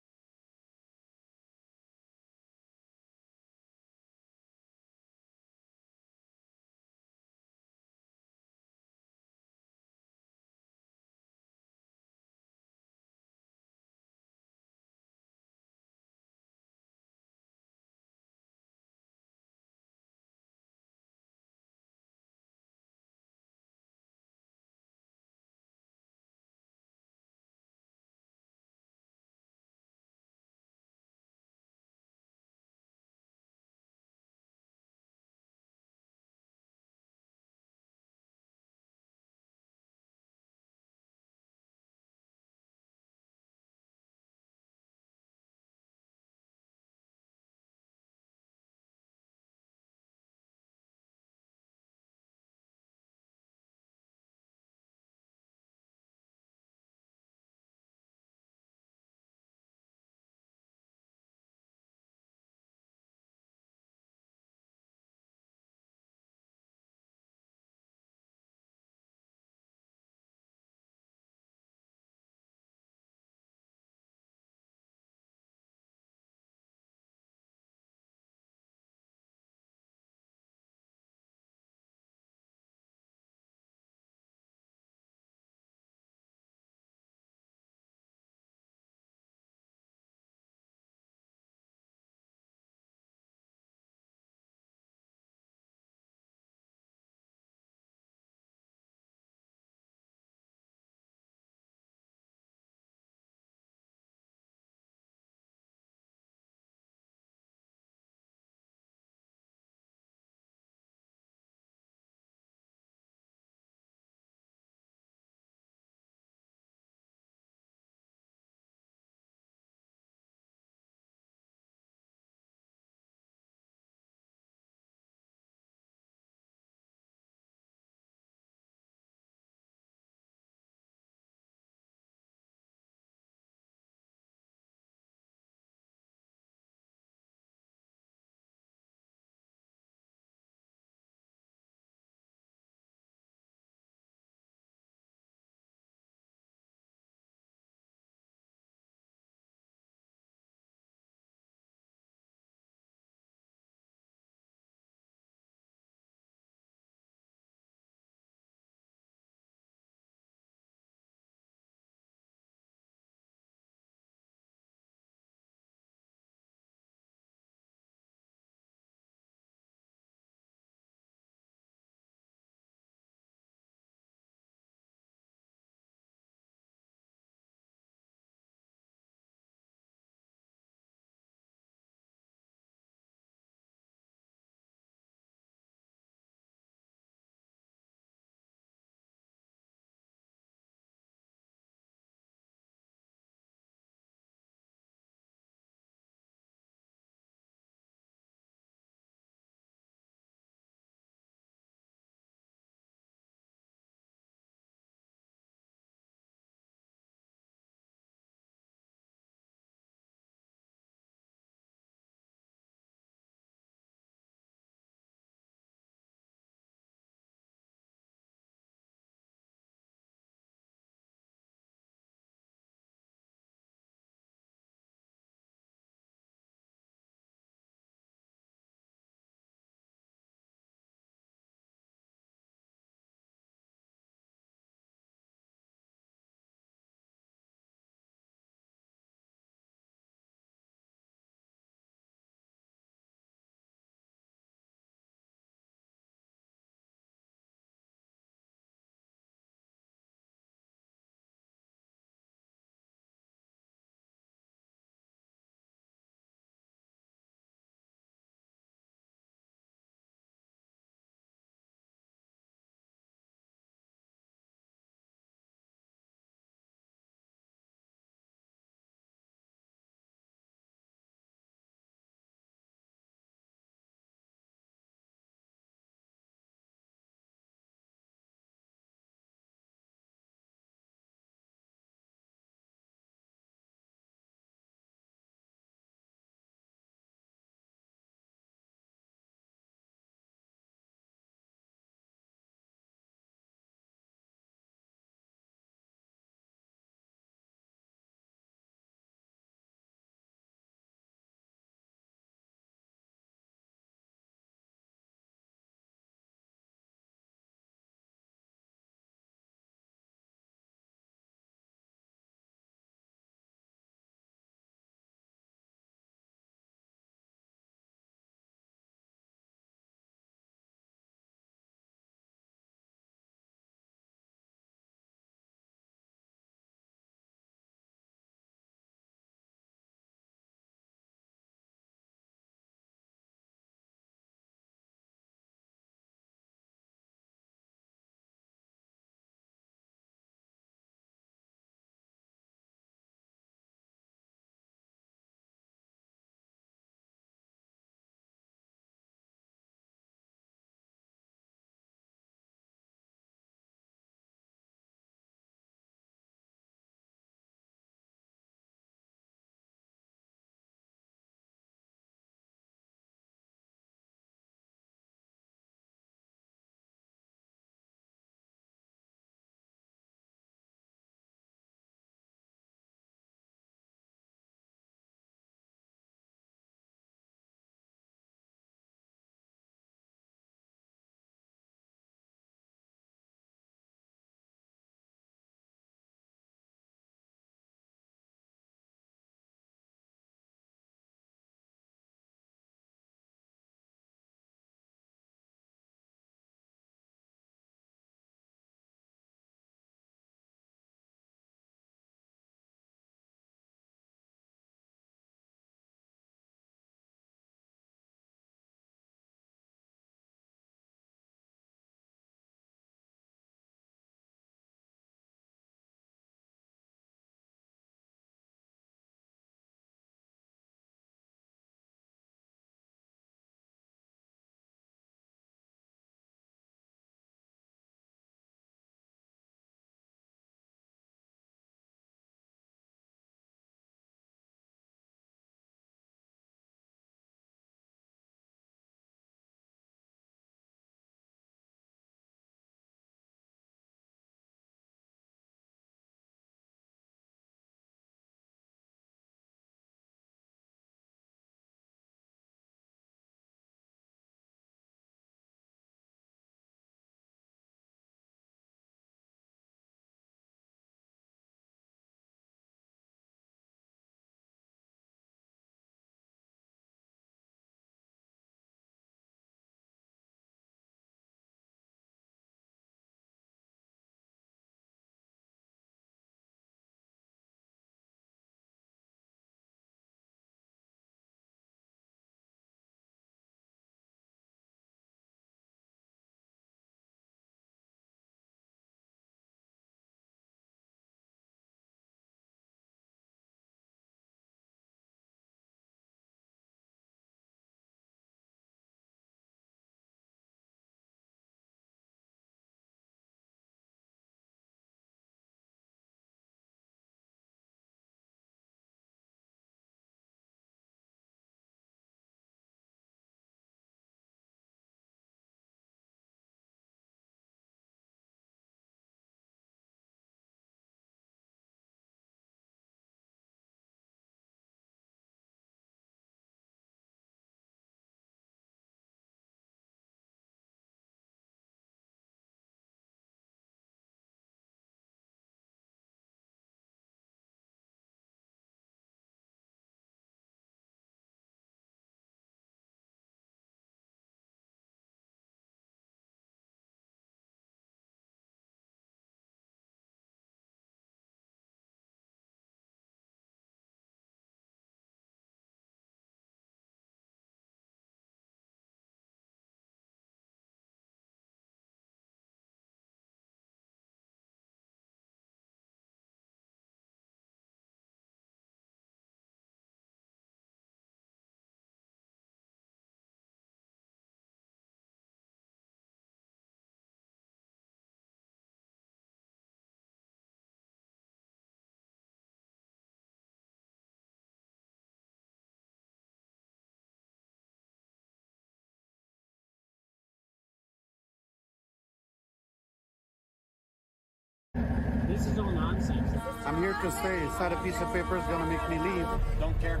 This is all nonsense. I'm here to stay. It's not a piece of paper that's gonna make me leave. Don't care.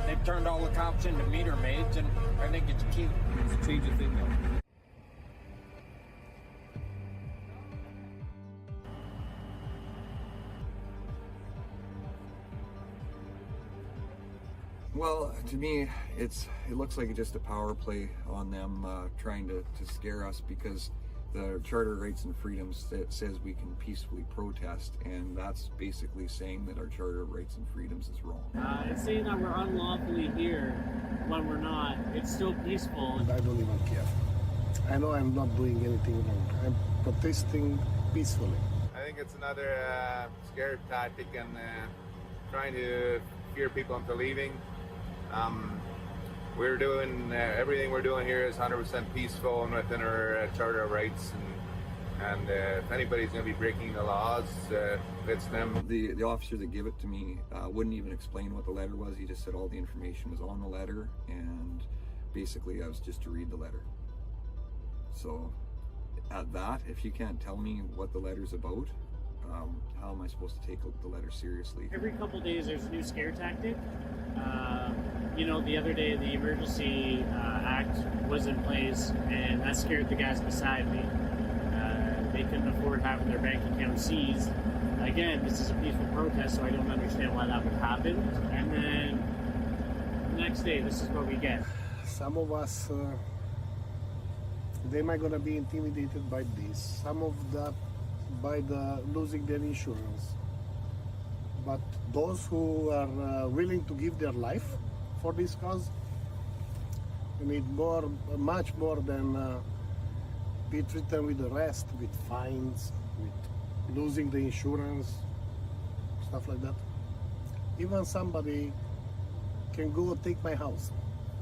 They've turned all the cops into meter maids, and I think it's cute. It's a change of thing, though. Well, to me, it looks like just a power play on them trying to scare us, because the Charter of Rights and Freedoms says we can peacefully protest, and that's basically saying that our Charter of Rights and Freedoms is wrong. It's saying that we're unlawfully here when we're not. It's still peaceful. I don't even care. I know I'm not doing anything wrong. I'm protesting peacefully. I think it's another scare tactic and trying to fear people into leaving. We're doing everything we're doing here is 100% peaceful and within our Charter of Rights, and if anybody's going to be breaking the laws, it's them. The officer that gave it to me wouldn't even explain what the letter was. He just said all the information was on the letter, and basically I was just to read the letter. So at that, if you can't tell me what the letter's about, how am I supposed to take the letter seriously? Every couple days there's a new scare tactic. You know, the other day the Emergency Act was in place, and that scared the guys beside me. They couldn't afford having their bank account seized. Again, this is a peaceful protest, so I don't understand why that would happen. And then the next day, this is what we get. Some of us, they might gonna be intimidated by this. Some of that by the losing their insurance. But those who are willing to give their life for this cause, they need much more than be treated with arrest, with fines, with losing the insurance, stuff like that. Even somebody can go take my house.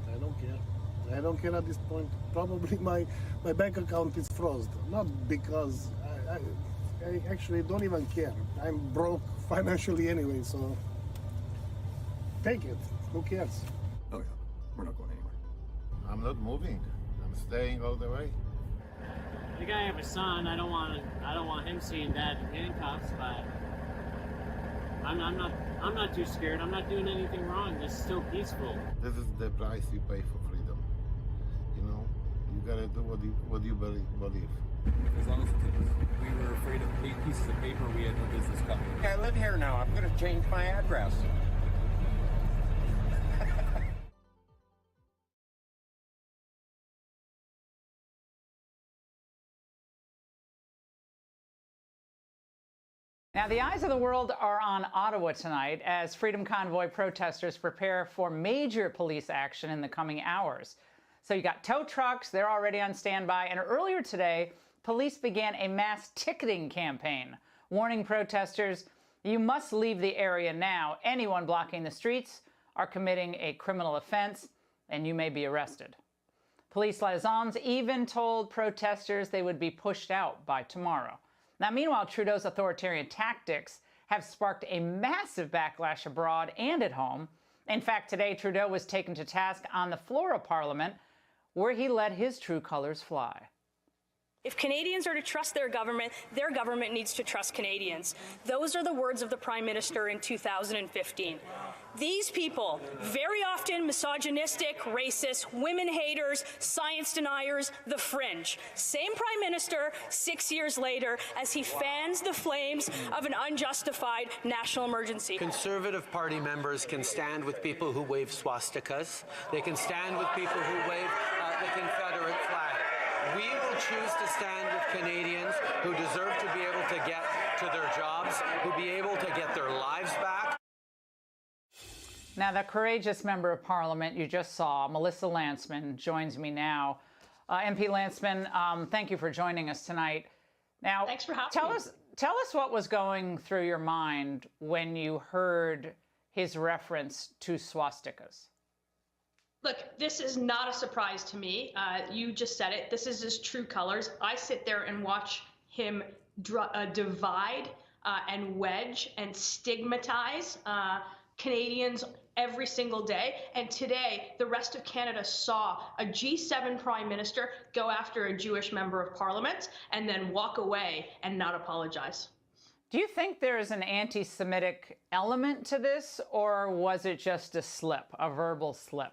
I don't care. I don't care at this point. Probably my bank account is frozen. Not because I actually don't even care. I'm broke financially anyway, so take it. Who cares? Oh yeah, we're not going anywhere. I'm not moving. I'm staying all the way. I think I have a son. I don't want him seeing dad in handcuffs, but I'm not too scared. I'm not doing anything wrong. This is still peaceful. This is the price you pay for freedom. You know, you gotta do what you believe. As long as we were afraid of pieces of paper, we had no business coming. I live here now. I'm going to change my address. Now, the eyes of the world are on Ottawa tonight as Freedom Convoy protesters prepare for major police action in the coming hours. So you got tow trucks, they're already on standby, and earlier today, police began a mass ticketing campaign, warning protesters, you must leave the area now. Anyone blocking the streets are committing a criminal offense, and you may be arrested. Police liaisons even told protesters they would be pushed out by tomorrow. Now, meanwhile, Trudeau's authoritarian tactics have sparked a massive backlash abroad and at home. In fact, today, Trudeau was taken to task on the floor of Parliament, where he let his true colors fly. If Canadians are to trust their government needs to trust Canadians. Those are the words of the Prime Minister in 2015. These people, very often misogynistic, racist, women haters, science deniers, the fringe. Same Prime Minister 6 years later as he fans the flames of an unjustified national emergency. Conservative Party members can stand with people who wave swastikas. They can stand with people who wave the Confederate flag. We will choose to stand with Canadians who deserve to be able to get to their jobs, who be able to get their lives back. Now, the courageous member of Parliament you just saw, Melissa Lantsman, joins me now. MP Lantsman, thank you for joining us tonight. Now, thanks for having me. Tell us what was going through your mind when you heard his reference to swastikas. Look, this is not a surprise to me. You just said it. This is his true colors. I sit there and watch him divide and wedge and stigmatize Canadians every single day. And today, the rest of Canada saw a G7 Prime Minister go after a Jewish member of Parliament and then walk away and not apologize. Do you think there is an anti-Semitic element to this, or was it just a slip, a verbal slip?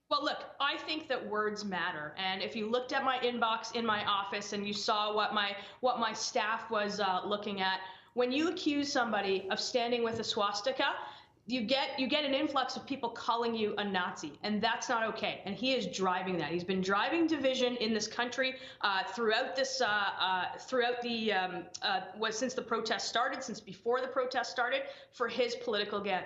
Well, look, I think that words matter. And if you looked at my inbox in my office and you saw what my staff was looking at, when you accuse somebody of standing with a swastika, you get an influx of people calling you a Nazi, and that's not okay. And he is driving that. He's been driving division in this country since the protest started, since before the protest started, for his political gain.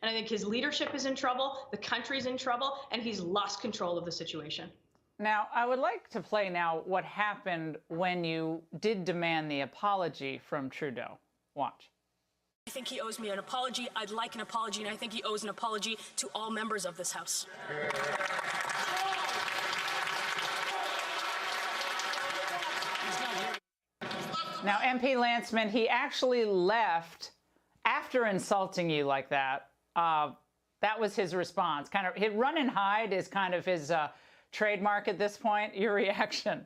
And I think his leadership is in trouble, the country's in trouble, and he's lost control of the situation. Now, I would like to play now what happened when you did demand the apology from Trudeau. Watch. I think he owes me an apology. I'd like an apology, and I think he owes an apology to all members of this House. Now, MP Lanceman, he actually left after insulting you like that. That was his response. Kind of, run and hide is kind of his trademark at this point. Your reaction?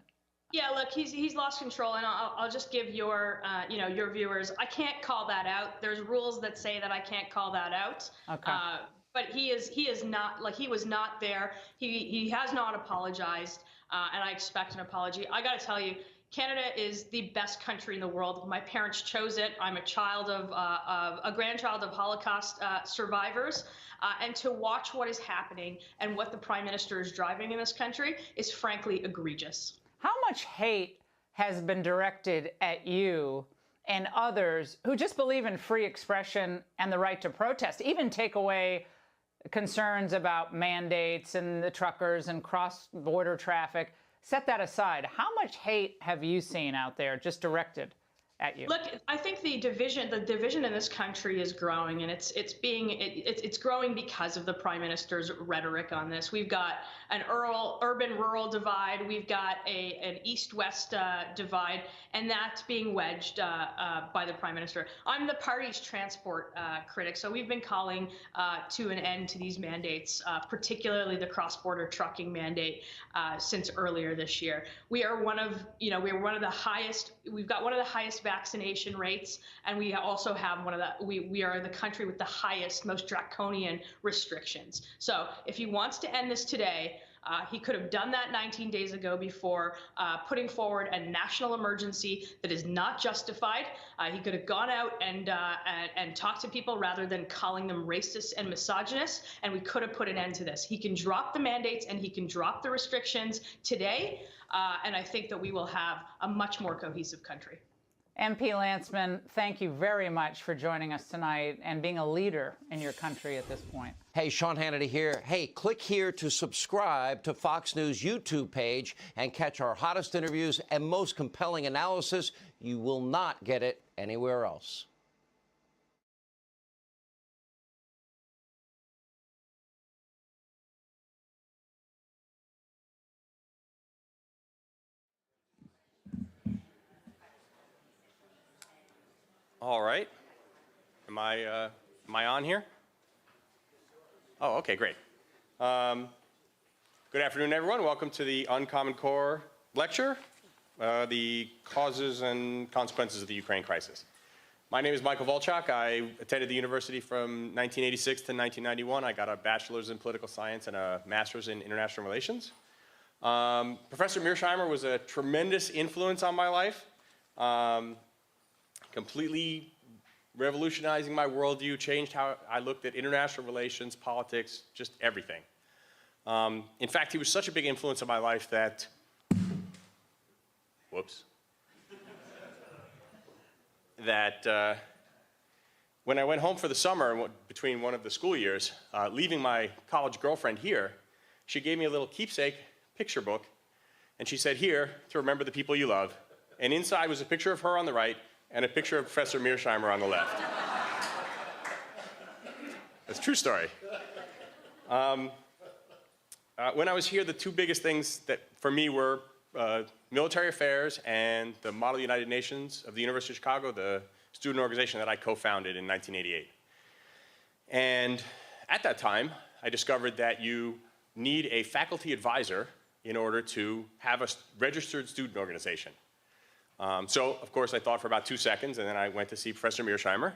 Yeah, look, he's lost control, and I'll just give your your viewers. I can't call that out. There's rules that say that I can't call that out. Okay. But he is not, like, he was not there. He has not apologized, and I expect an apology. I got to tell you, Canada is the best country in the world. My parents chose it. I'm a child of a grandchild of Holocaust survivors. And to watch what is happening and what the Prime Minister is driving in this country is frankly egregious. How much hate has been directed at you and others who just believe in free expression and the right to protest, even take away concerns about mandates and the truckers and cross-border traffic? Set that aside. How much hate have you seen out there just directed at you? Look, I think the division in this country is growing, and it's growing because of the Prime Minister's rhetoric on this. We've got an urban-rural divide. We've got an east-west divide, and that's being wedged by the Prime Minister. I'm the party's transport critic, so we've been calling to an end to these mandates, particularly the cross-border trucking mandate, since earlier this year. We are one of the highest. We've got one of the highest vaccination rates, and we also have we are the country with the highest, most draconian restrictions. So if he wants to end this today, he could have done that 19 days ago before putting forward a national emergency that is not justified. He could have gone out and talked to people rather than calling them racist and misogynist, and we could have put an end to this. He can drop the mandates and he can drop the restrictions today, and I think that we will have a much more cohesive country. MP Lanceman, thank you very much for joining us tonight and being a leader in your country at this point. Hey, Sean Hannity here. Hey, click here to subscribe to Fox News YouTube page and catch our hottest interviews and most compelling analysis. You will not get it anywhere else. All right. Am I on here? Oh, okay, great. Good afternoon, everyone. Welcome to the Uncommon Core lecture, the causes and consequences of the Ukraine crisis. My name is Michael Volchak. I attended the university from 1986 to 1991. I got a bachelor's in political science and a master's in international relations. Professor Mearsheimer was a tremendous influence on my life. Completely revolutionizing my worldview, changed how I looked at international relations, politics, just everything. In fact, he was such a big influence on my life that, when I went home for the summer between one of the school years, leaving my college girlfriend here, she gave me a little keepsake picture book, and she said, "Here, to remember the people you love." And inside was a picture of her on the right and a picture of Professor Mearsheimer on the left. That's a true story. When I was here, the two biggest things that for me were military affairs and the Model United Nations of the University of Chicago, the student organization that I co-founded in 1988. And at that time, I discovered that you need a faculty advisor in order to have a registered student organization. So, of course, I thought for about 2 seconds, and then I went to see Professor Mearsheimer.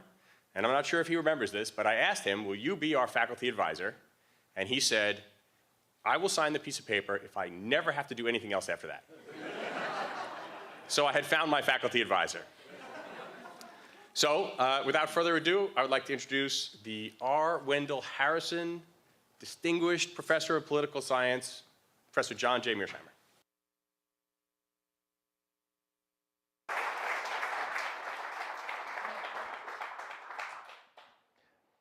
And I'm not sure if he remembers this, but I asked him, will you be our faculty advisor? And he said, I will sign the piece of paper if I never have to do anything else after that. So I had found my faculty advisor. So, without further ado, I would like to introduce the R. Wendell Harrison Distinguished Professor of Political Science, Professor John J. Mearsheimer.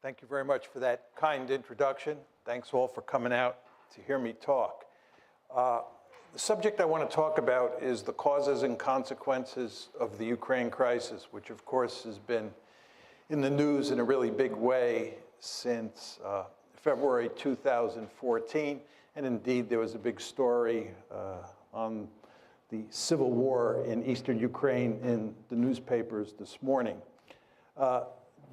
Thank you very much for that kind introduction. Thanks all for coming out to hear me talk. The subject I want to talk about is the causes and consequences of the Ukraine crisis, which of course has been in the news in a really big way since February 2014. And indeed, there was a big story on the civil war in eastern Ukraine in the newspapers this morning.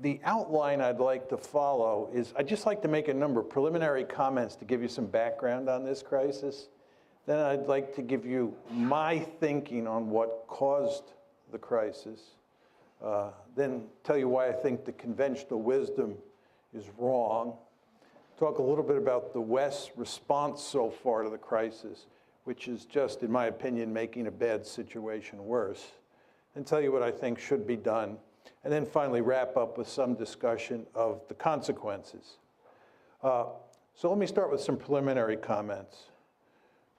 The outline I'd like to follow is I'd just like to make a number of preliminary comments to give you some background on this crisis. Then I'd like to give you my thinking on what caused the crisis. Then tell you why I think the conventional wisdom is wrong. Talk a little bit about the West's response so far to the crisis, which is just, in my opinion, making a bad situation worse. And tell you what I think should be done. And then finally wrap up with some discussion of the consequences. So let me start with some preliminary comments.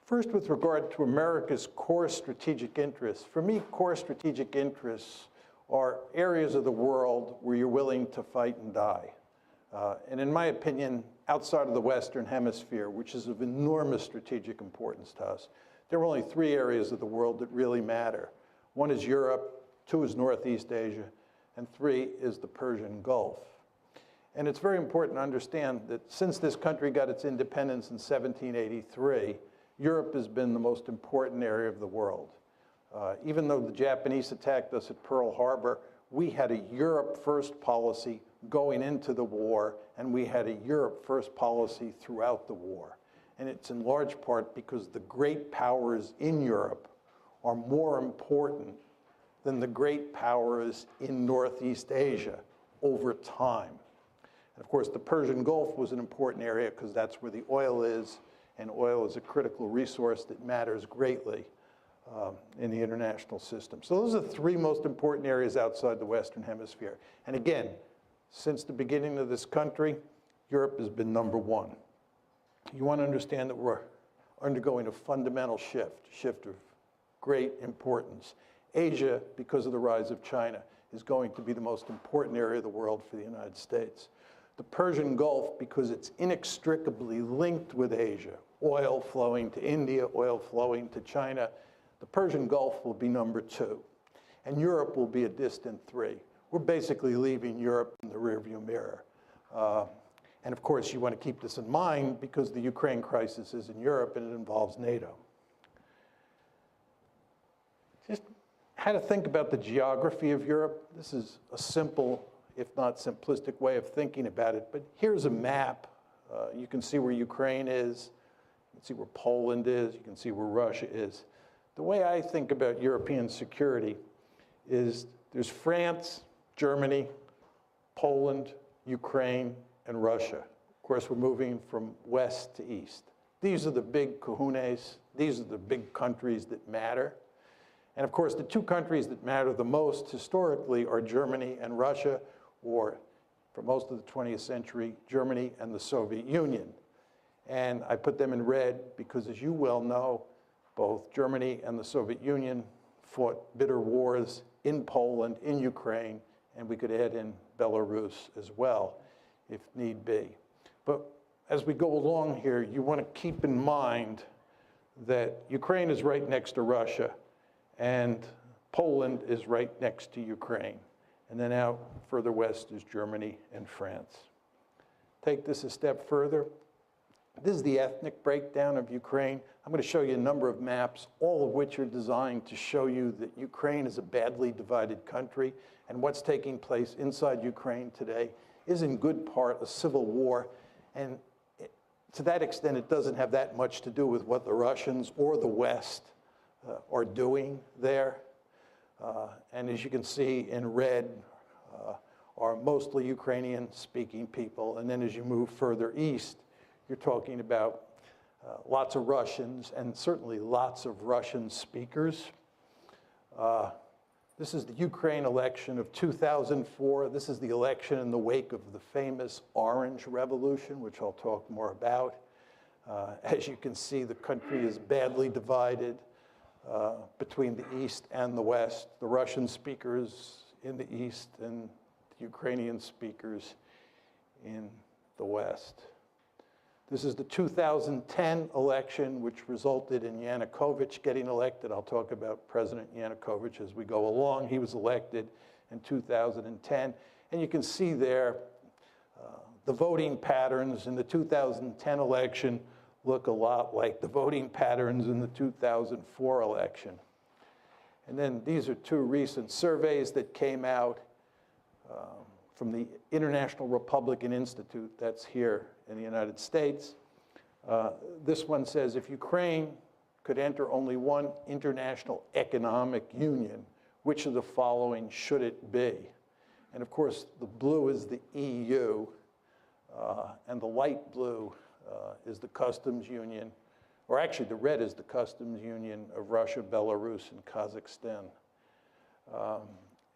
First, with regard to America's core strategic interests. For me, core strategic interests are areas of the world where you're willing to fight and die. And in my opinion, outside of the Western Hemisphere, which is of enormous strategic importance to us, there are only 3 areas of the world that really matter. 1 is Europe, 2 is Northeast Asia, and 3 is the Persian Gulf. And it's very important to understand that since this country got its independence in 1783, Europe has been the most important area of the world. Even though the Japanese attacked us at Pearl Harbor, we had a Europe first policy going into the war, and we had a Europe first policy throughout the war. And it's in large part because the great powers in Europe are more important than the great powers in Northeast Asia over time. And of course, the Persian Gulf was an important area because that's where the oil is, and oil is a critical resource that matters greatly in the international system. So those are the 3 most important areas outside the Western Hemisphere. And again, since the beginning of this country, Europe has been number 1. You want to understand that we're undergoing a fundamental shift of great importance. Asia, because of the rise of China, is going to be the most important area of the world for the United States. The Persian Gulf, because it's inextricably linked with Asia, oil flowing to India, oil flowing to China, the Persian Gulf will be number 2. And Europe will be a distant 3. We're basically leaving Europe in the rearview mirror. And of course, you want to keep this in mind because the Ukraine crisis is in Europe and it involves NATO. Just how to think about the geography of Europe. This is a simple, if not simplistic, way of thinking about it. But here's a map. You can see where Ukraine is. You can see where Poland is. You can see where Russia is. The way I think about European security is there's France, Germany, Poland, Ukraine, and Russia. Of course, we're moving from west to east. These are the big kahunas. These are the big countries that matter. And of course, the 2 countries that matter the most historically are Germany and Russia, or for most of the 20th century, Germany and the Soviet Union. And I put them in red because, as you well know, both Germany and the Soviet Union fought bitter wars in Poland, in Ukraine, and we could add in Belarus as well, if need be. But as we go along here, you want to keep in mind that Ukraine is right next to Russia, and Poland is right next to Ukraine. And then out further west is Germany and France. Take this a step further. This is the ethnic breakdown of Ukraine. I'm going to show you a number of maps, all of which are designed to show you that Ukraine is a badly divided country, and what's taking place inside Ukraine today is in good part a civil war. And to that extent, it doesn't have that much to do with what the Russians or the West are doing there. And as you can see in red are mostly Ukrainian-speaking people. And then as you move further east, you're talking about lots of Russians and certainly lots of Russian speakers. This is the Ukraine election of 2004. This is the election in the wake of the famous Orange Revolution, which I'll talk more about. As you can see, the country is badly divided between the East and the West. The Russian speakers in the East and the Ukrainian speakers in the West. This is the 2010 election, which resulted in Yanukovych getting elected. I'll talk about President Yanukovych as we go along. He was elected in 2010. And you can see there the voting patterns in the 2010 election look a lot like the voting patterns in the 2004 election. And then these are two recent surveys that came out from the International Republican Institute, that's here in the United States. This one says, if Ukraine could enter only one international economic union, which of the following should it be? And of course, the blue is the EU, and the light blue is the customs union, or actually the red is the customs union of Russia, Belarus, and Kazakhstan.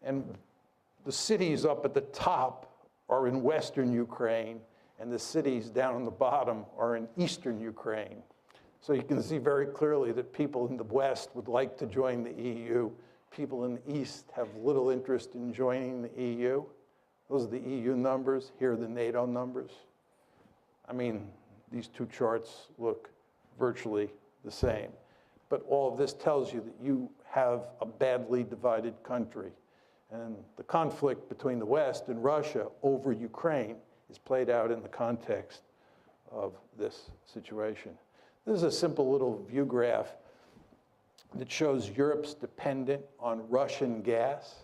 And the cities up at the top are in Western Ukraine, and the cities down on the bottom are in Eastern Ukraine. So you can see very clearly that people in the West would like to join the EU. People in the East have little interest in joining the EU. Those are the EU numbers. Here are the NATO numbers. I mean, these two charts look virtually the same. But all of this tells you that you have a badly divided country. And the conflict between the West and Russia over Ukraine is played out in the context of this situation. This is a simple little view graph that shows Europe's dependence on Russian gas.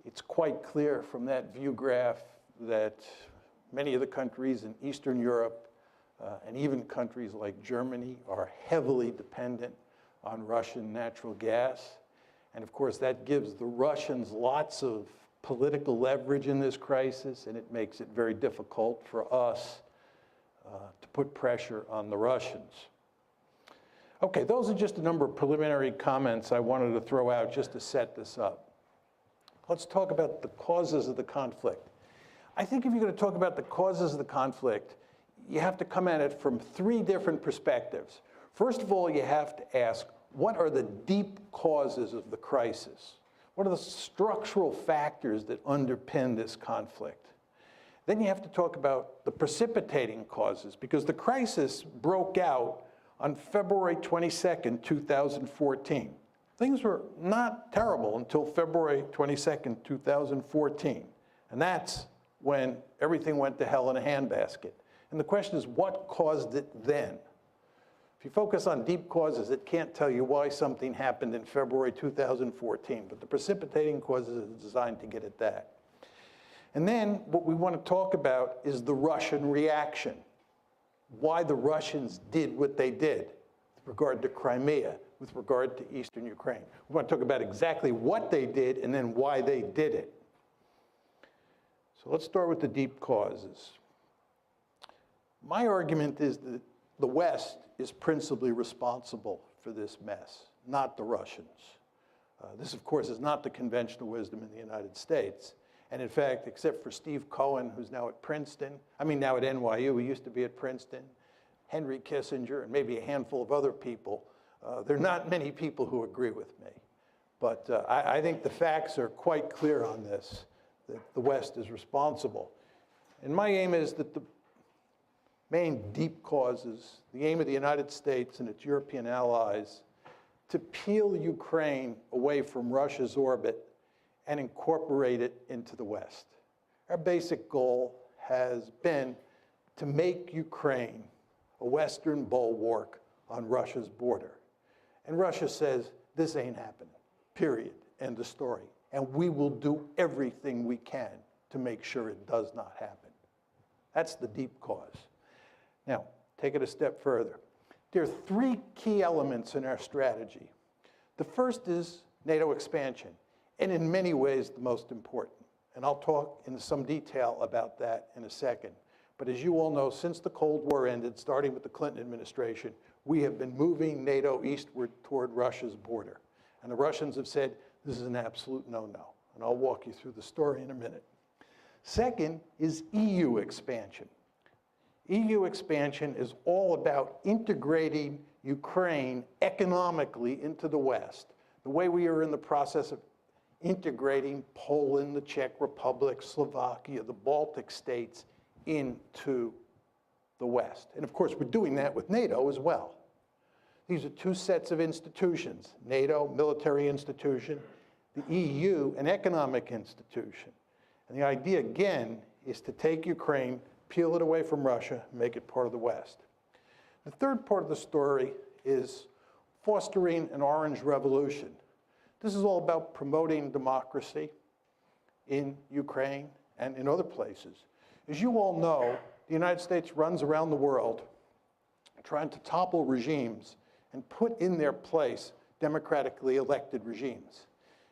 It's quite clear from that view graph that many of the countries in Eastern Europe and even countries like Germany are heavily dependent on Russian natural gas. And of course, that gives the Russians lots of political leverage in this crisis, and it makes it very difficult for us to put pressure on the Russians. Okay, those are just a number of preliminary comments I wanted to throw out just to set this up. Let's talk about the causes of the conflict. I think if you're going to talk about the causes of the conflict, you have to come at it from three different perspectives. First of all, you have to ask, what are the deep causes of the crisis? What are the structural factors that underpin this conflict? Then you have to talk about the precipitating causes, because the crisis broke out on February 22nd, 2014. Things were not terrible until February 22nd, 2014. And that's when everything went to hell in a handbasket. And the question is, what caused it then? If you focus on deep causes, it can't tell you why something happened in February 2014, but the precipitating causes are designed to get at that. And then what we want to talk about is the Russian reaction, why the Russians did what they did with regard to Crimea, with regard to Eastern Ukraine. We want to talk about exactly what they did and then why they did it. So let's start with the deep causes. My argument is that the West is principally responsible for this mess, not the Russians. This, of course, is not the conventional wisdom in the United States. And in fact, except for Steve Cohen, who's now at Princeton, now at NYU, he used to be at Princeton, Henry Kissinger, and maybe a handful of other people, there are not many people who agree with me. But I think the facts are quite clear on this, that the West is responsible. And my aim is that the main deep causes, the aim of the United States and its European allies, to peel Ukraine away from Russia's orbit and incorporate it into the West. Our basic goal has been to make Ukraine a Western bulwark on Russia's border. And Russia says, this ain't happening, period, end of story. And we will do everything we can to make sure it does not happen. That's the deep cause. Now, take it a step further. There are three key elements in our strategy. The first is NATO expansion, and in many ways the most important. And I'll talk in some detail about that in a second. But as you all know, since the Cold War ended, starting with the Clinton administration, we have been moving NATO eastward toward Russia's border. And the Russians have said, this is an absolute no-no. And I'll walk you through the story in a minute. Second is EU expansion. EU expansion is all about integrating Ukraine economically into the West, the way we are in the process of integrating Poland, the Czech Republic, Slovakia, the Baltic states into the West. And of course, we're doing that with NATO as well. These are two sets of institutions, NATO, military institution, the EU, an economic institution. And the idea, again, is to take Ukraine, peel it away from Russia, and make it part of the West. The third part of the story is fostering an orange revolution. This is all about promoting democracy in Ukraine and in other places. As you all know, the United States runs around the world trying to topple regimes and put in their place democratically elected regimes.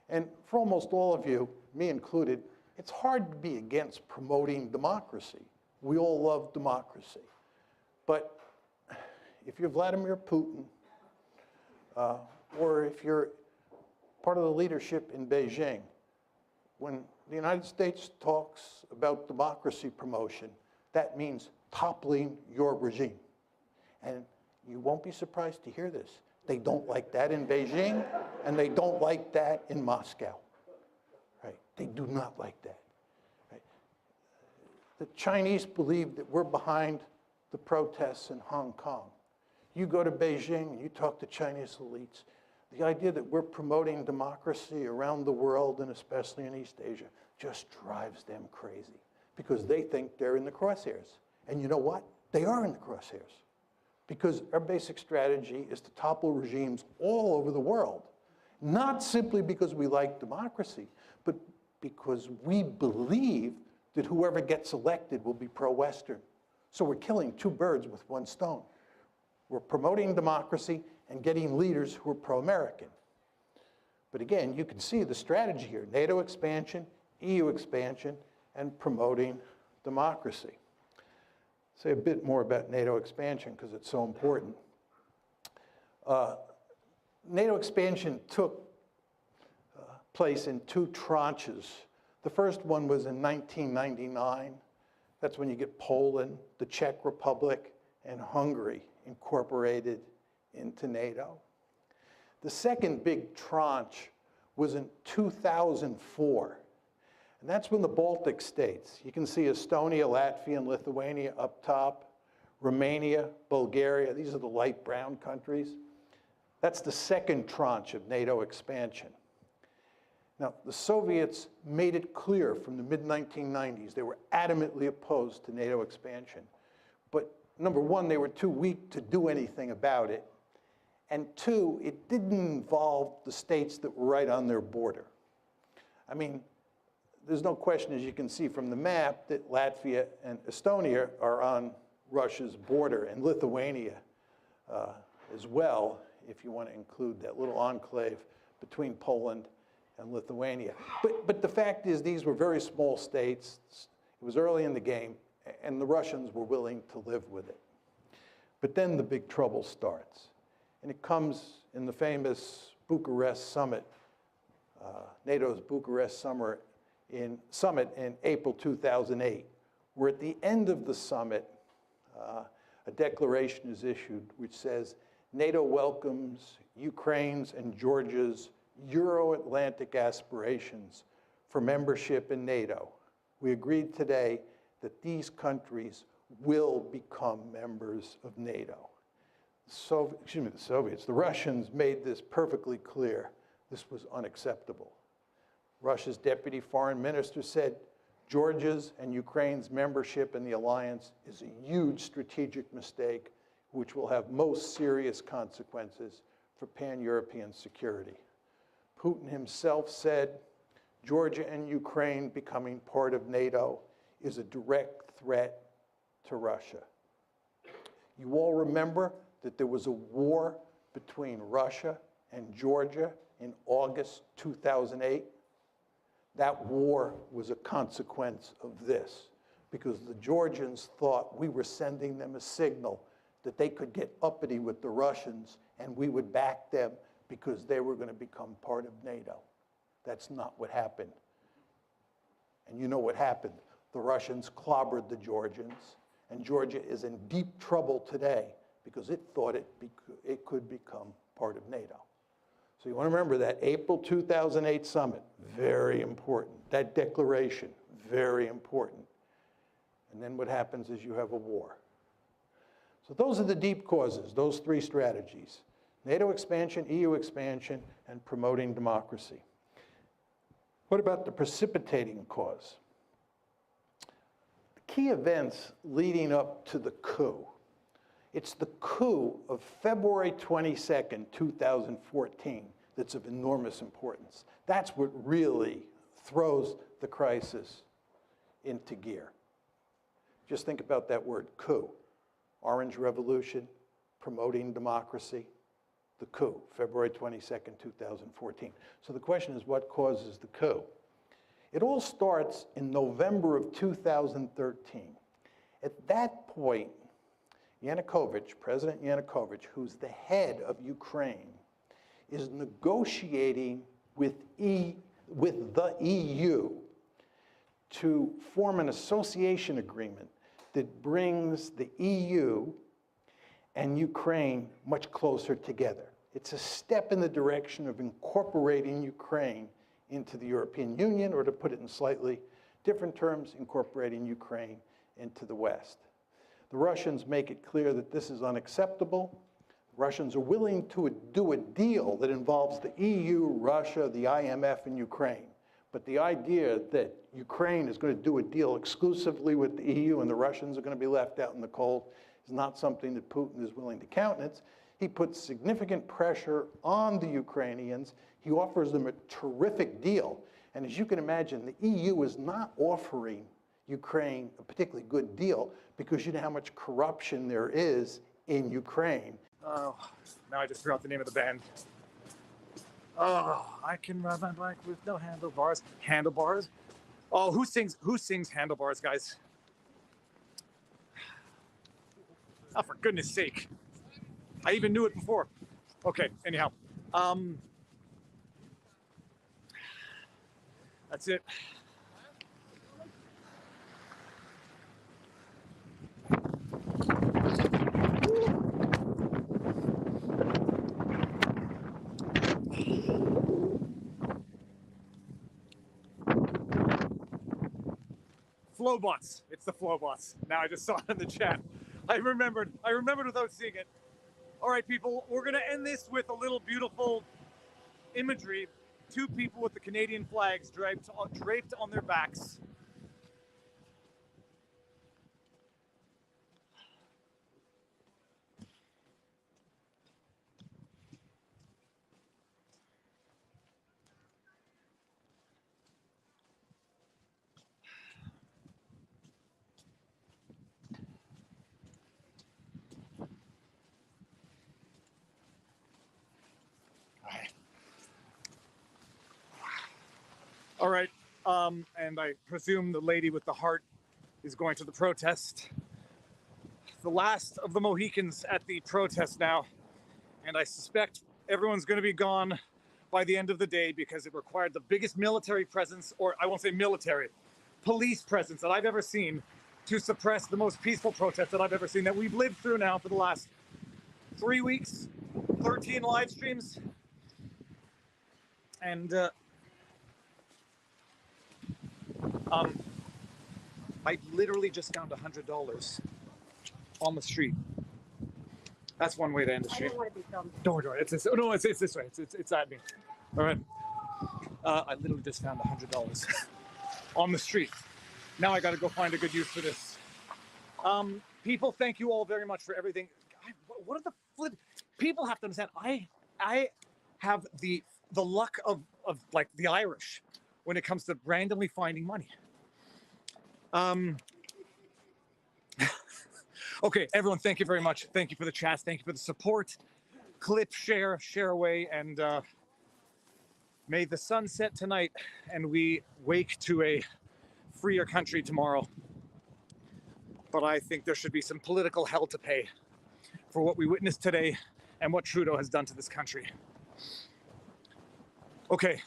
And for almost all of you, me included, it's hard to be against promoting democracy. We all love democracy. But if you're Vladimir Putin, or if you're part of the leadership in Beijing, when the United States talks about democracy promotion, that means toppling your regime. And you won't be surprised to hear this. They don't like that in Beijing, and they don't like that in Moscow. Right? They do not like that. Right? The Chinese believe that we're behind the protests in Hong Kong. You go to Beijing and you talk to Chinese elites, the idea that we're promoting democracy around the world, and especially in East Asia, just drives them crazy because they think they're in the crosshairs. And you know what? They are in the crosshairs because our basic strategy is to topple regimes all over the world, not simply because we like democracy, but because we believe that whoever gets elected will be pro-Western. So we're killing two birds with one stone. We're promoting democracy and getting leaders who are pro-American. But again, you can see the strategy here: NATO expansion, EU expansion, and promoting democracy. Say a bit more about NATO expansion because it's so important. NATO expansion took place in two tranches. The first one was in 1999. That's when you get Poland, the Czech Republic, and Hungary incorporated into NATO. The second big tranche was in 2004. And that's when the Baltic states, you can see Estonia, Latvia, and Lithuania up top, Romania, Bulgaria, these are the light brown countries. That's the second tranche of NATO expansion. Now, the Soviets made it clear from the mid-1990s they were adamantly opposed to NATO expansion. But number one, they were too weak to do anything about it. And two, it didn't involve the states that were right on their border. I mean, there's no question, as you can see from the map, that Latvia and Estonia are on Russia's border, and Lithuania as well, if you want to include that little enclave between Poland and Lithuania. But the fact is, these were very small states. It was early in the game, and the Russians were willing to live with it. But then the big trouble starts. And it comes in the famous Bucharest summit, NATO's Bucharest summit in April 2008, where at the end of the summit, a declaration is issued which says, NATO welcomes Ukraine's and Georgia's Euro-Atlantic aspirations for membership in NATO. We agreed today that these countries will become members of NATO. The Russians made this perfectly clear. This was unacceptable. Russia's deputy foreign minister said, Georgia's and Ukraine's membership in the alliance is a huge strategic mistake which will have most serious consequences for pan-European security. Putin himself said, Georgia and Ukraine becoming part of NATO is a direct threat to Russia. You all remember that there was a war between Russia and Georgia in August 2008, that war was a consequence of this, because the Georgians thought we were sending them a signal that they could get uppity with the Russians and we would back them because they were going to become part of NATO. That's not what happened. And you know what happened. The Russians clobbered the Georgians, and Georgia is in deep trouble today because it thought it could become part of NATO. So you want to remember that April 2008 summit, very important. That declaration, very important. And then what happens is you have a war. So those are the deep causes, those three strategies: NATO expansion, EU expansion, and promoting democracy. What about the precipitating cause? The key events leading up to the coup. It's the coup of February 22nd, 2014 that's of enormous importance. That's what really throws the crisis into gear. Just think about that word, coup. Orange Revolution, promoting democracy, the coup, February 22nd, 2014. So the question is, what causes the coup? It all starts in November of 2013. At that point, Yanukovych, President Yanukovych, who's the head of Ukraine, is negotiating with the EU to form an association agreement that brings the EU and Ukraine much closer together. It's a step in the direction of incorporating Ukraine into the European Union, or to put it in slightly different terms, incorporating Ukraine into the West. The Russians make it clear that this is unacceptable. The Russians are willing to do a deal that involves the EU, Russia, the IMF, and Ukraine. But the idea that Ukraine is going to do a deal exclusively with the EU and the Russians are going to be left out in the cold is not something that Putin is willing to countenance. He puts significant pressure on the Ukrainians. He offers them a terrific deal. And as you can imagine, the EU is not offering Ukraine a particularly good deal because you know how much corruption there is in Ukraine. Oh, now I just forgot the name of the band. Oh, I can ride my bike with no handlebars. Handlebars? Oh, who sings Handlebars, guys? Oh, for goodness sake. I even knew it before. Okay, anyhow. That's it. Flowbots. It's the Flowbots. Now I just saw it in the chat. I remembered without seeing it. All right, people, we're gonna end this with a little beautiful imagery. Two people with the Canadian flags draped on their backs. All right, and I presume the lady with the heart is going to the protest. The last of the Mohicans at the protest now, and I suspect everyone's going to be gone by the end of the day because it required the biggest military presence, or I won't say military, police presence that I've ever seen to suppress the most peaceful protest that I've ever seen, that we've lived through now for the last 3 weeks, 13 live streams, and I literally just found $100 on the street. That's one way to end the street. I don't want to be filmed. Don't worry, it's this. Oh, no, it's this way. It's at me. All right. I literally just found $100 on the street. Now I got to go find a good use for this. People, thank you all very much for everything. What are the flip? People have to understand. I have the luck of like the Irish when it comes to randomly finding money. Okay, everyone, thank you very much. Thank you for the chats. Thank you for the support. Clip, share away, and May the sun set tonight and we wake to a freer country tomorrow. But I think there should be some political hell to pay for what we witnessed today and what Trudeau has done to this country. Okay,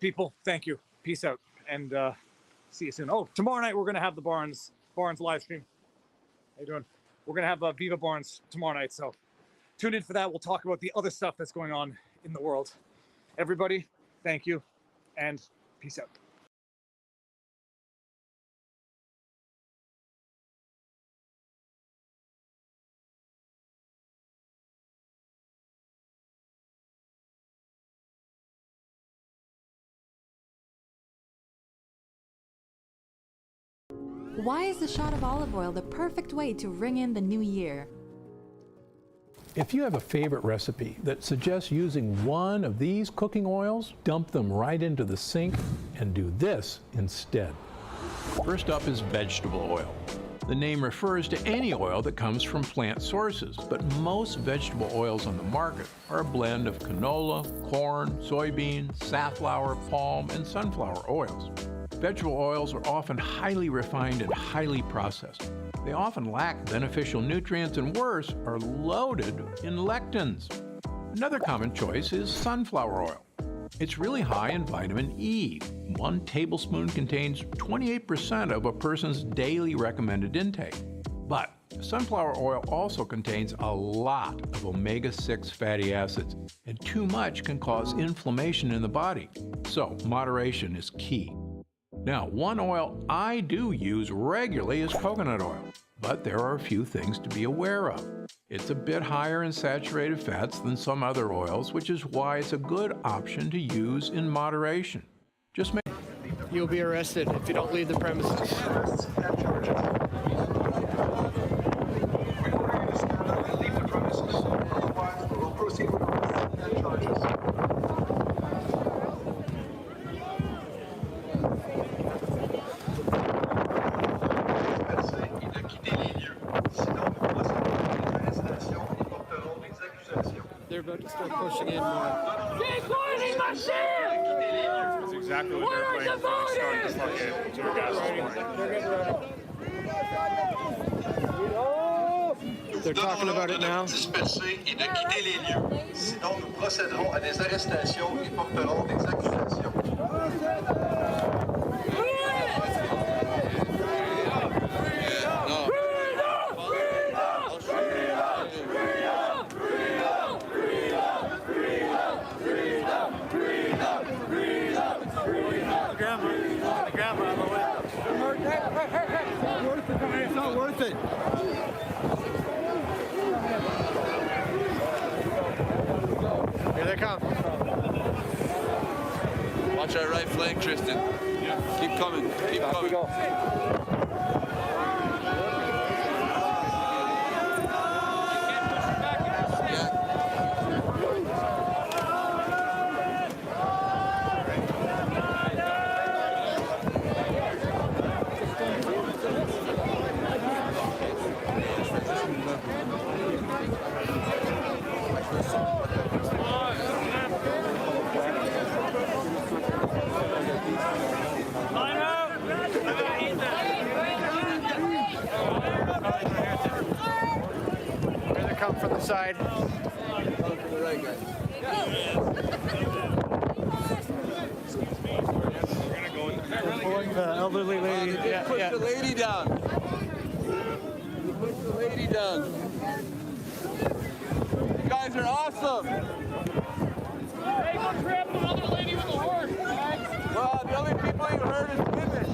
people, thank you. Peace out, and see you soon. Oh, tomorrow night we're gonna have the Barnes live stream. How you doing? We're gonna have Viva Barnes tomorrow night, so tune in for that. We'll talk about the other stuff that's going on in the world. Everybody, thank you, and peace out. Why is a shot of olive oil the perfect way to ring in the new year? If you have a favorite recipe that suggests using one of these cooking oils, dump them right into the sink and do this instead. First up is vegetable oil. The name refers to any oil that comes from plant sources, but most vegetable oils on the market are a blend of canola, corn, soybean, safflower, palm, and sunflower oils. Vegetable oils are often highly refined and highly processed. They often lack beneficial nutrients and worse, are loaded in lectins. Another common choice is sunflower oil. It's really high in vitamin E. 1 tablespoon contains 28% of a person's daily recommended intake. But sunflower oil also contains a lot of omega-6 fatty acids, and too much can cause inflammation in the body. So moderation is key. Now, one oil I do use regularly is coconut oil, but there are a few things to be aware of. It's a bit higher in saturated fats than some other oils, which is why it's a good option to use in moderation. Just make... You'll be arrested if you don't leave the premises. They're about to start pushing in more. That's exactly what they're playing for the start of the fucking tear gas this morning. They're talking about it now. Disperser et de quitter les lieux. Sinon, nous procéderons à des arrestations et porterons des accusations. It's not worth it. Here they come. Watch our right flank, Tristan. Yeah. Keep coming. Keep coming. Here they come from the side. They're pulling the elderly lady. Push the lady down. Push the lady down. You guys are awesome. Hey, go grab the other lady with the horse, guys. Well, the only people you heard is women.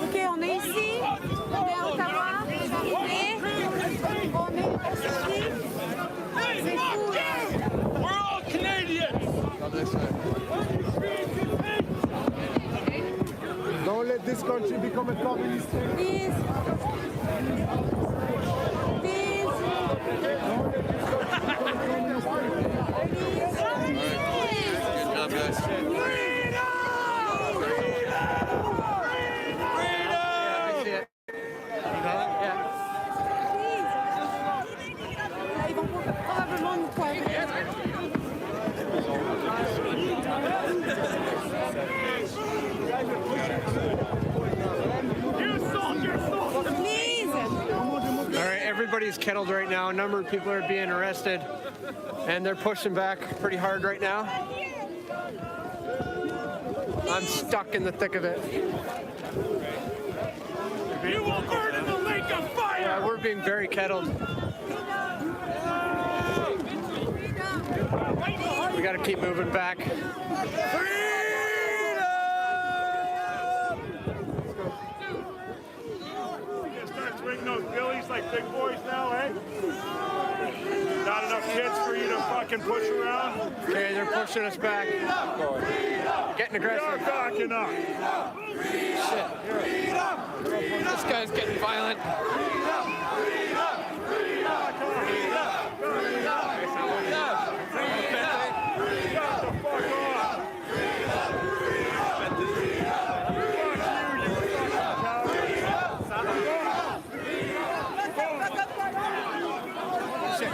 Ok, on est ici, on est à Ottawa, et on est ici. C'est fou. We're all Canadians. Don't let this country become a communist. Please. Please. arrest. Ils vont probablement nous croire. Please! All right, everybody's kettled right now. A number of people are being arrested, and they're pushing back pretty hard right now. I'm stuck in the thick of it. You will burn in the lake of fire! Yeah, we're being very kettled. We got to keep moving back. Start swinging those billies like big boys now, eh? Not enough kids for you to fucking push around? Okay, they're pushing us back. Getting aggressive. You're backing up. Shit. This guy's getting violent. Shit.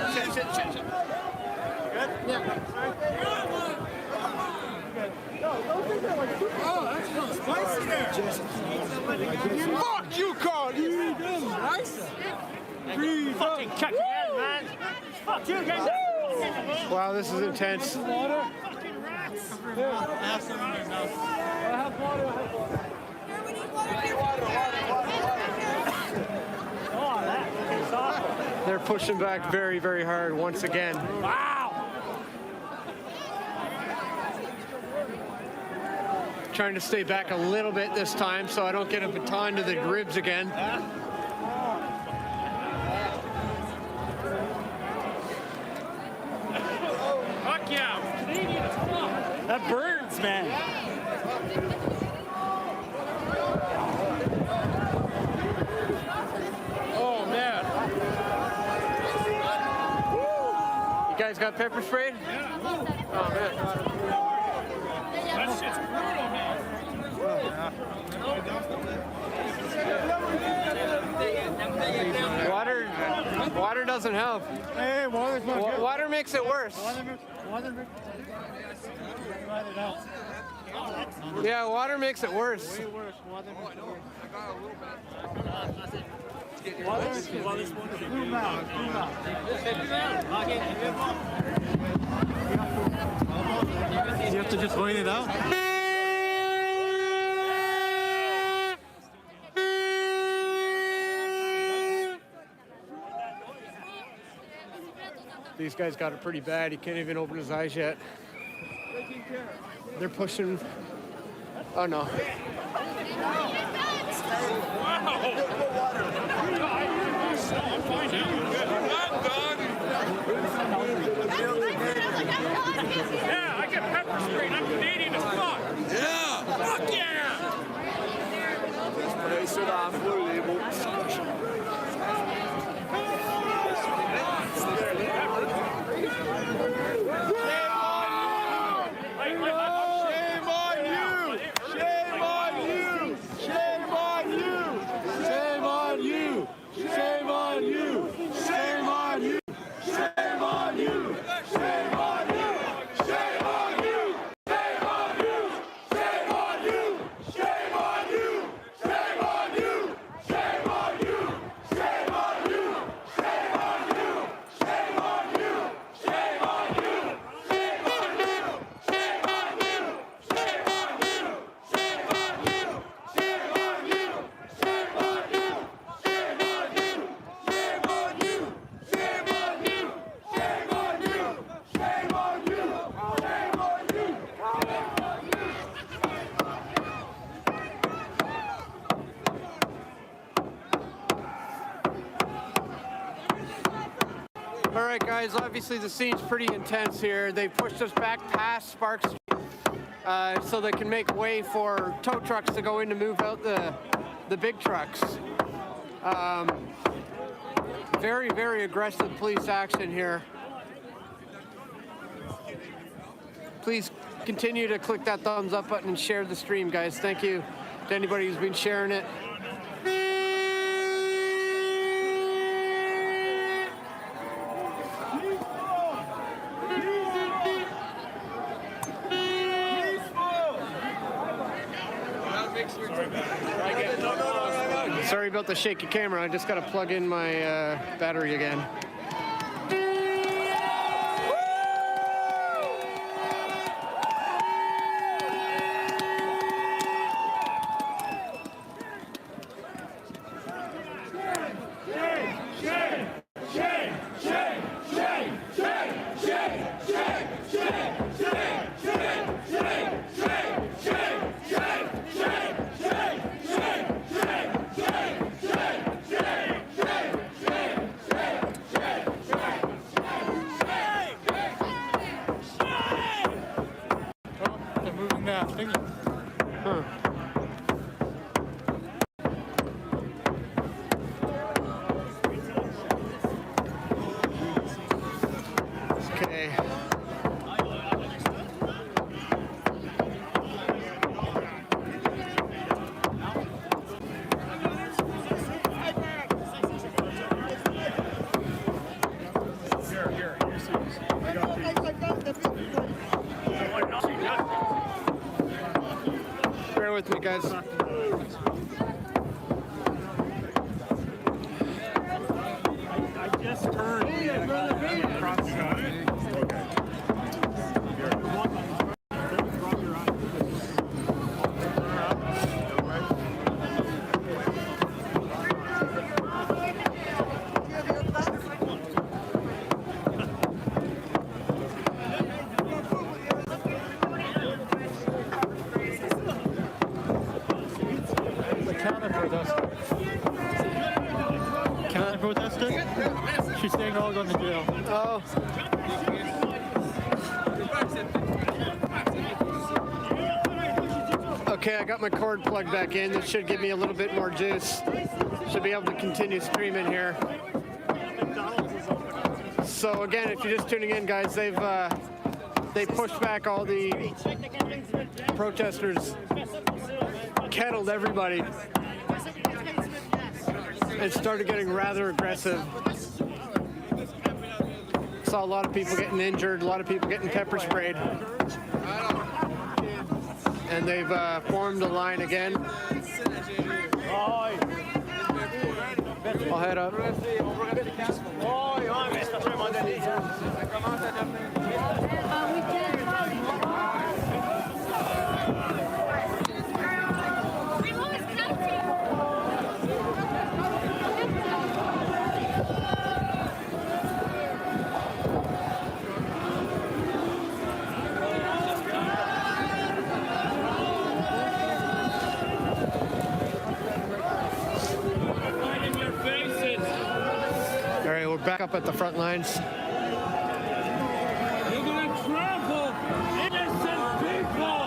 Good? Yeah. Oh, that's not spicy there. Fuck you, Carl. Nice. Fucking kick your ass, man. Fuck you, guys. Wow, this is intense. Water? Fucking rats. Have some in your mouth. I have water. Oh, that is awful. They're pushing back very, very hard once again. Wow. Trying to stay back a little bit this time so I don't get a baton to the ribs again. Fuck yeah. Canadian, come on. That burns, man. Oh, man. You guys got pepper sprayed? Yeah. Oh, man. That shit's brutal, man. Water doesn't help. Hey, water's not good. Water makes it worse. Yeah, water makes it worse. Way worse. Water makes it worse. You have to just wait it out. These guys got it pretty bad. He can't even open his eyes yet. They're pushing. Oh no. Wow. I'm fine now. I'm done. Yeah, I get pepper sprayed. I'm Canadian as fuck. Yeah. Fuck yeah. All right, guys, obviously the scene's pretty intense here. They pushed us back past Sparks Street so they can make way for tow trucks to go in to move out the big trucks. Very, very aggressive police action here. please continue to click that thumbs up button and share the stream, guys. Thank you to anybody who's been sharing it. Sorry about the shaky camera. I just got to plug in my battery again. Bear with me, guys. I just turned across the She's saying all going to jail. Oh. Okay, I got my cord plugged back in. This should give me a little bit more juice. Should be able to continue streaming here. So again, if you're just tuning in, guys, they pushed back all the protesters, kettled everybody, and started getting rather aggressive. Saw a lot of people getting injured, a lot of people getting pepper sprayed. And they've formed a line again. I'll head up. Back up at the front lines. You're going to trample innocent people.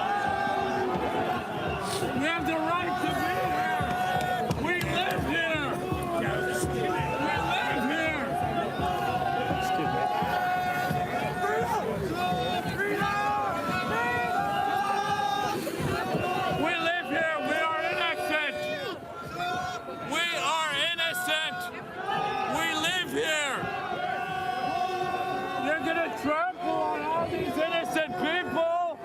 We have the right to be here. We live here. We live here. We live here. We are innocent. We are innocent. We live here. You're gonna trample on all these innocent people?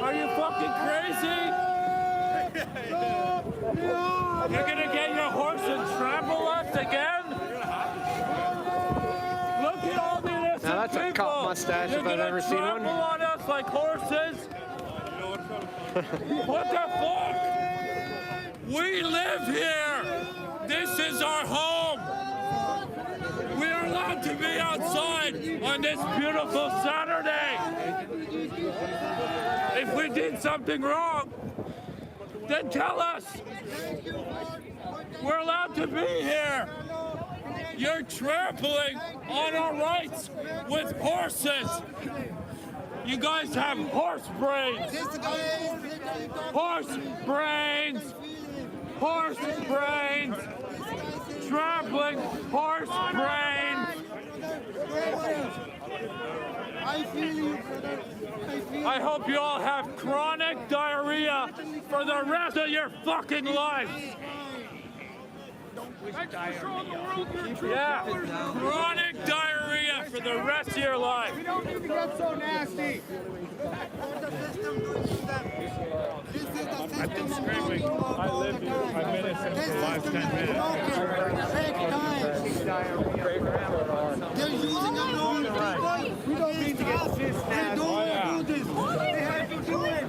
Are you fucking crazy? You're gonna get your horse and trample us again? Look at all the innocent people. Now that's a cop mustache if I've ever seen one. You're gonna trample on us like horses? What the fuck? We live here. This is our home. We are allowed to be outside on this beautiful Saturday. If we did something wrong, then tell us. We're allowed to be here. You're trampling on our rights with horses. You guys have horse brains. Horse brains. Horse brains. Trampling horse brains. I hope you all have chronic diarrhea for the rest of your fucking life. Yeah, chronic diarrhea for the rest of your life. We don't need to get so nasty. I've been screaming. I live here. I've been innocent for the last 10 minutes. They're using our own people. We don't need to get pissed at. Don't do this. They have to do it.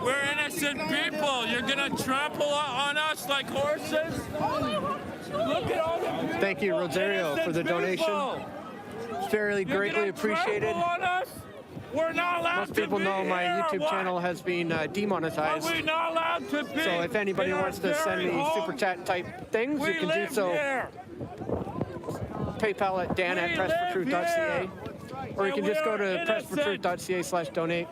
We're innocent people. You're gonna trample on us like horses? Look at all the Thank you, Rosario, for the donation. It's fairly greatly appreciated. On us? We're not allowed Most people to know be my here, YouTube or channel has been demonetized. Are we not allowed to be? So if anybody in our wants to send very me home? super chat type things, We you can do live so. here. PayPal at dan@pressfortruth.ca, or you can just go to pressfortruth.ca/donate.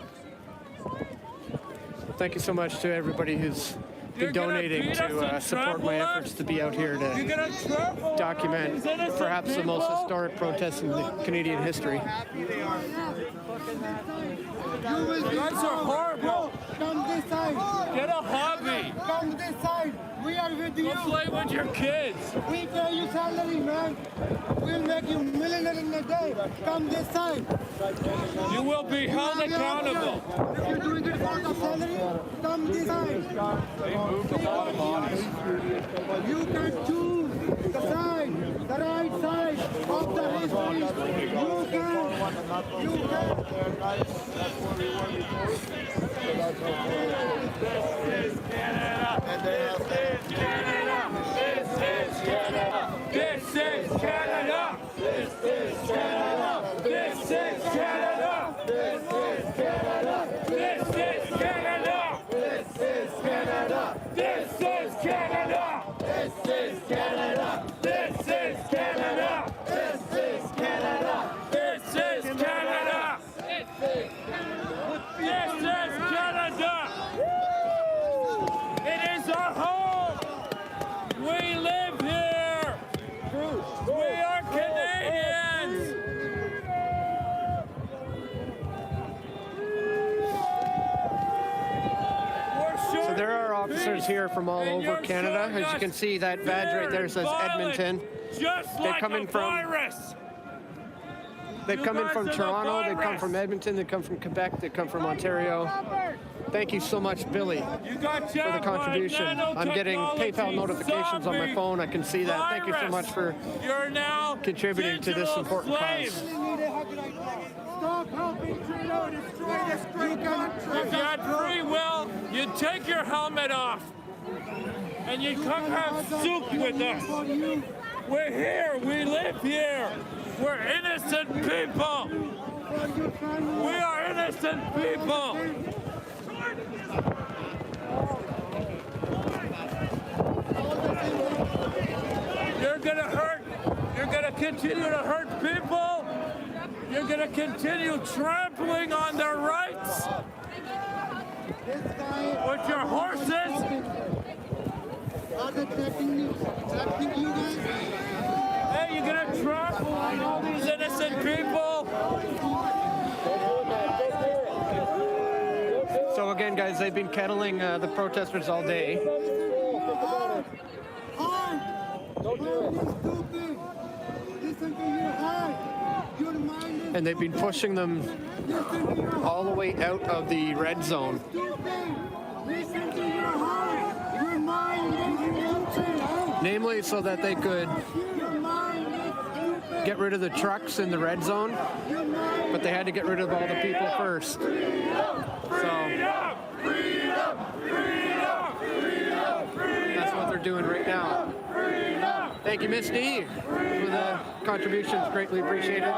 Thank you so much to everybody who's been donating to support my efforts to be out here to document perhaps the most historic protests in the Canadian history. You guys are horrible. Come this side. Get a hobby. Come this side. We are with you. Go play with your kids. We pay you salary, man. We'll make you millionaire in a day. Come this side. You will be held accountable. If you're doing it for the salary, come this side. They moved a lot of bodies. You can choose the side, the right side of the history. You can. This is Canada. This is Canada. This is Canada. This is Canada. This is Canada. This is Canada. This is Canada. This is Canada. This is Canada. This is Canada. This is Canada. This is Canada. This is Canada. This is Canada. This is Canada. It is our home. We live here. We are Canadians. So there are officers here from all over Canada. As you can see, that badge right there says Edmonton. They come in from Toronto, they come from Edmonton, they come from Quebec, they come from Ontario. Thank you so much, Billy, for the contribution. I'm getting PayPal notifications on my phone. I can see that. Thank you so much for contributing to this important cause. Stop helping Trudeau destroy this great country. If you had free will, you'd take your helmet off and you'd come have soup with us. We're here. We live here. We're innocent people. We are innocent people. You're going to hurt. You're going to continue to hurt people. You're going to continue trampling on their rights with your horses. Hey, you're going to trample on all these innocent people. So again, guys, they've been kettling the protesters all day. And they've been pushing them all the way out of the red zone. Namely, so that they could get rid of the trucks in the red zone, but they had to get rid of all the people first. So that's what they're doing right now. Thank you, Misty, for the contributions. Greatly appreciated.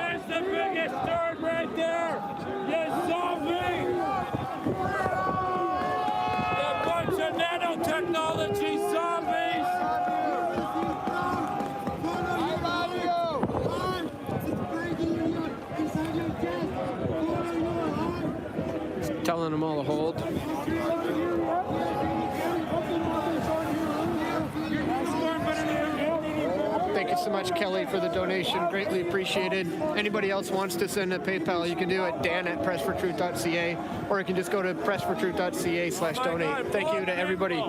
There's the biggest turd right there. You zombie. A bunch of nanotechnology zombies. Telling them all to hold. Thank you so much, Kelly, for the donation. Greatly appreciated. Anybody else wants to send a PayPal, you can do it, dan@pressfortruth.ca, or you can just go to pressfortruth.ca/donate. Thank you to everybody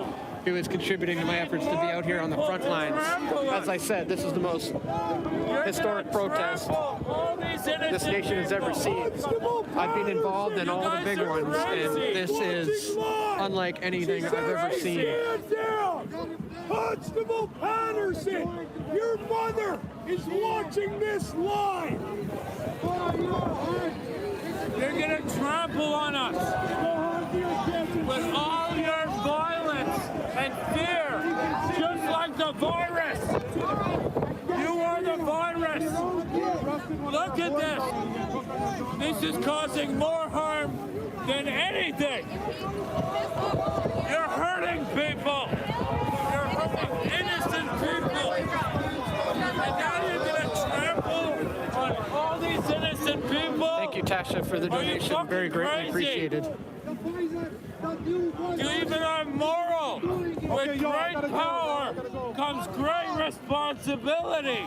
who is contributing to my efforts to be out here on the front lines. As I said, this is the most historic protest this nation has ever seen. I've been involved in all the big ones, and this is unlike anything I've ever seen. Constable Patterson, your mother is watching this live. You're gonna trample on us with all your violence and fear, just like the virus. You are the virus. Look at this. This is causing more harm than anything. You're hurting people. You're hurting innocent people. And now you're gonna trample on all these innocent people. Thank you, Tasha, for the donation. Very greatly appreciated. You even are moral. With great power comes great responsibility.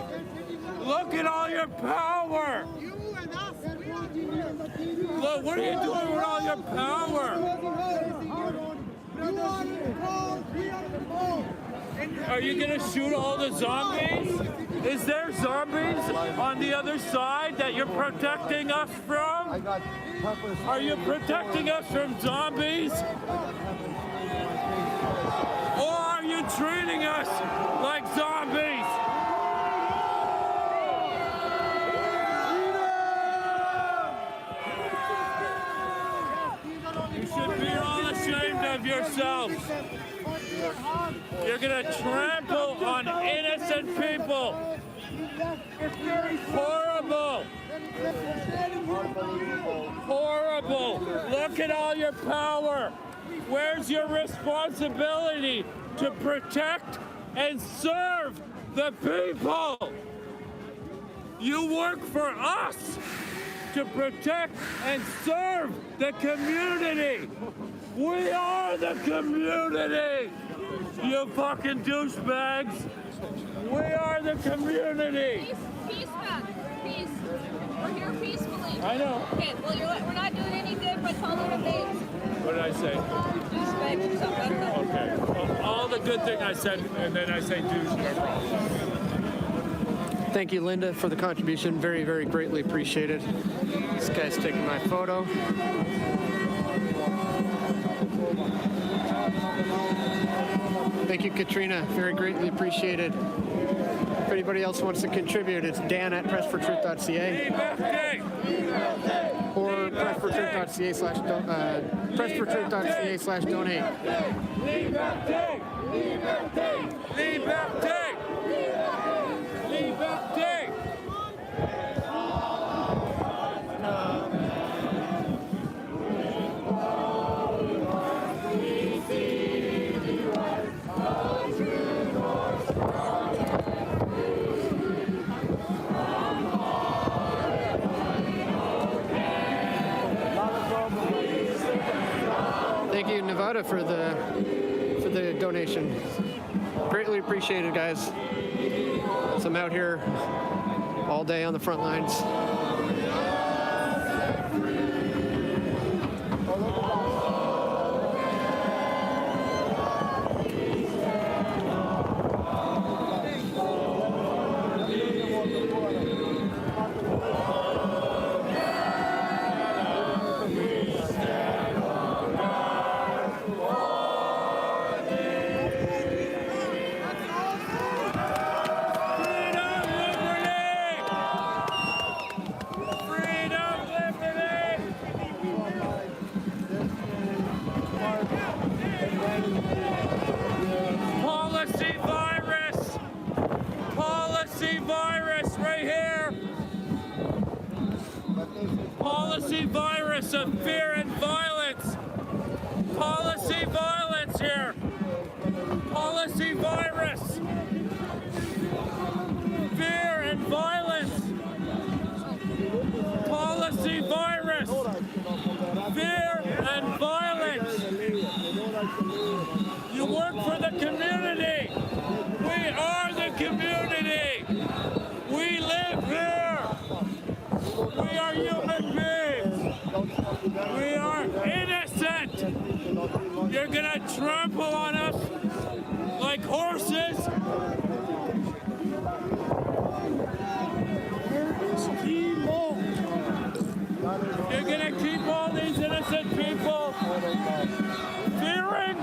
Look at all your power. Look, what are you doing with all your power? Are you gonna shoot all the zombies? Is there zombies on the other side that you're protecting us from? Are you protecting us from zombies? Or are you treating us like zombies? You should be all ashamed of yourselves. You're gonna trample on innocent people. Horrible. Horrible. Look at all your power. Where's your responsibility to protect and serve the people? You work for us to protect and serve the community. We are the community, you fucking douchebags. We are the community. Peace, man. Peace. We're here peacefully. I know. Okay, well, we're not doing any good by calling them names. What did I say? Douchebags or something. I don't know. Okay. Well, all the good thing I said, and then I say douchebag. Thank you, Linda, for the contribution. Very, very greatly appreciated. This guy's taking my photo. Thank you, Katrina. Very greatly appreciated. If anybody else wants to contribute, it's dan@pressfortruth.ca or pressfortruth.ca/donate. Liberté! Liberté! Liberté! Liberté! Thank you, Nevada, for the donation. Greatly appreciated, guys. So I'm out here all day on the front lines. Policy virus of fear and violence. Policy violence here. Policy virus. Fear and violence. Policy virus. Fear and violence. You work for the community. We are the community. You're gonna trample on us like horses. You're gonna keep all these innocent people fearing.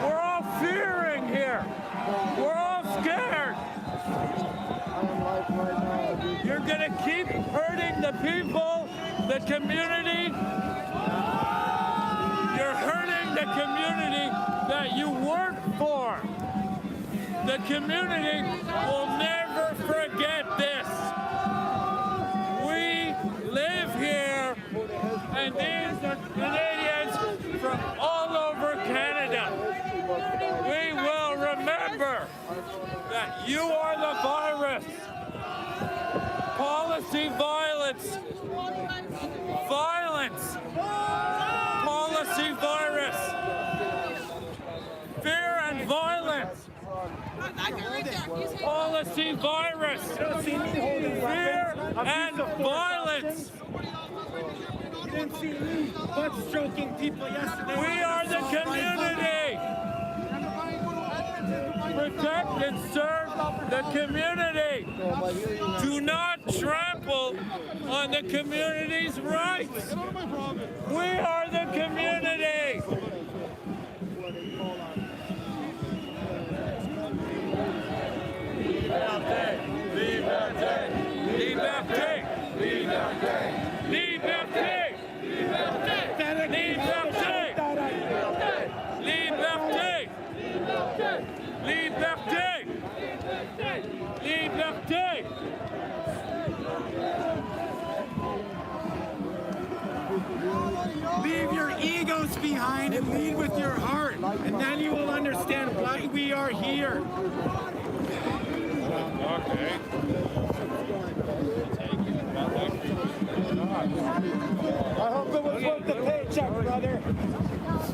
We're all fearing here. We're all scared. You're gonna keep hurting the people, the community. You're hurting the community that you work for. The community will never forget this. We live here, and these are Canadians from all over Canada. We will remember that you are the virus. Policy violence. Violence. Policy virus. Fear and violence. Policy virus. Fear and violence. You didn't see me butt stroking people yesterday. We are the community. Protect and serve the community. Do not trample on the community's rights. We are the community. Liberté, liberté, liberté, liberté, liberté, liberté, liberté, liberté, liberté. Leave your egos behind and lead with your heart, and then you will understand why we are here. Okay. I hope it was worth the paycheck, brother.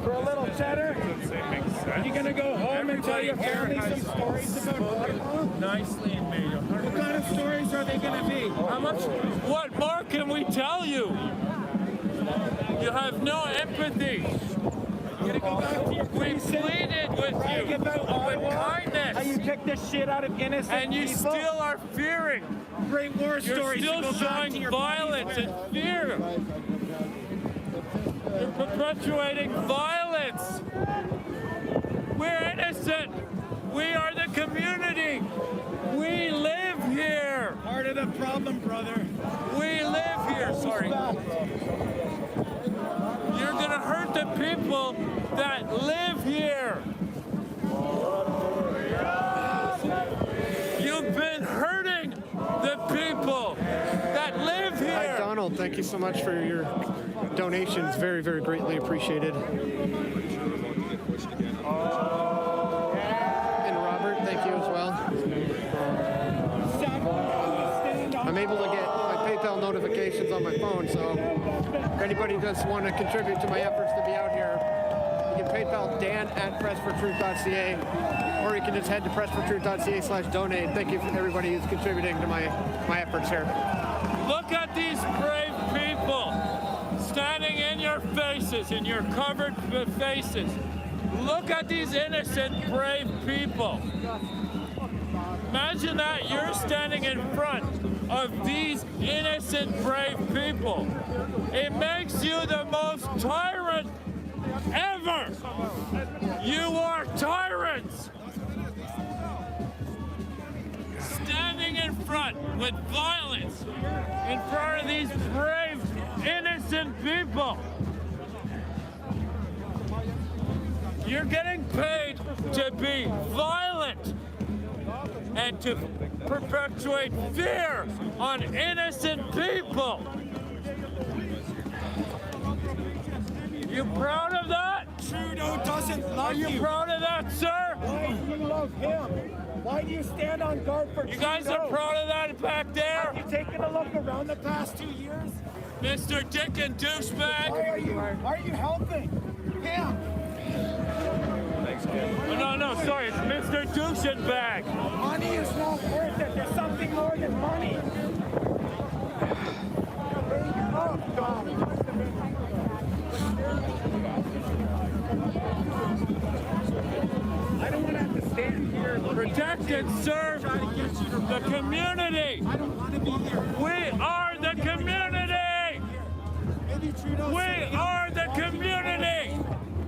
For a little cheddar. Are you gonna go home and tell your family some stories about Guatemala? Nicely made. What kind of stories are they gonna be? How much? What more can we tell you? You have no empathy. You're gonna go back to your We pleaded with you with kindness. How you kick the shit out of innocent and you people? still are fearing. Great war You're stories. still to go back to showing your violence and fear. You're perpetuating violence. We're innocent. We are the community. We live here. Part of the problem, brother. We live here. Sorry. You're going to hurt the people that live here. You've been hurting the people that live here. Hi, Donald. Thank you so much for your donations. Very, very greatly appreciated. And Robert, thank you as well. I'm able to get my PayPal notifications on my phone, so if anybody does want to contribute to my efforts to be out here, you can PayPal dan@pressfortruth.ca, or you can just head to pressfortruth.ca/donate. Thank you for everybody who's contributing to my efforts here. Look at these brave people standing in your faces, in your covered faces. Look at these innocent, brave people. Imagine that you're standing in front of these innocent, brave people. It makes you the most tyrant ever. You are tyrants. Standing in front with violence in front of these brave, innocent people. You're getting paid to be violent and to perpetuate fear on innocent people. You proud of that? Trudeau doesn't love Are you proud of that, sir? Why do you love him? Why do you stand on guard for You guys are proud of that back there? Have you taken a look around the past 2 years? Mr. Dick and Douchebag? Why are you helping him? No, sorry, it's Mr. Douchebag. Money is not worth it. There's something more than money. the community. I don't want to be here. We are the community. Maybe Trudeau We are the community.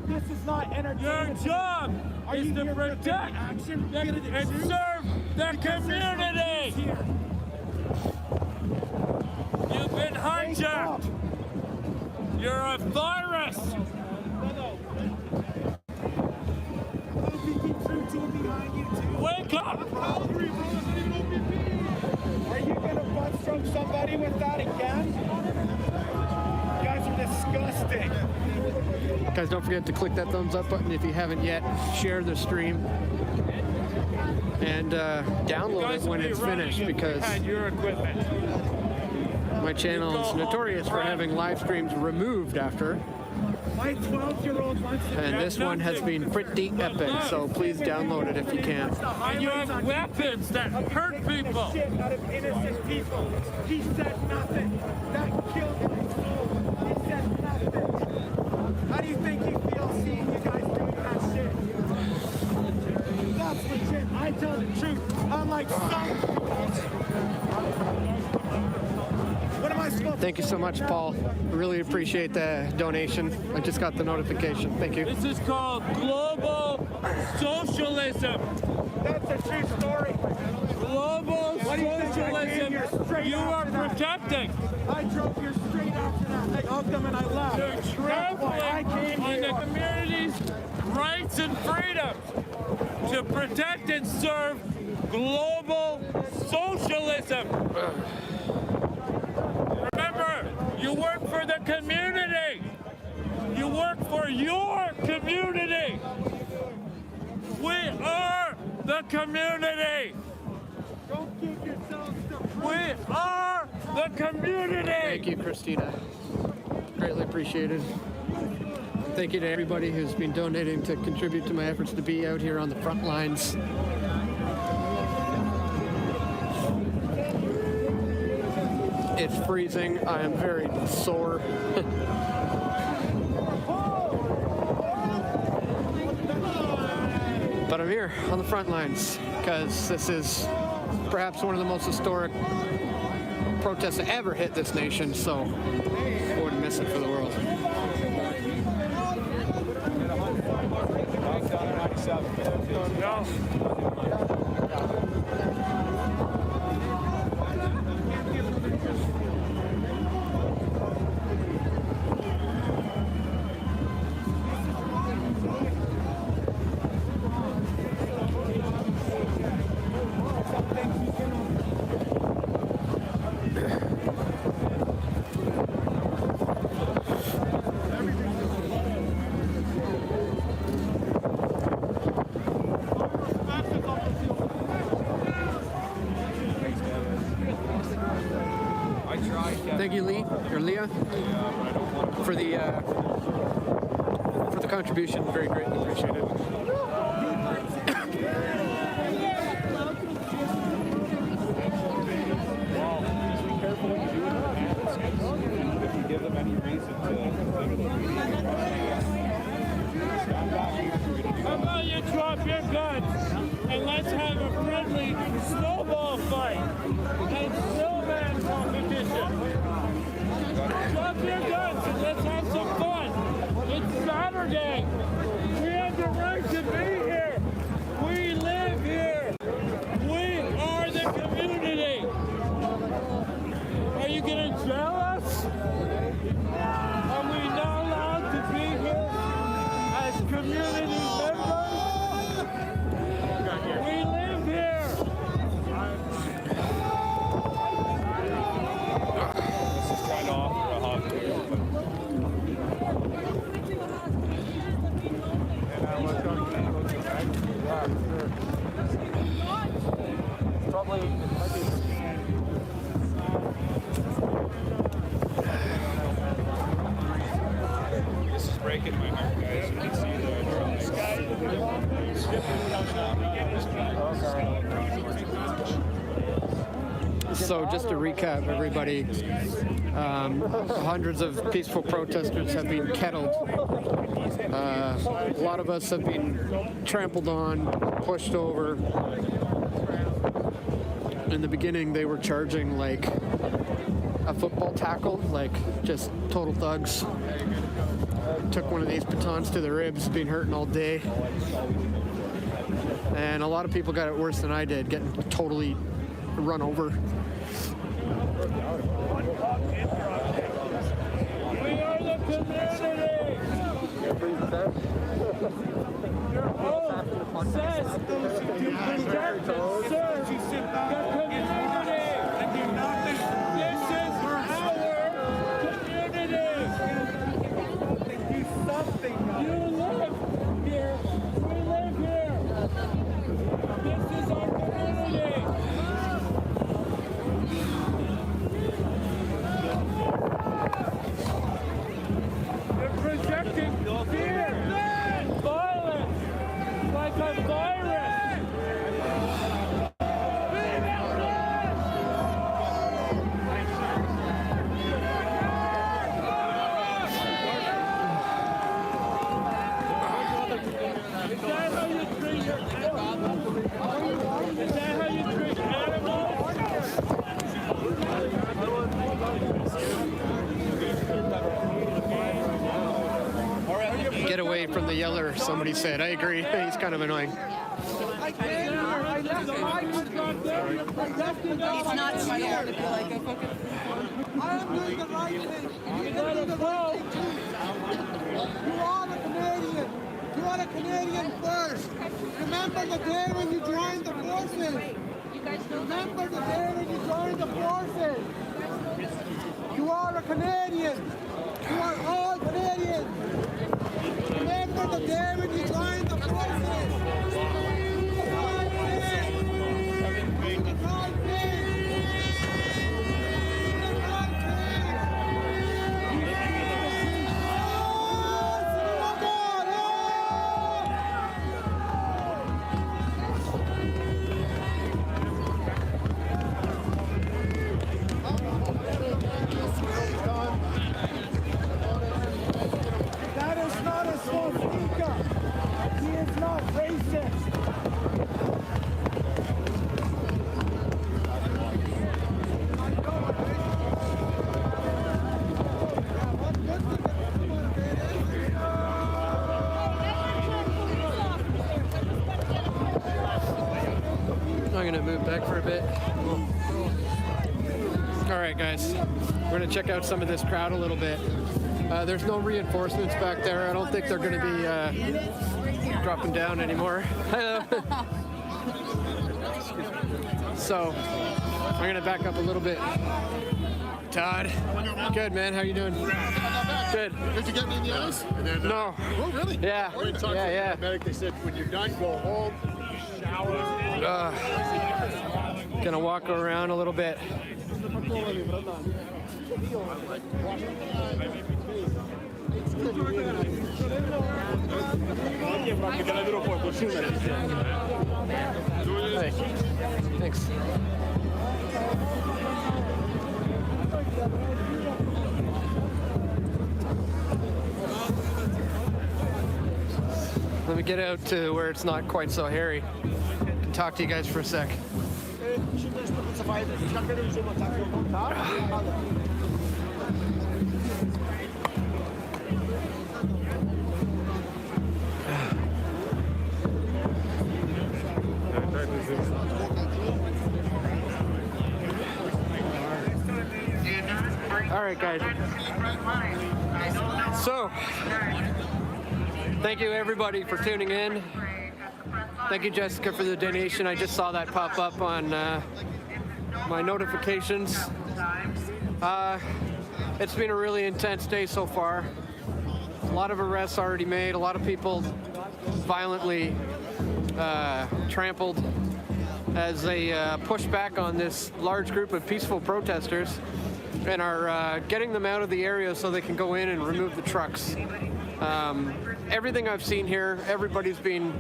This is not entertainment. Your job is to protect and serve the community. You've been hijacked. You're a virus. Wake up! Are you gonna butt stroke somebody with that again? You guys are disgusting. Guys, don't forget to click that thumbs up button if you haven't yet. Share the stream. And download it when it's finished, because your equipment. my channel is notorious for having live streams removed after. My 12-year-old wants to. And this one has been pretty epic, so please download it if you can. And you have weapons that hurt people. Shit out of innocent people. He said nothing. That killed my soul. He said nothing. How do you think he feels seeing you guys doing that shit? That's legit. I tell the truth. Unlike some people. What am I supposed to Thank you so much, Paul. Really appreciate the donation. I just got the notification. Thank you. This is called global socialism. That's a true story. Global socialism. You are protecting. I drove here straight after that. I hugged them and I left. You're trampling on the community's rights and freedoms to protect and serve global socialism. Remember, you work for the community. You work for your community. We are the community. Don't give yourselves the We are the community. Thank you, Christina. Greatly appreciated. Thank you to everybody who's been donating to contribute to my efforts to be out here on the front lines. It's freezing. I am very sore. But I'm here on the front lines because this is perhaps one of the most historic protests to ever hit this nation, so I wouldn't miss it for the world. Thank you, Lee, or Leah, for the contribution. Very greatly appreciated. If you give them any reason How about you drop your guns and let's have a friendly snowball fight and snowman competition. Drop your guns and let's have some fun. It's Saturday. We have the right to be here. We live here. We are the community. Are you going to jail us? Are we not allowed to be here as community members? We live here. This is kind of off for a hug. This is breaking my heart, guys. You can see the So just to recap, everybody, hundreds of peaceful protesters have been kettled. A lot of us have been trampled on, pushed over. In the beginning, they were charging like a football tackle, like just total thugs. Took one of these batons to the ribs, been hurting all day. And a lot of people got it worse than I did, getting totally run over. We are the community. Your own says to protect and serve the community. This is our community. Do something. You live here. We live here. This is our community. They're projecting fear, violence, like a virus. Is that how you treat your animals? Is that how you treat Get away from the yeller, somebody said. I agree. He's kind of annoying. He's not scared to be like a fucking... I am doing the right thing. You're doing the right thing too. You are a Canadian. You are a Canadian first. Remember the day when you joined the forces. Remember the day when you joined the forces. You are a Canadian. You are all Canadians. Remember the day when you joined the forces. That is not a swastika. He is not racist. I'm gonna move back for a bit. All right, guys, we're gonna check out some of this crowd a little bit. There's no reinforcements back there. I don't think they're gonna be dropping down anymore. So I'm gonna back up a little bit. Todd, good man. How you doing? Good. Did you get me in the eyes? No. Oh, really? Yeah. I went and talked to the medic. They said when you're done, go home, shower. Gonna walk around a little bit. Hey, thanks. Let me get out to where it's not quite so hairy. Can talk to you guys for a sec. All right, guys. So, thank you everybody for tuning in. Thank you, Jessica, for the donation. I just saw that pop up on my notifications. It's been a really intense day so far. A lot of arrests already made. A lot of people violently trampled as they push back on this large group of peaceful protesters and are getting them out of the area so they can go in and remove the trucks. Everything I've seen here, everybody's been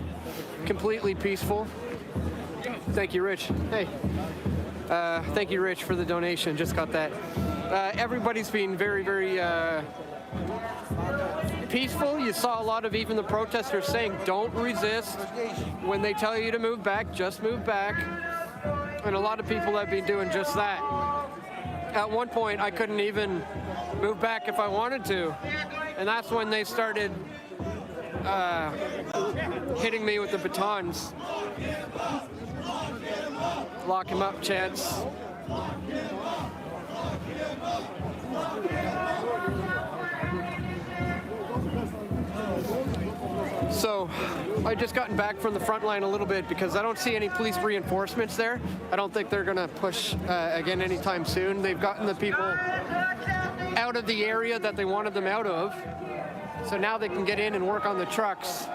completely peaceful. Thank you, Rich. Hey. Thank you, Rich, for the donation. Just got that. Everybody's been very, very peaceful. You saw a lot of even the protesters saying, don't resist. When they tell you to move back, just move back. And a lot of people have been doing just that. At one point, I couldn't even move back if I wanted to. And that's when they started hitting me with the batons. Lock him up, Chance. So I just gotten back from the front line a little bit because I don't see any police reinforcements there. I don't think they're gonna push again anytime soon. They've gotten the people out of the area that they wanted them out of. So now they can get in and work on the trucks.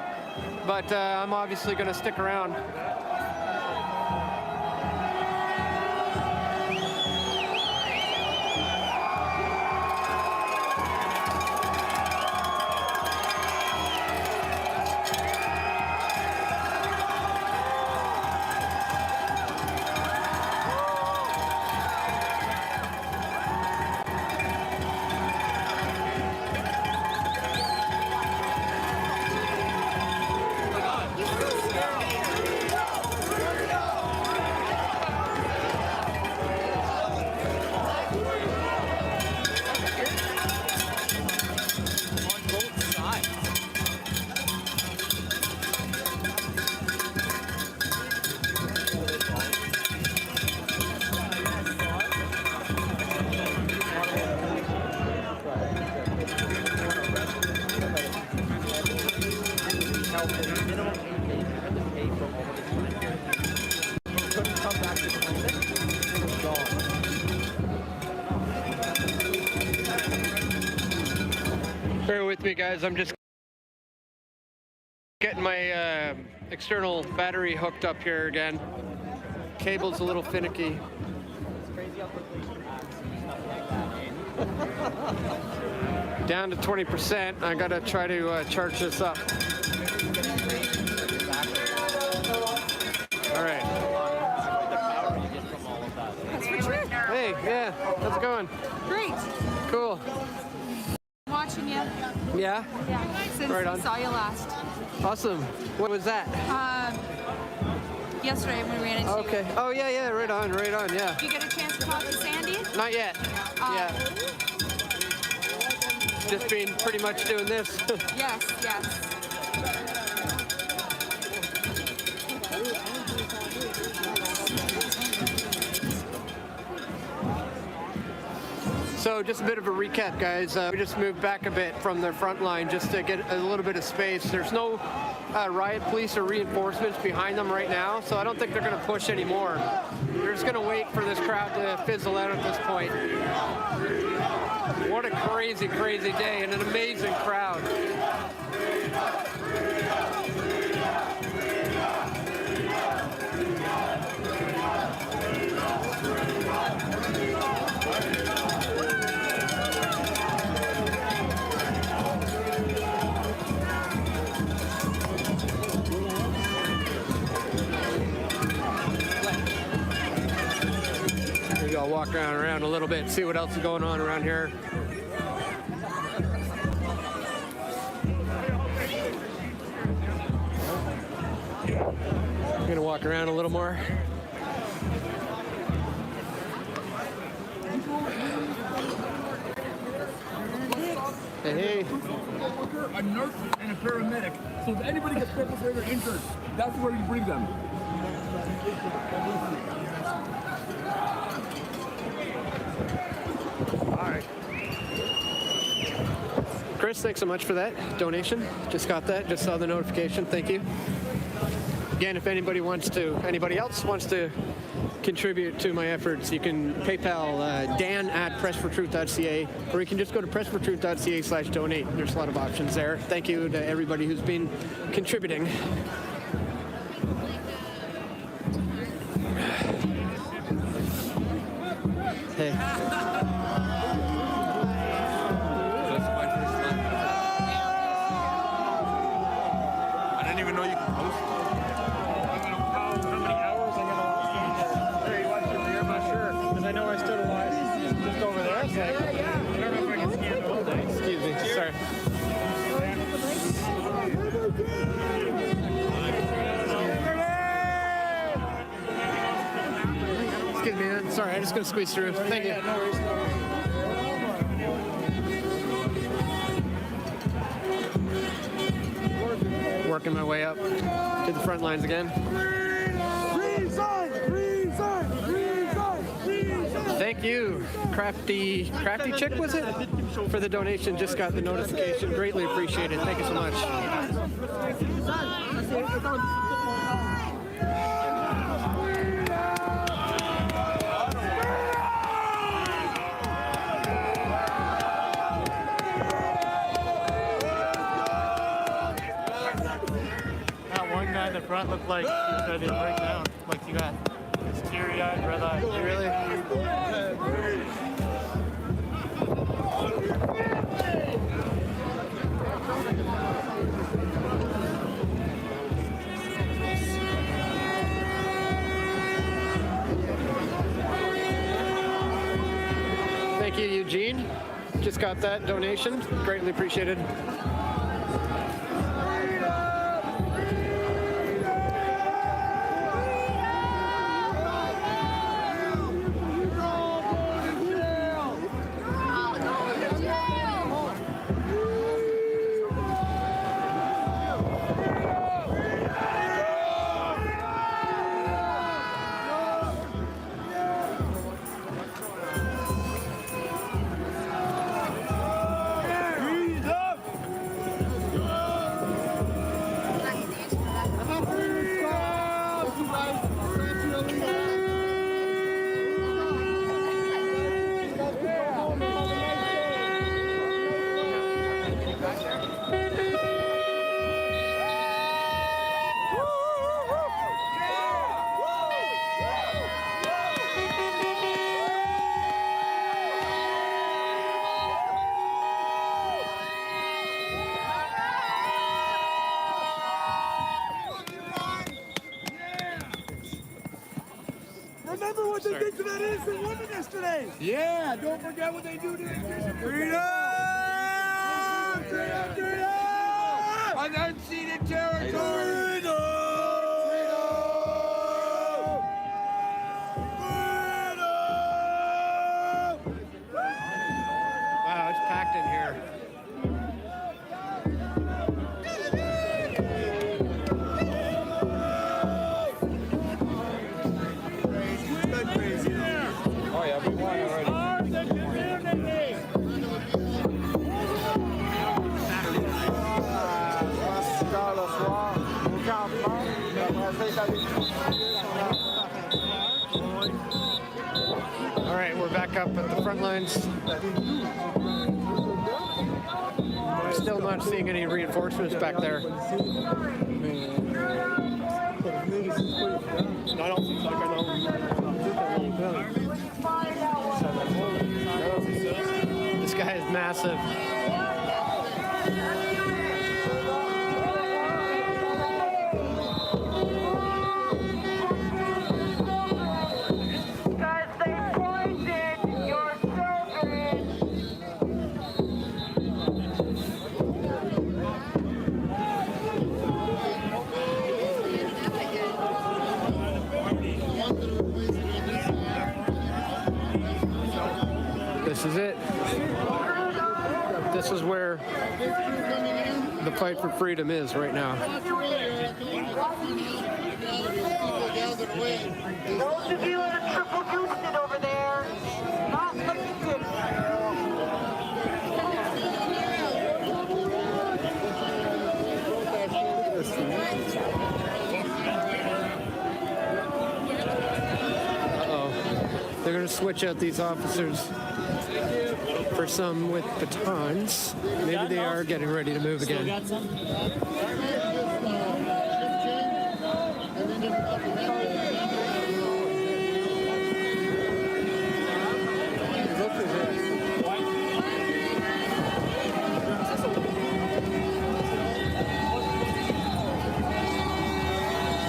But I'm obviously gonna stick around. Bear with me, guys. I'm just getting my external battery hooked up here again. Cable's a little finicky. Down to 20%. I gotta try to charge this up. All right. That's for truth. Hey, yeah, how's it going? Great. Cool. Watching you. Yeah? Yeah. Since Right on. we saw you last. Awesome. What was that? Yesterday when we ran into Okay. you. Oh, yeah, yeah, right on, yeah. Did you get a chance to talk to Sandy? Not yet. Yeah. Just been pretty much doing this. Yes, yes. So just a bit of a recap, guys. We just moved back a bit from the front line just to get a little bit of space. There's no riot police or reinforcements behind them right now, so I don't think they're going to push anymore. They're just going to wait for this crowd to fizzle out at this point. What a crazy, crazy day and an amazing crowd. Maybe I'll walk around a little bit, see what else is going on around here. I'm gonna walk around a little more. Hey. A nurse and a paramedic. So if anybody gets pepper or injured, that's where you bring them. All right. Chris, thanks so much for that donation. Just got that. Just saw the notification. Thank you. Again, if anybody else wants to contribute to my efforts, you can PayPal dan@pressfortruth.ca, or you can just go to pressfortruth.ca/donate. There's a lot of options there. Thank you to everybody who's been contributing. Hey. I didn't even know you could post. I know I stood a while just over there. It's like, I don't know if I can scan the whole day. Excuse me. Sorry. man. Sorry, I'm just gonna squeeze through. Thank you. No worries, no worries. Working my way up to the front lines again. Thank you, Crafty Chick, was it? For the donation. Just got the notification. Greatly appreciated. Thank you so much. That one guy in the front looked like he was ready to break down. Like you got this teary-eyed, red-eyed. Really? Thank you, Eugene. Just got that donation. Greatly appreciated. Remember what they did to that innocent woman yesterday? Yeah, don't forget what they do to innocent freedom! Freedom! Freedom! Unceded territory! Wow, it's packed in here. Oh yeah, we won already. All right, we're back up at the front lines. Still not seeing any reinforcements back there. I don't think like I know. This guy is massive. This is it. This is where the fight for freedom is right now. Those of you that are triple boosted over there, not looking good. Uh-oh. They're going to switch out these officers for some with batons. Maybe they are getting ready to move again.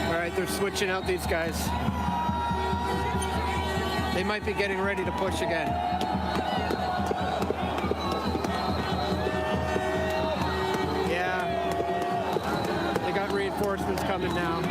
All right, they're switching out these guys. They might be getting ready to push again. Yeah. They got reinforcements coming now.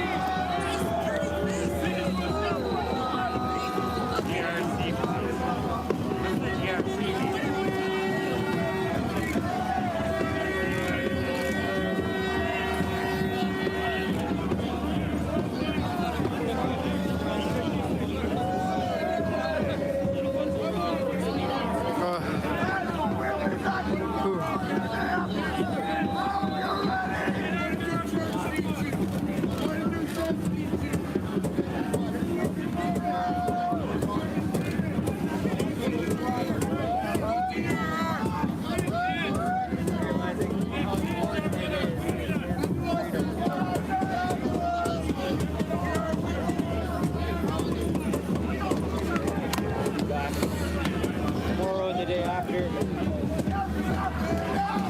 after.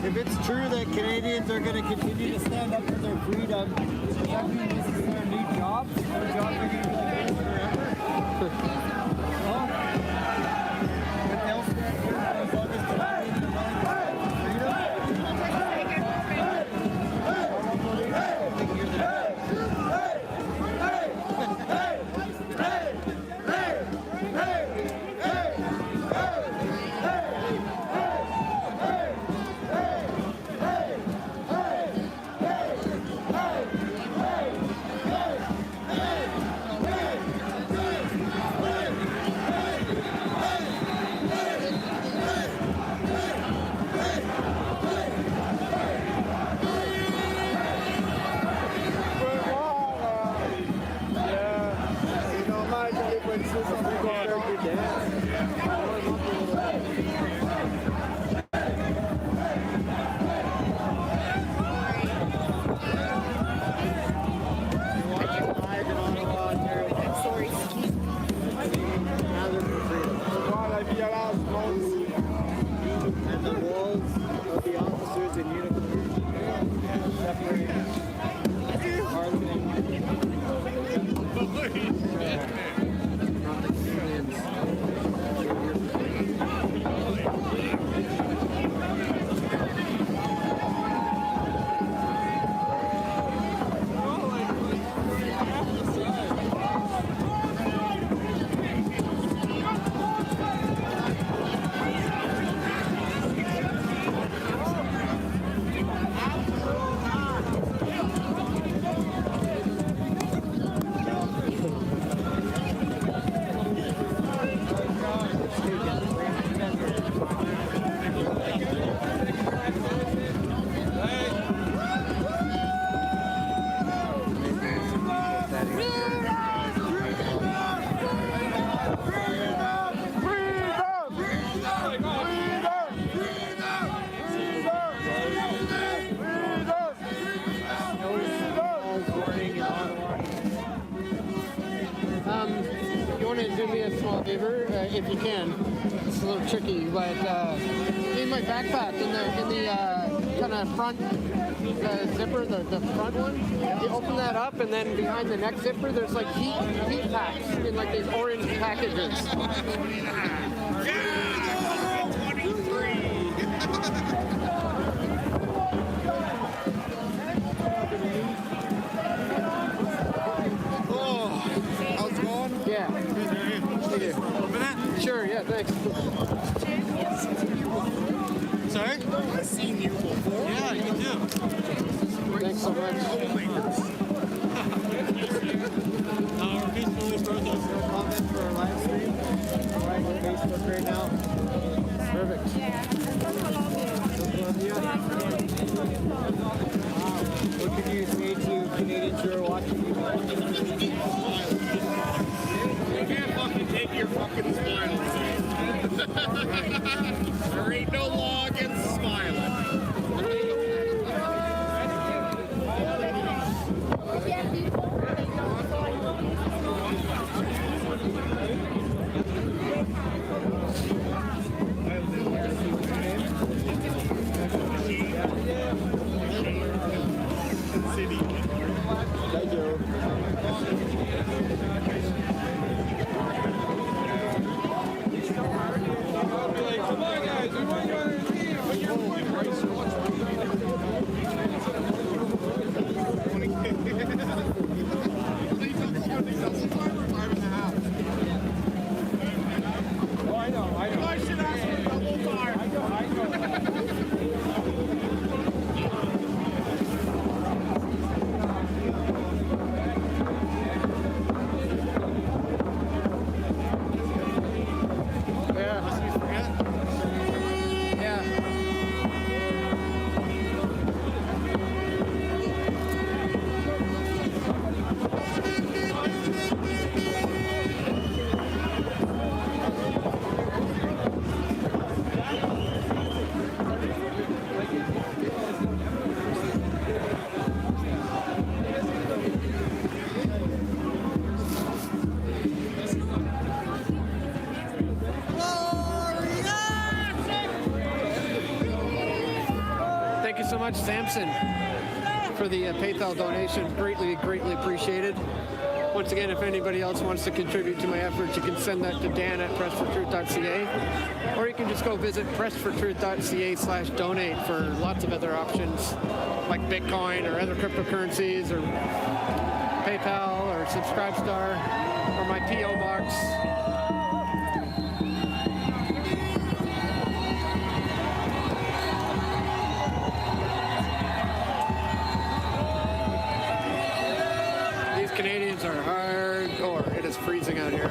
If it's true that Canadians are going to continue to stand up for their freedom, does that mean this is their new job? Their job they're going to be like this forever? But they'll stand here as long as Canadians are and the walls of the officers in uniform separate Parliament from the Canadians. You want to do me a small favor, if you can. It's a little tricky, but in my backpack, in the kind of front zipper, the front one, you open that up, and then behind the neck zipper, there's like heat packs in like these orange packages. How's it going? Yeah. Open that? Sure, yeah, thanks. Sorry? I've seen you before. Yeah, you do. Thanks so much. Our peaceful protest. Comment for our live stream. Right on Facebook right now. Perfect. What could you say to Canadians who are watching you? You can't fucking take your fucking smile. There ain't no law against smiling. Thank you. Come on, guys. We want you on the team. Put your foot Oh, I know. I should ask for a double bar. I know. so much, Samson, for the PayPal donation. Greatly appreciated. Once again, if anybody else wants to contribute to my efforts, you can send that to dan@pressfortruth.ca, or you can just go visit pressfortruth.ca/donate for lots of other options, like Bitcoin or other cryptocurrencies, or PayPal or Subscribestar, or my P.O. box. Canadians are hardcore. It is freezing out here.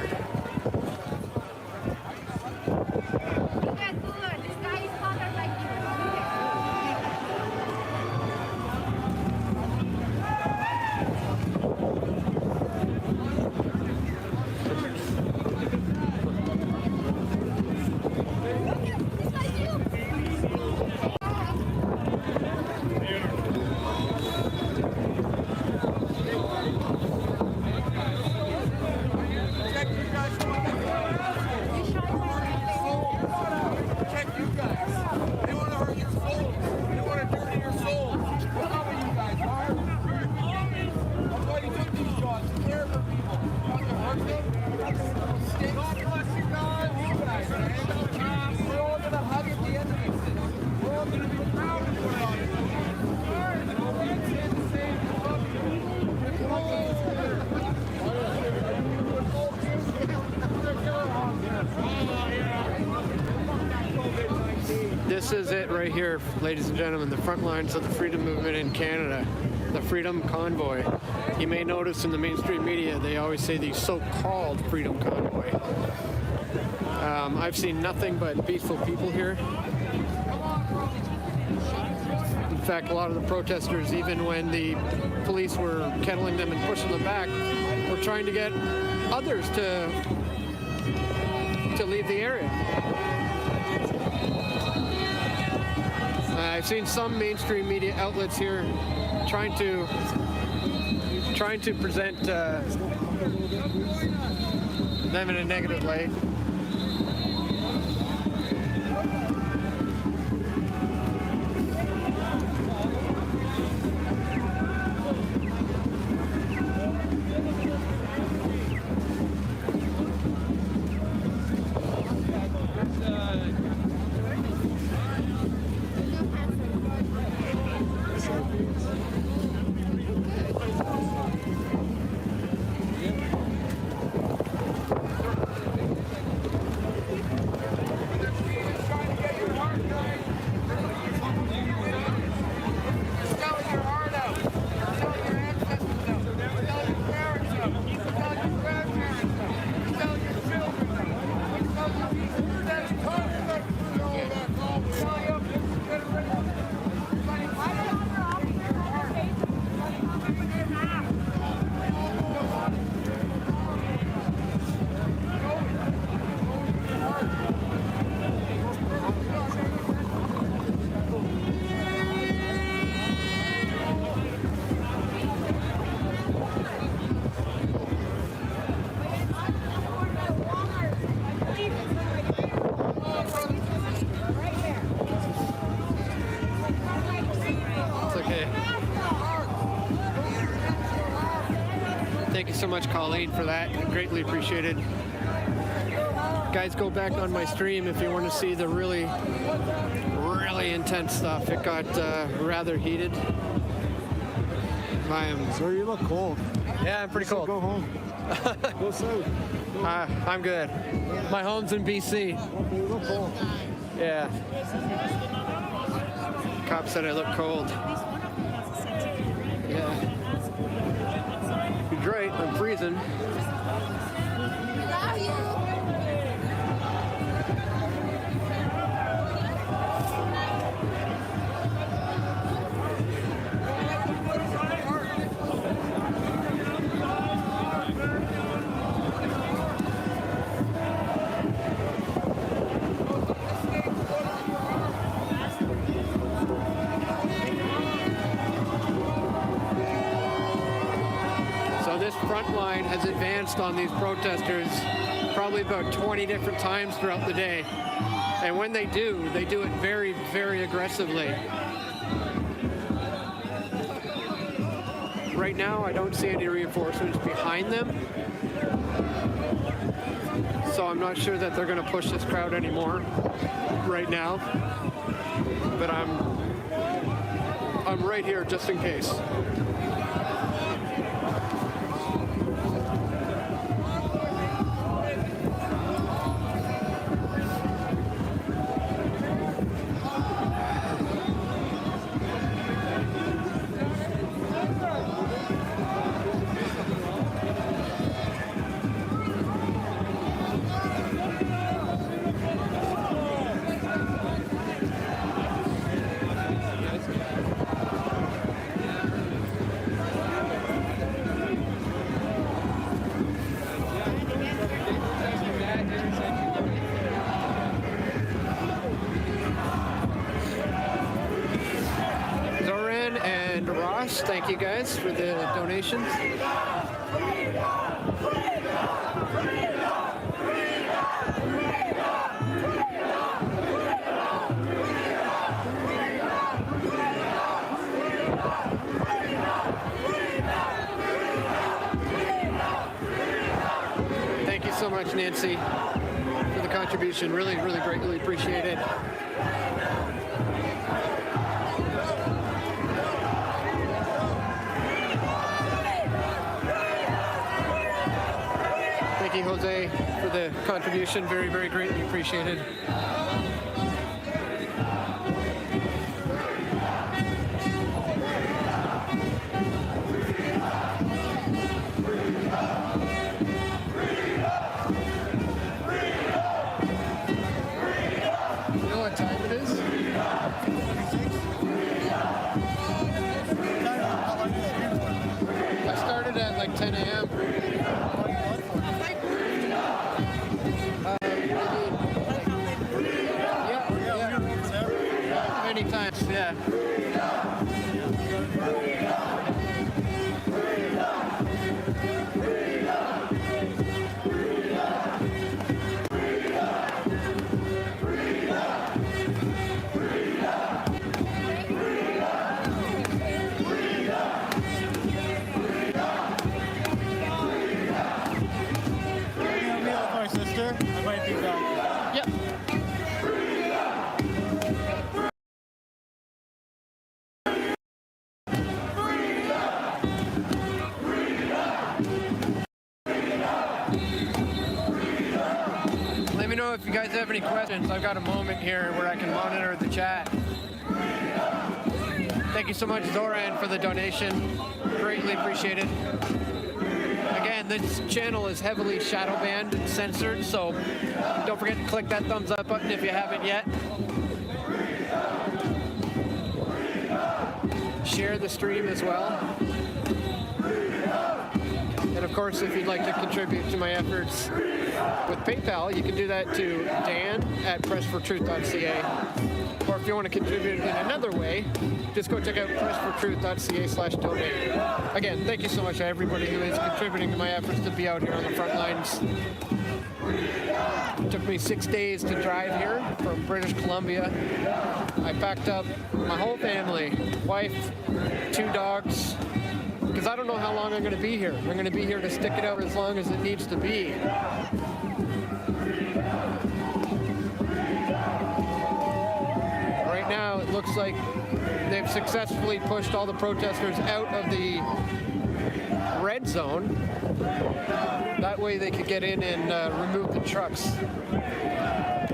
This is it right here, ladies and gentlemen, the front lines of the freedom movement in Canada, the Freedom Convoy. You may notice in the mainstream media, they always say the so-called Freedom Convoy. I've seen nothing but peaceful people here. In fact, a lot of the protesters, even when the police were kettling them and pushing them back, were trying to get others to leave the area. I've seen some mainstream media outlets here trying to present them in a negative light. Thank you so much, Colleen, for that. Greatly appreciated. Guys, go back on my stream if you want to see the really intense stuff. It got rather heated. So you look cold. Yeah, I'm pretty cold. Go home. Go south. I'm good. My home's in BC. Okay, you look cold. Yeah. Cop said I look cold. Yeah. You're right, I'm freezing. Front line has advanced on these protesters probably about 20 different times throughout the day. And when they do it very, very aggressively. right now, I don't see any reinforcements behind them. So I'm not sure that they're going to push this crowd anymore right now. But I'm right here just in case. Zoran and Ross, thank you guys for the donations. Thank you so much, Nancy, for the contribution. Really, really greatly appreciate it. Thank you, Jose, for the contribution. Very, very greatly appreciated. You know what time it is? I started at like 10 a.m. Many times, yeah. My sister, I might be back. Yep. Let me know if you guys have any questions. I've got a moment here where I can monitor the chat. Thank you so much, Zoran, for the donation. Greatly appreciated. Again, this channel is heavily shadow banned and censored, so don't forget to click that thumbs up button if you haven't yet. Share the stream as well. And of course, if you'd like to contribute to my efforts with PayPal, you can do that to dan@pressfortruth.ca. Or if you want to contribute in another way, just go check out pressfortruth.ca/donate. Again, thank you so much to everybody who is contributing to my efforts to be out here on the front lines. It took me 6 days to drive here from British Columbia. I packed up my whole family, wife, 2 dogs, because I don't know how long I'm going to be here. I'm going to be here to stick it out as long as it needs to be. Right now, it looks like they've successfully pushed all the protesters out of the red zone. That way they could get in and remove the trucks.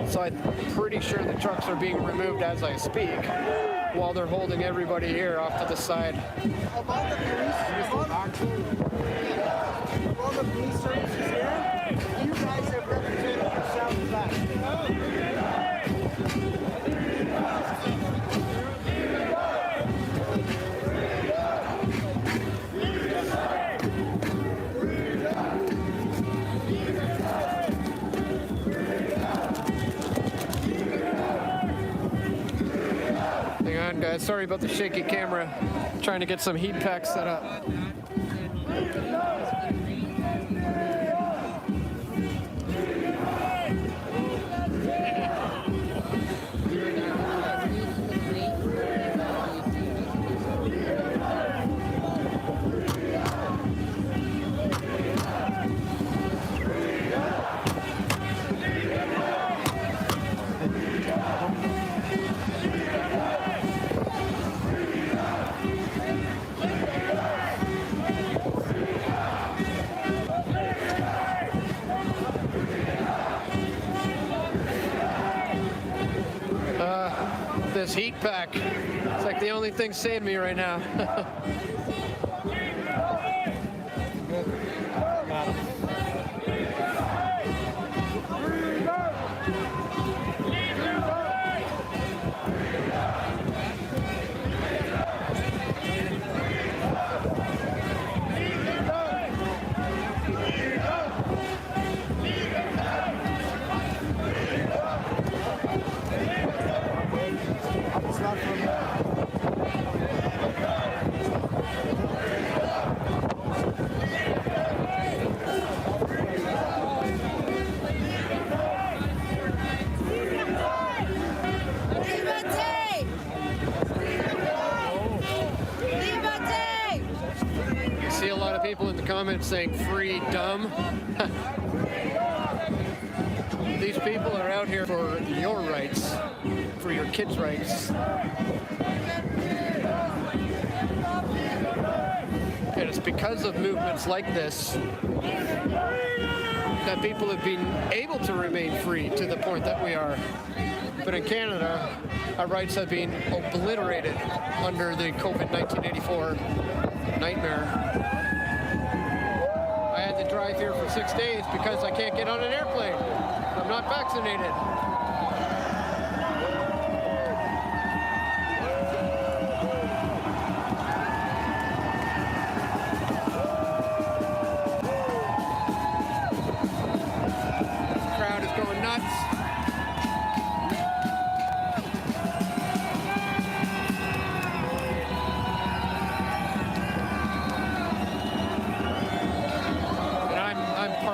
So I'm pretty sure the trucks are being removed as I speak, while they're holding everybody here off to the side. About the police services here, you guys have represented yourselves back. Hang on, guys. Sorry about the shaky camera. Trying to get some heat packs set up. this heat pack. It's like the only thing saving me right now. You see a lot of people in the comments saying free dumb. These people are out here for your rights, for your kids' rights. And it's because of movements like this that people have been able to remain free to the point that we are. But in Canada, our rights have been obliterated under the COVID-1984 nightmare. I had to drive here for 6 days because I can't get on an airplane. I'm not vaccinated. Crowd is going nuts.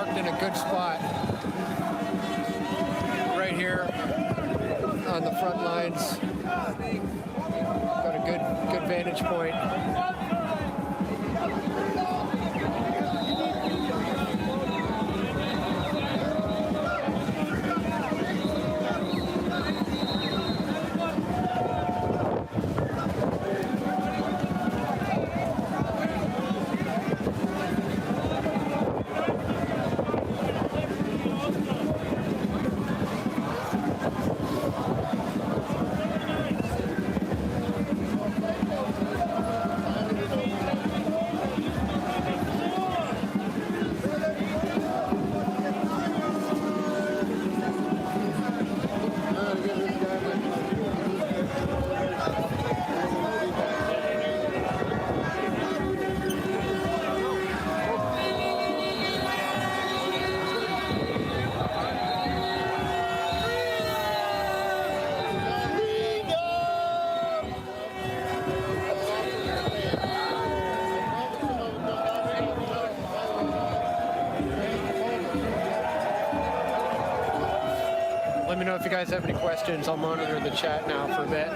In a good spot right here on the front lines. Got a good vantage point. Let me know if you guys have any questions. I'll monitor the chat now for a bit.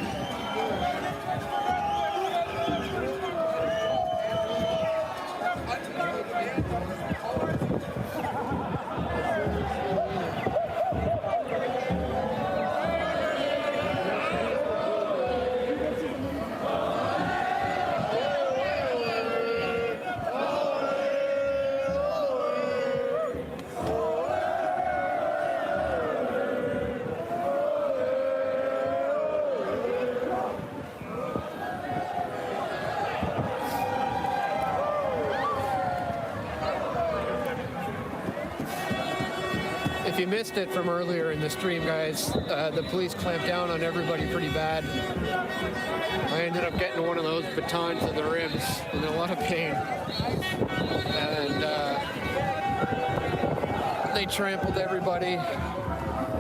If you missed it from earlier in the stream, guys, the police clamped down on everybody pretty bad. I ended up getting one of those batons to the ribs in a lot of pain. And they trampled everybody.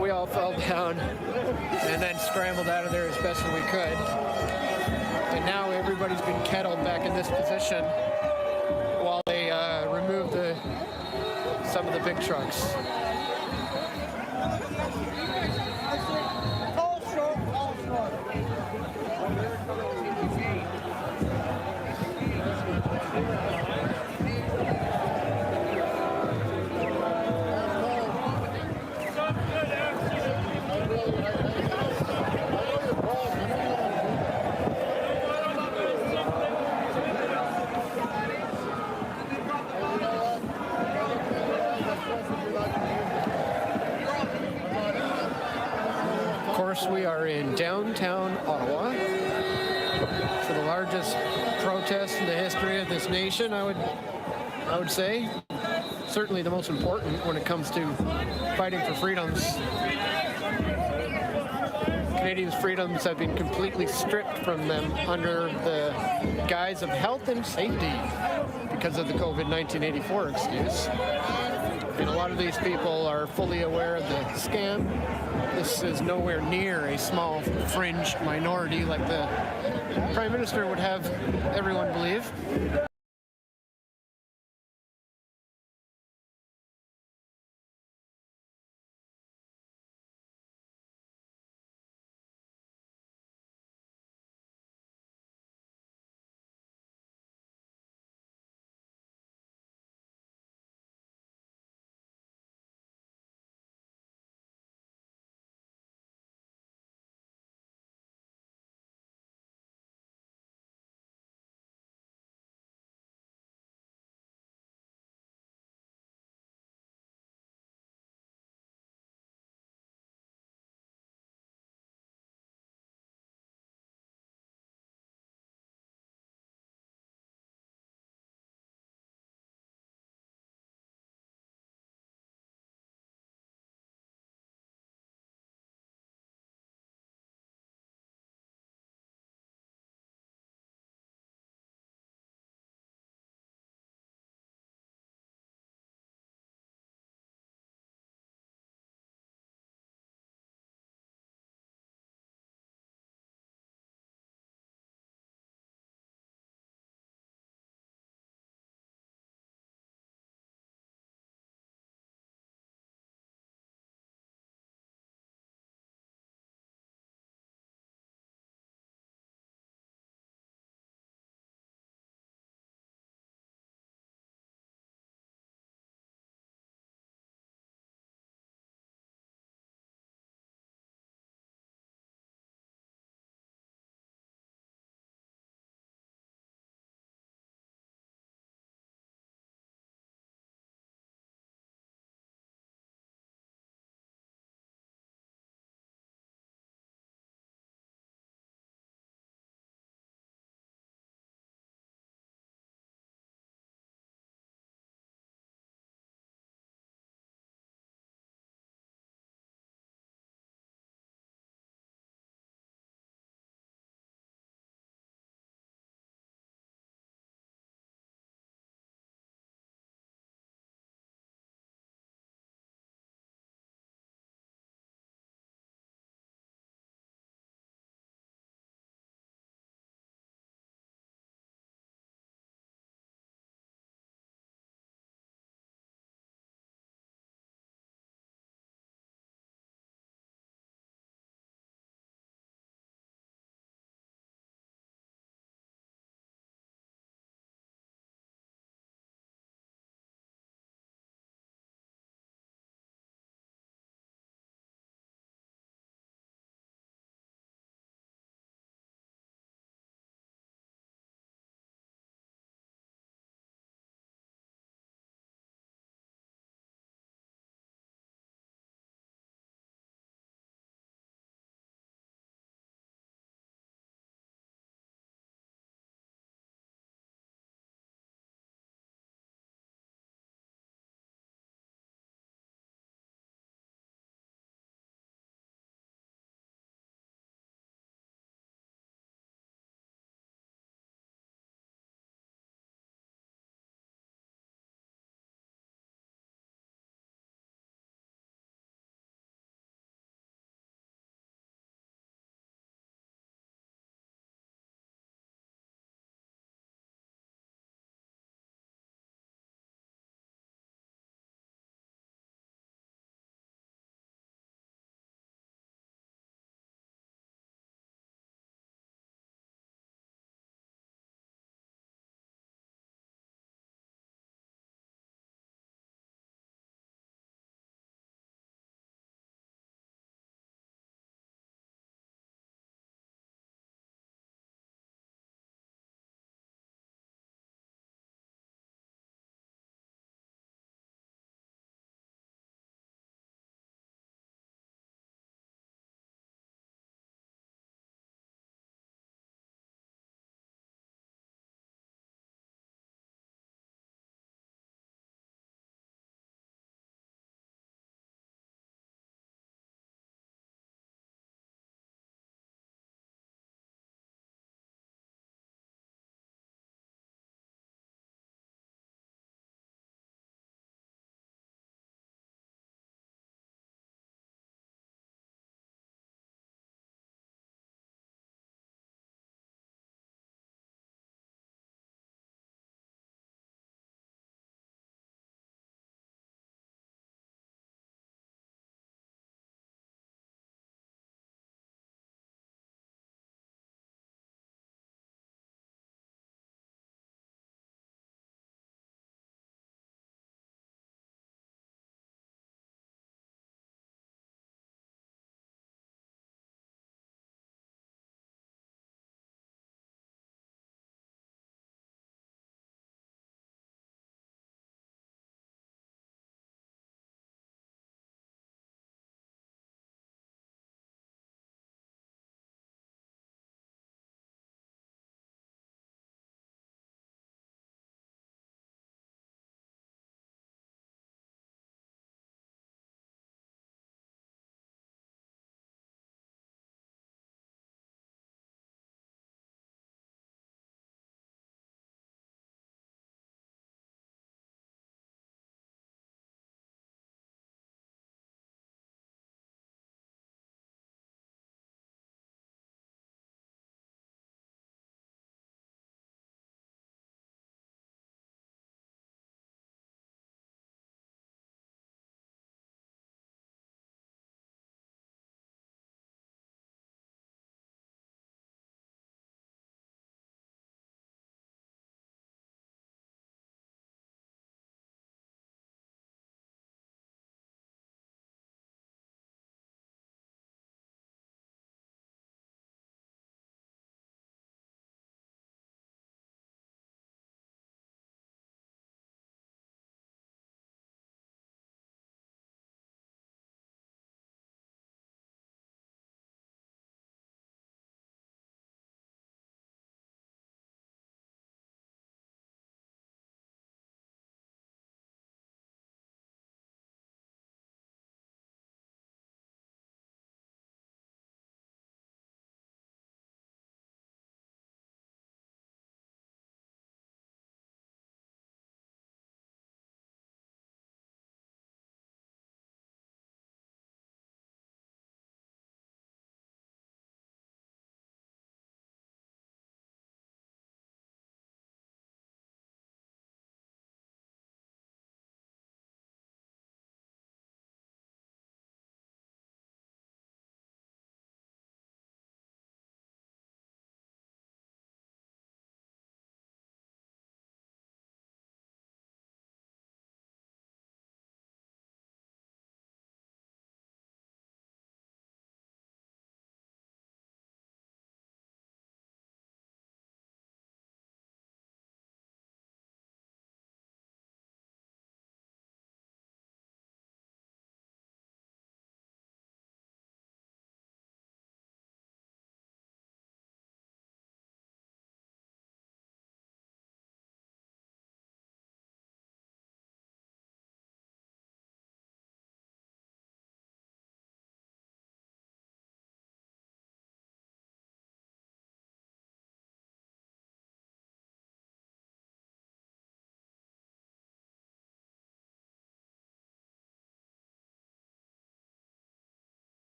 We all fell down and then scrambled out of there as best as we could. And now everybody's been kettled back in this position while they remove some of the big trucks. course, we are in downtown Ottawa for the largest protest in the history of this nation, I would say. Certainly the most important when it comes to fighting for freedoms. Canadians' freedoms have been completely stripped from them under the guise of health and safety because of the COVID-1984 excuse. And a lot of these people are fully aware of the scam. This is nowhere near a small fringe minority like the Prime Minister would have everyone believe.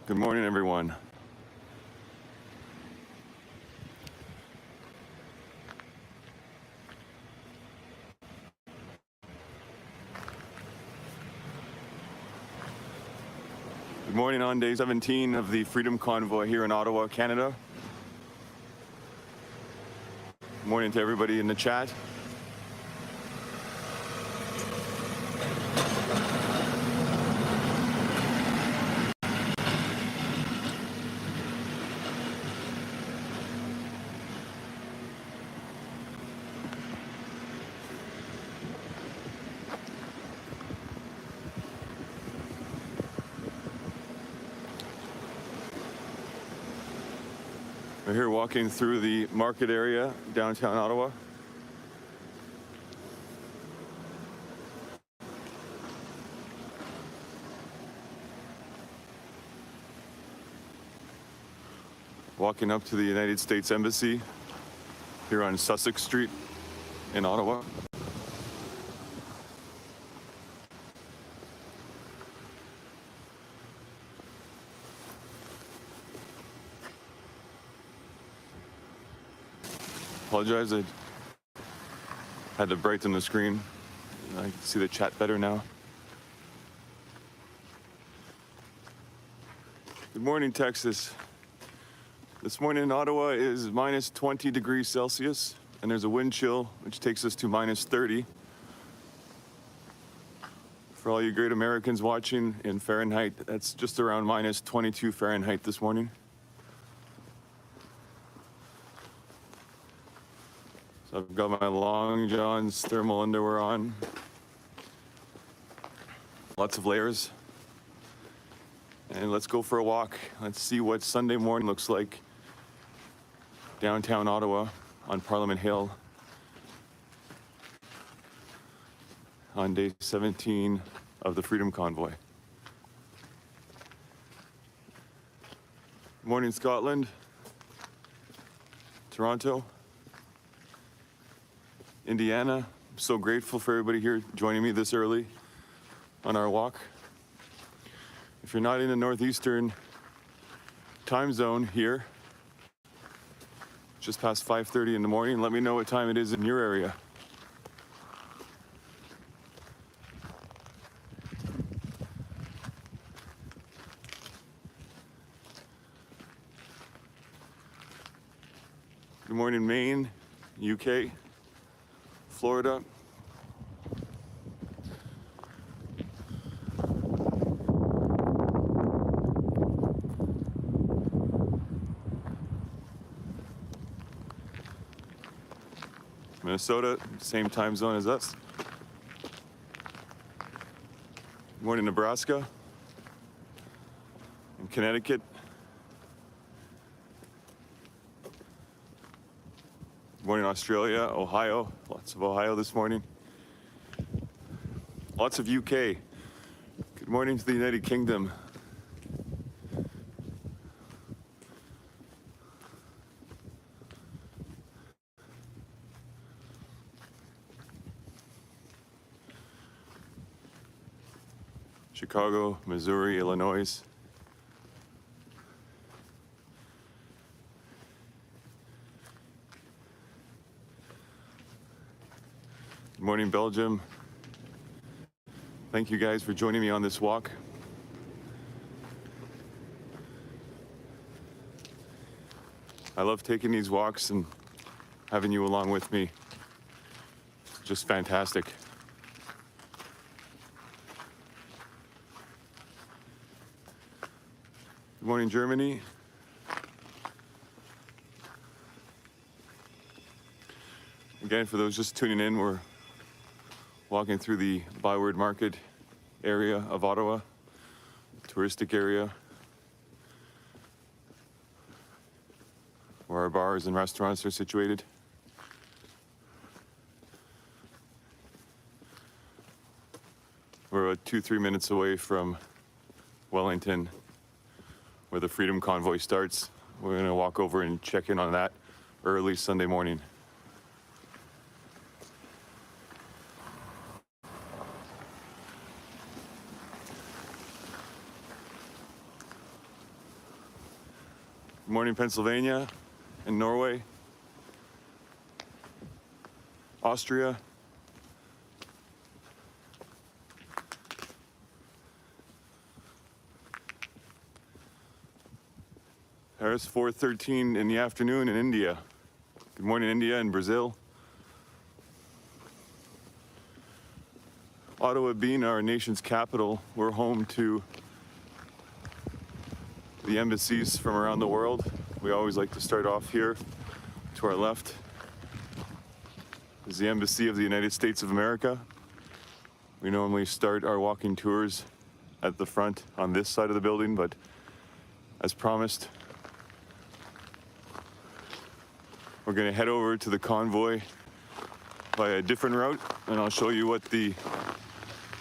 Good morning, everyone. Good morning on day 17 of the Freedom Convoy here in Ottawa, Canada. Good morning to everybody in the chat. We're here walking through the market area, downtown Ottawa. Walking up to the United States Embassy here on Sussex Street in Ottawa. Apologize, I had to brighten the screen. I can see the chat better now. Good morning, Texas. This morning in Ottawa is minus 20 degrees Celsius, and there's a wind chill, which takes us to minus 30. For all you great Americans watching in Fahrenheit, that's just around minus 22 Fahrenheit this morning. So I've got my long johns thermal underwear on. Lots of layers. And let's go for a walk. Let's see what Sunday morning looks like downtown Ottawa on Parliament Hill on day 17 of the Freedom Convoy. Good morning, Scotland, Toronto, Indiana. I'm so grateful for everybody here joining me this early on our walk. If you're not in the northeastern time zone here, just past 5:30 in the morning, let me know what time it is in your area. Good morning, Maine, UK, Florida. Minnesota, same time zone as us. Good morning, Nebraska and Connecticut. Good morning, Australia, Ohio. Lots of Ohio this morning. Lots of UK. Good morning to the United Kingdom. Chicago, Missouri, Illinois. Good morning, Belgium. Thank you guys for joining me on this walk. I love taking these walks and having you along with me. Just fantastic. Good morning, Germany. Again, for those just tuning in, we're walking through the Byward Market area of Ottawa, touristic area, where our bars and restaurants are situated. We're about 2-3 minutes away from Wellington, where the Freedom Convoy starts. We're going to walk over and check in on that early Sunday morning. Good morning, Pennsylvania and Norway, Austria, Paris, 4:13 in the afternoon in India. Good morning, India and Brazil. Ottawa being our nation's capital, we're home to the embassies from around the world. We always like to start off here. To our left is the Embassy of the United States of America. We normally start our walking tours at the front on this side of the building, but as promised, we're going to head over to the convoy by a different route, and I'll show you what the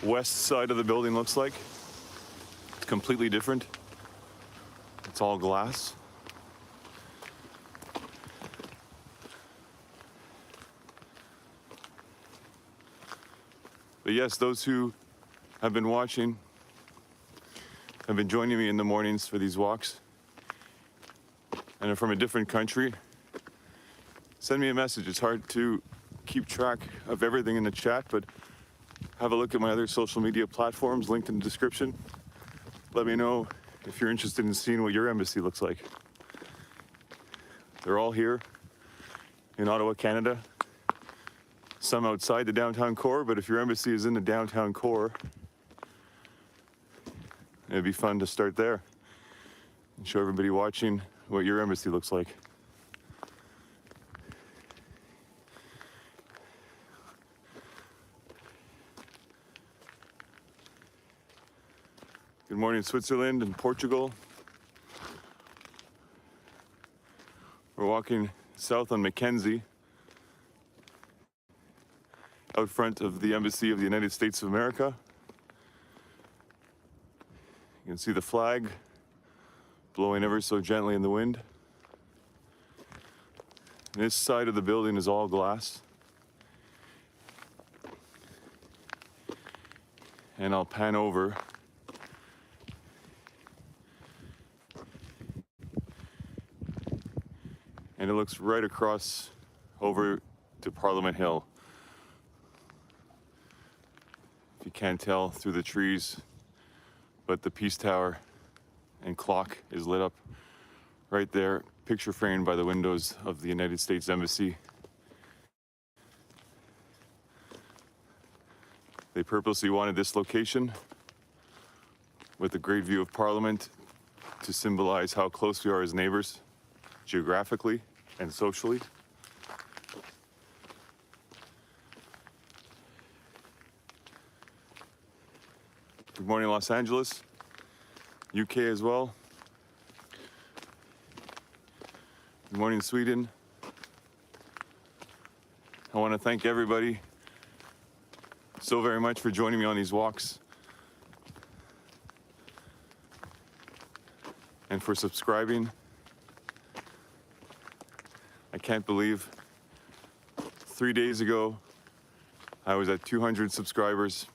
west side of the building looks like. It's completely different. It's all glass. But yes, those who have been watching have been joining me in the mornings for these walks and are from a different country. Send me a message. It's hard to keep track of everything in the chat, but have a look at my other social media platforms linked in the description. Let me know if you're interested in seeing what your embassy looks like. They're all here in Ottawa, Canada. Some outside the downtown core, but if your embassy is in the downtown core, it'd be fun to start there and show everybody watching what your embassy looks like. Good morning, Switzerland and Portugal. We're walking south on Mackenzie, out front of the Embassy of the United States of America. You can see the flag blowing ever so gently in the wind. This side of the building is all glass. And I'll pan over. And it looks right across over to Parliament Hill. If you can't tell through the trees, but the Peace Tower and clock is lit up right there, picture framed by the windows of the United States Embassy. They purposely wanted this location with a great view of Parliament to symbolize how close we are as neighbors, geographically and socially. Good morning, Los Angeles, UK as well. Good morning, Sweden. I want to thank everybody so very much for joining me on these walks and for subscribing. I can't believe 3 days ago I was at 200 subscribers,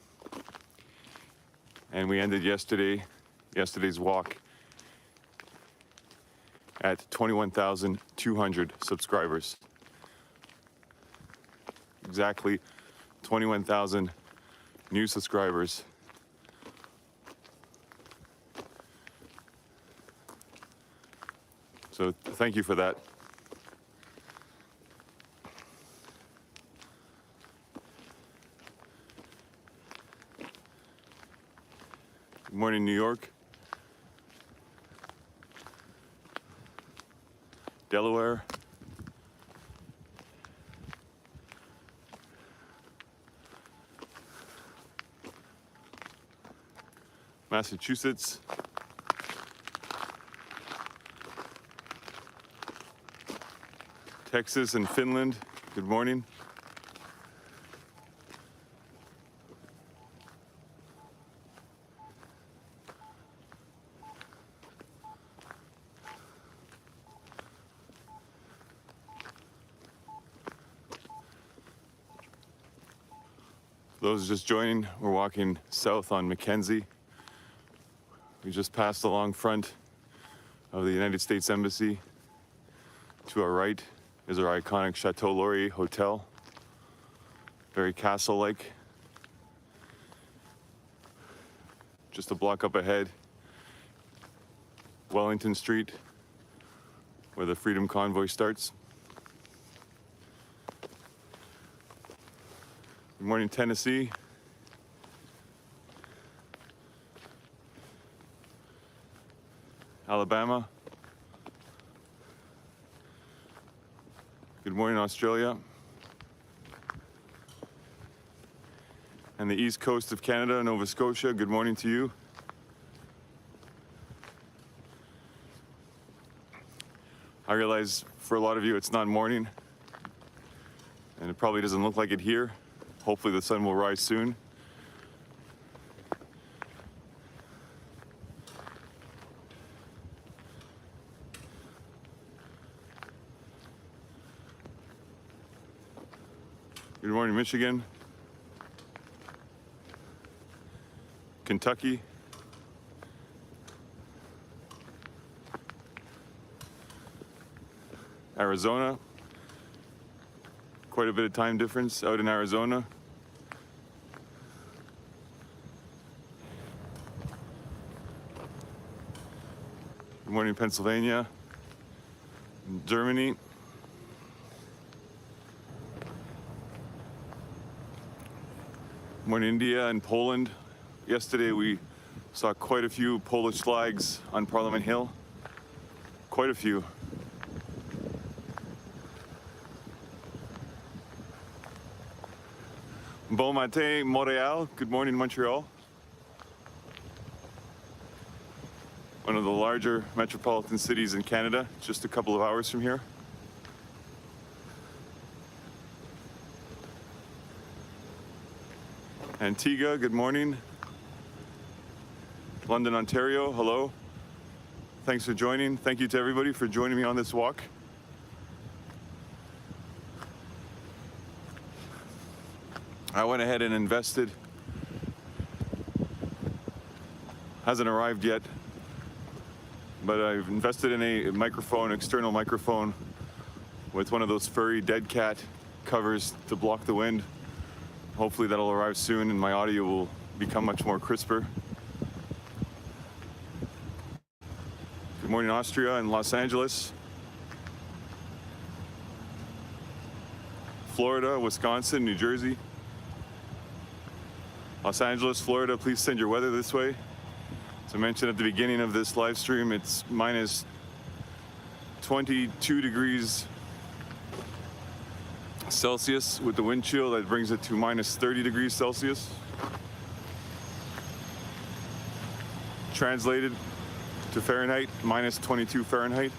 and we ended yesterday's walk at 21,200 subscribers. Exactly 21,000 new subscribers. So thank you for that. Good morning, New York. Delaware. Massachusetts. Texas and Finland. Good morning. Those just joining, we're walking south on Mackenzie. We just passed along front of the United States Embassy. To our right is our iconic Chateau Laurier Hotel, very castle-like. Just a block up ahead, Wellington Street, where the Freedom Convoy starts. Good morning, Tennessee. Alabama. Good morning, Australia. And the east coast of Canada, Nova Scotia, good morning to you. I realize for a lot of you it's not morning, and it probably doesn't look like it here. Hopefully the sun will rise soon. Good morning, Michigan, Kentucky, Arizona. Quite a bit of time difference out in Arizona. Good morning, Pennsylvania, Germany. Good morning, India and Poland. Yesterday we saw quite a few Polish flags on Parliament Hill. Quite a few. Bon matin, Montreal. Good morning, Montreal. One of the larger metropolitan cities in Canada, just a couple of hours from here. Antigua, good morning. London, Ontario, hello. Thanks for joining. Thank you to everybody for joining me on this walk. I went ahead and invested. Hasn't arrived yet, but I've invested in a microphone, external microphone, with one of those furry dead cat covers to block the wind. Hopefully that'll arrive soon and my audio will become much more crisper. Good morning, Austria and Los Angeles. Florida, Wisconsin, New Jersey. Los Angeles, Florida, please send your weather this way. As I mentioned at the beginning of this live stream, it's minus 22 degrees Celsius with the wind chill. That brings it to minus 30 degrees Celsius. Translated to Fahrenheit, minus 22 Fahrenheit.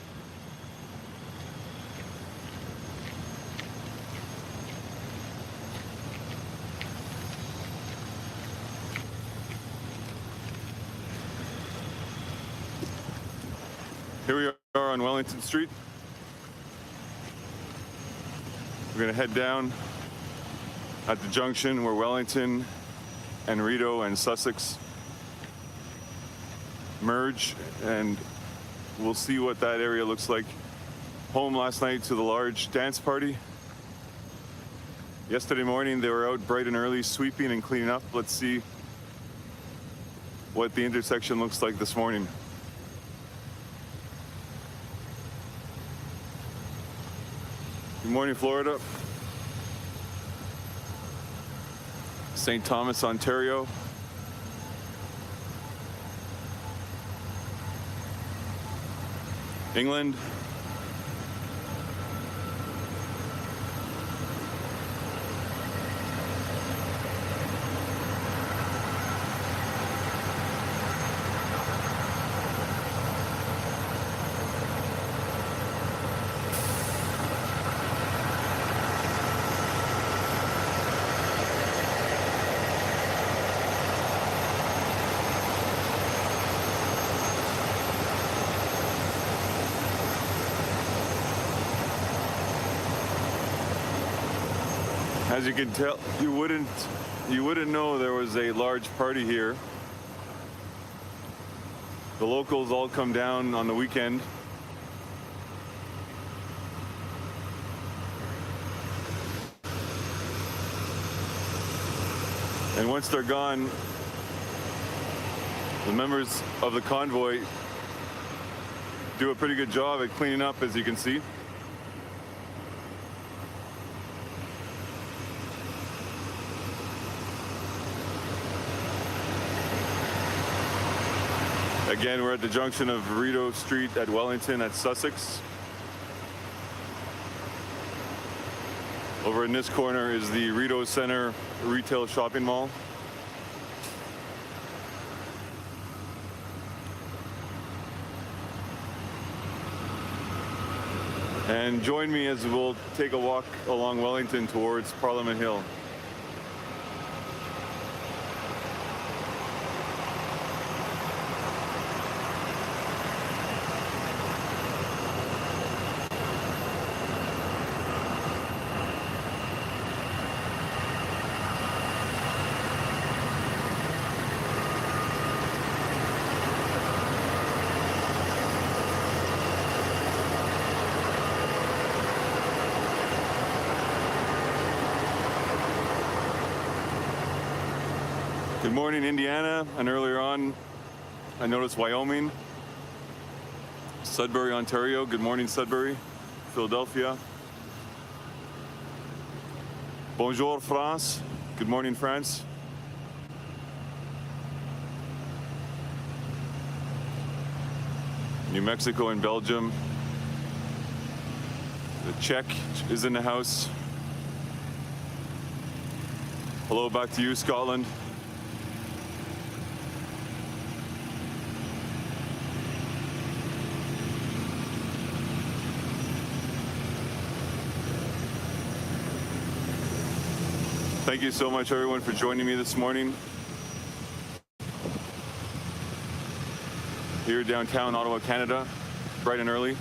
Here we are on Wellington Street. We're gonna head down at the junction where Wellington and Rideau and Sussex merge, and we'll see what that area looks like. Home last night to the large dance party. Yesterday morning they were out bright and early sweeping and cleaning up. Let's see what the intersection looks like this morning. Good morning, Florida. St. Thomas, Ontario. England. As you can tell, you wouldn't know there was a large party here The locals all come down on the weekend. And once they're gone, the members of the convoy do a pretty good job at cleaning up, as you can see. Again, we're at the junction of Rideau Street at Wellington at Sussex. Over in this corner is the Rideau Center retail shopping mall. And join me as we'll take a walk along Wellington towards Parliament Hill. Good morning, Indiana, and earlier on, I noticed Wyoming, Sudbury, Ontario. Good morning, Sudbury, Philadelphia. Bonjour, France. Good morning, France. New Mexico and Belgium. The Czech is in the house. Hello back to you, Scotland. Thank you so much, everyone, for joining me this morning. Here downtown Ottawa, Canada, bright and early.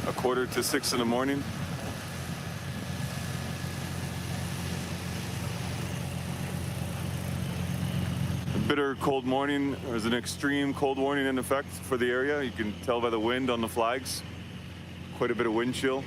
5:45 in the morning. A bitter cold morning. There's an extreme cold warning in effect for the area. You can tell by the wind on the flags. Quite a bit of wind chill.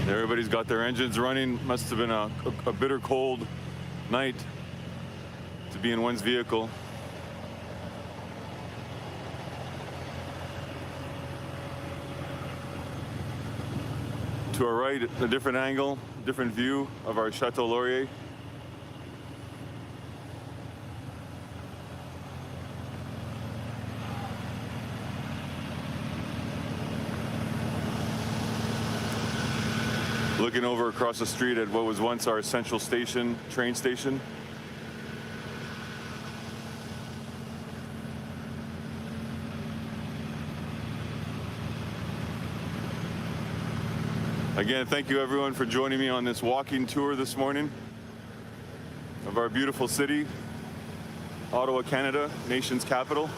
Everybody's got their engines running. Must have been a bitter cold night to be in one's vehicle. To our right, a different angle, different view of our Chateau Laurier. Looking over across the street at what was once our Central Station train station. Again, thank you everyone for joining me on this walking tour this morning of our beautiful city, Ottawa, Canada, nation's capital.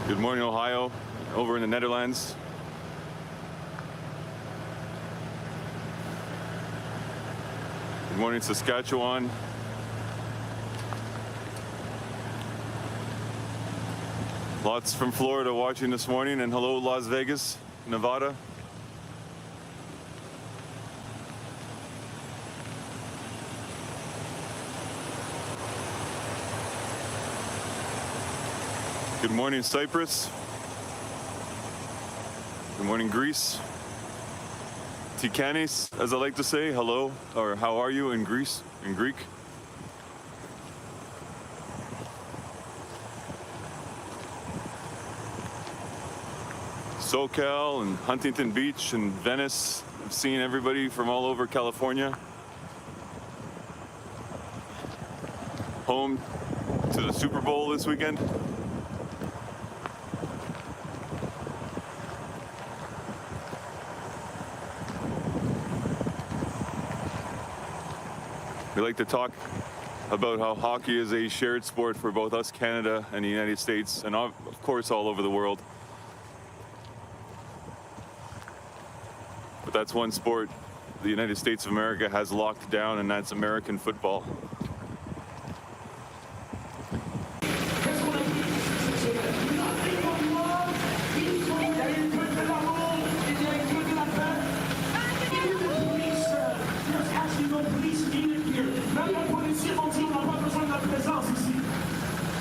Good morning, Ohio, over in the Netherlands. Good morning, Saskatchewan. Lots from Florida watching this morning, and hello, Las Vegas, Nevada. Good morning, Cyprus. Good morning, Greece. Tikanis, as I like to say, hello, or how are you in Greece, in Greek. SoCal and Huntington Beach and Venice. I've seen everybody from all over California. home to the Super Bowl this weekend. We like to talk about how hockey is a shared sport for both us, Canada, and the United States, and of course all over the world. But that's one sport the United States of America has locked down, and that's American football.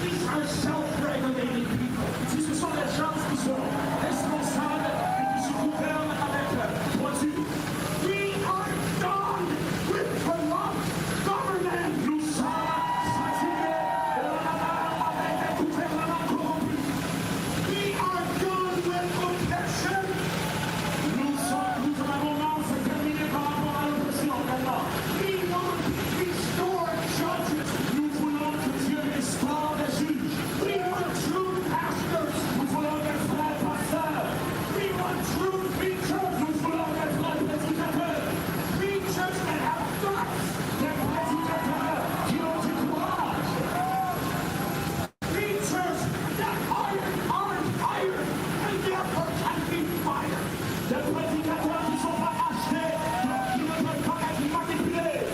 These are self-regulating people. Ce sont des gens qui sont responsables et qui se gouvernent avec droiture. We are done with corrupt government. Nous sommes satisfaits avec un gouvernement corrompu. We are done with oppression. Nous en avons marre, c'est terminé par rapport à l'oppression maintenant. We want restored judges. Nous voulons que Dieu restaure les juges. We want true pastors. Nous voulons des vrais pasteurs. We want true preachers. Nous voulons des vrais prédicateurs. Preachers that have guts. Des prédicateurs qui ont du courage. Preachers that aren't fired and therefore can be fired. Des prédicateurs qui ne sont pas achetés, donc qui ne peuvent pas être manipulés.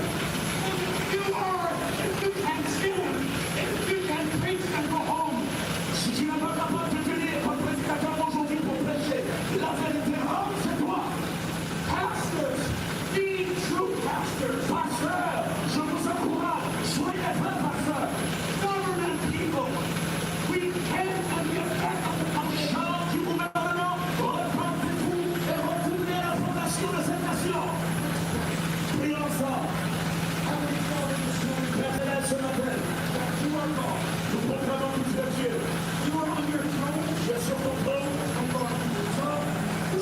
If you can stand, if you can preach and go home, si tu n'es pas capable de tenir comme prédicateur aujourd'hui pour prêcher la vérité, c'est toi. Pastors, be true pastors. Pasteurs, je vous encourage, soyez des vrais pasteurs. Government people, we can and we are en charge du gouvernement, représentez-vous et retournez à la fondation de cette nation. Prions ensemble. Père ce matin, tu es encore, nous proclamons tout de Dieu. Tu es en your throne, tu es sur ton trône, encore un peu de temps.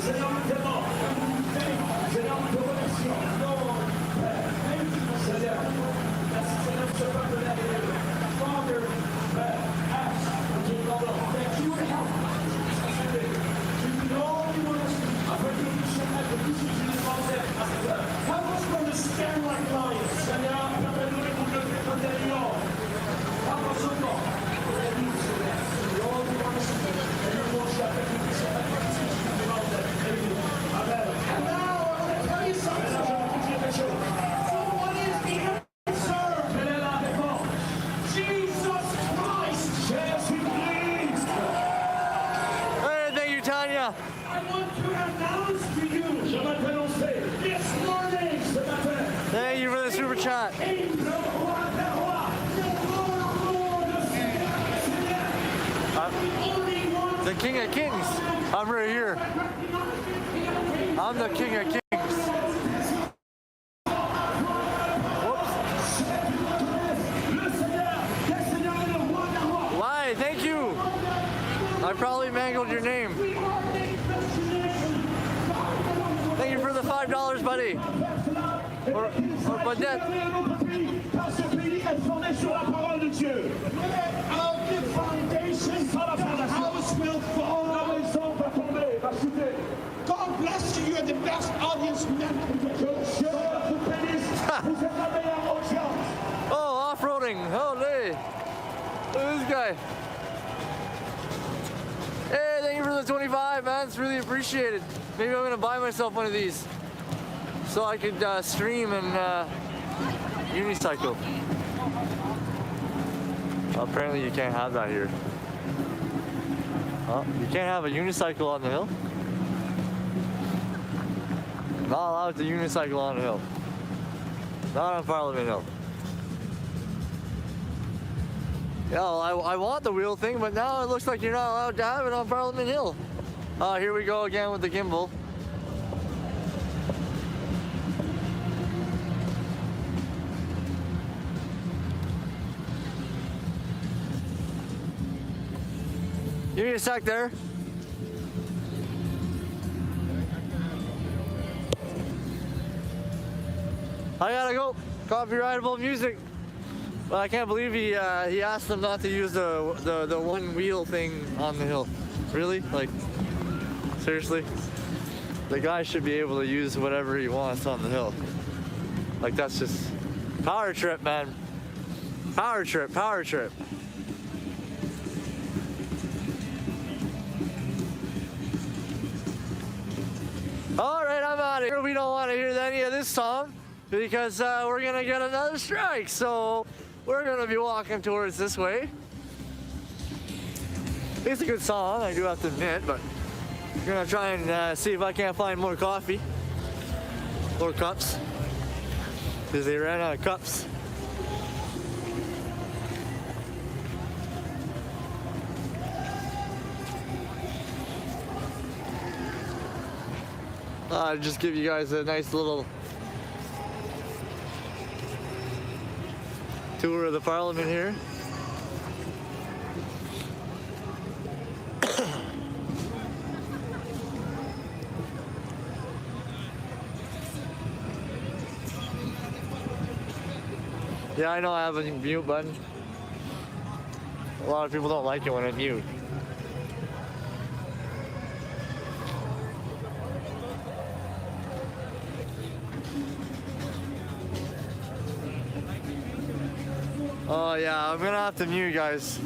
Seigneur, nous t'aimons, Seigneur, nous te remercions. Père, Seigneur, merci Seigneur pour ce peuple là. Father, Père, ask, that you would help us. You know you want us, afin que nous puissions être plus utiles français à cette heure. Help us from the stand like lions. Seigneur, permets-nous de vous lever comme des lions. Help us, O God. Lord, we want to see you. And you want to avec nous, puissions être plus utiles français. Amen. And now, let's tell you something. So what is the answer? Quelle est la réponse? Jesus Christ. Jésus-Christ. Hey, thank you, Tanya. I want to announce to you, je vais t'annoncer, this morning, ce matin, Thank you for the super chat. The King of Kings. I'm right here. I'm the King of Kings. Why? Thank you. I probably mangled your name. Thank you for the $5, buddy. Or Badette. God bless you. You're the best audience Oh, off-roading. Holy. Look at this guy. Hey, thank you for the 25, man. It's really appreciated. Maybe I'm going to buy myself one of these so I could stream and unicycle. Apparently you can't have that here. Oh, you can't have a unicycle on the hill? Not allowed to unicycle on the hill. Not on Parliament Hill. Yeah, well, I want the wheel thing, but now it looks like you're not allowed to have it on Parliament Hill. Here we go again with the gimbal. Give me a sec there. I gotta go. Copyrightable music. But I can't believe he asked them not to use the one wheel thing on the hill. Really? Like, seriously? The guy should be able to use whatever he wants on the hill. Like, that's just power trip, man. Power trip, power trip. All right, I'm out of here. We don't want to hear any of this song because we're gonna get another strike. So we're gonna be walking towards this way. It's a good song, I do have to admit, but I'm gonna try and see if I can't find more coffee or cups because they ran out of cups. Just give you guys a nice little tour of the Parliament here. Yeah, I know I have a mute button. A lot of people don't like it when I mute. Oh yeah, I'm gonna have to mute, guys.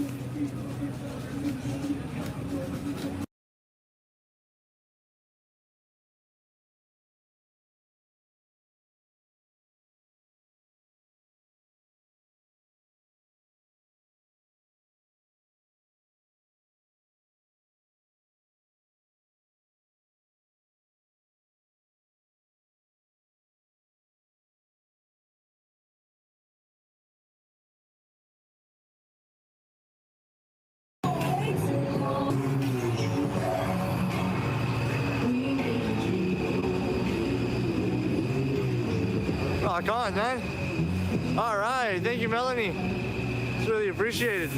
Rock on, man. All right, thank you, Melanie. It's really appreciated.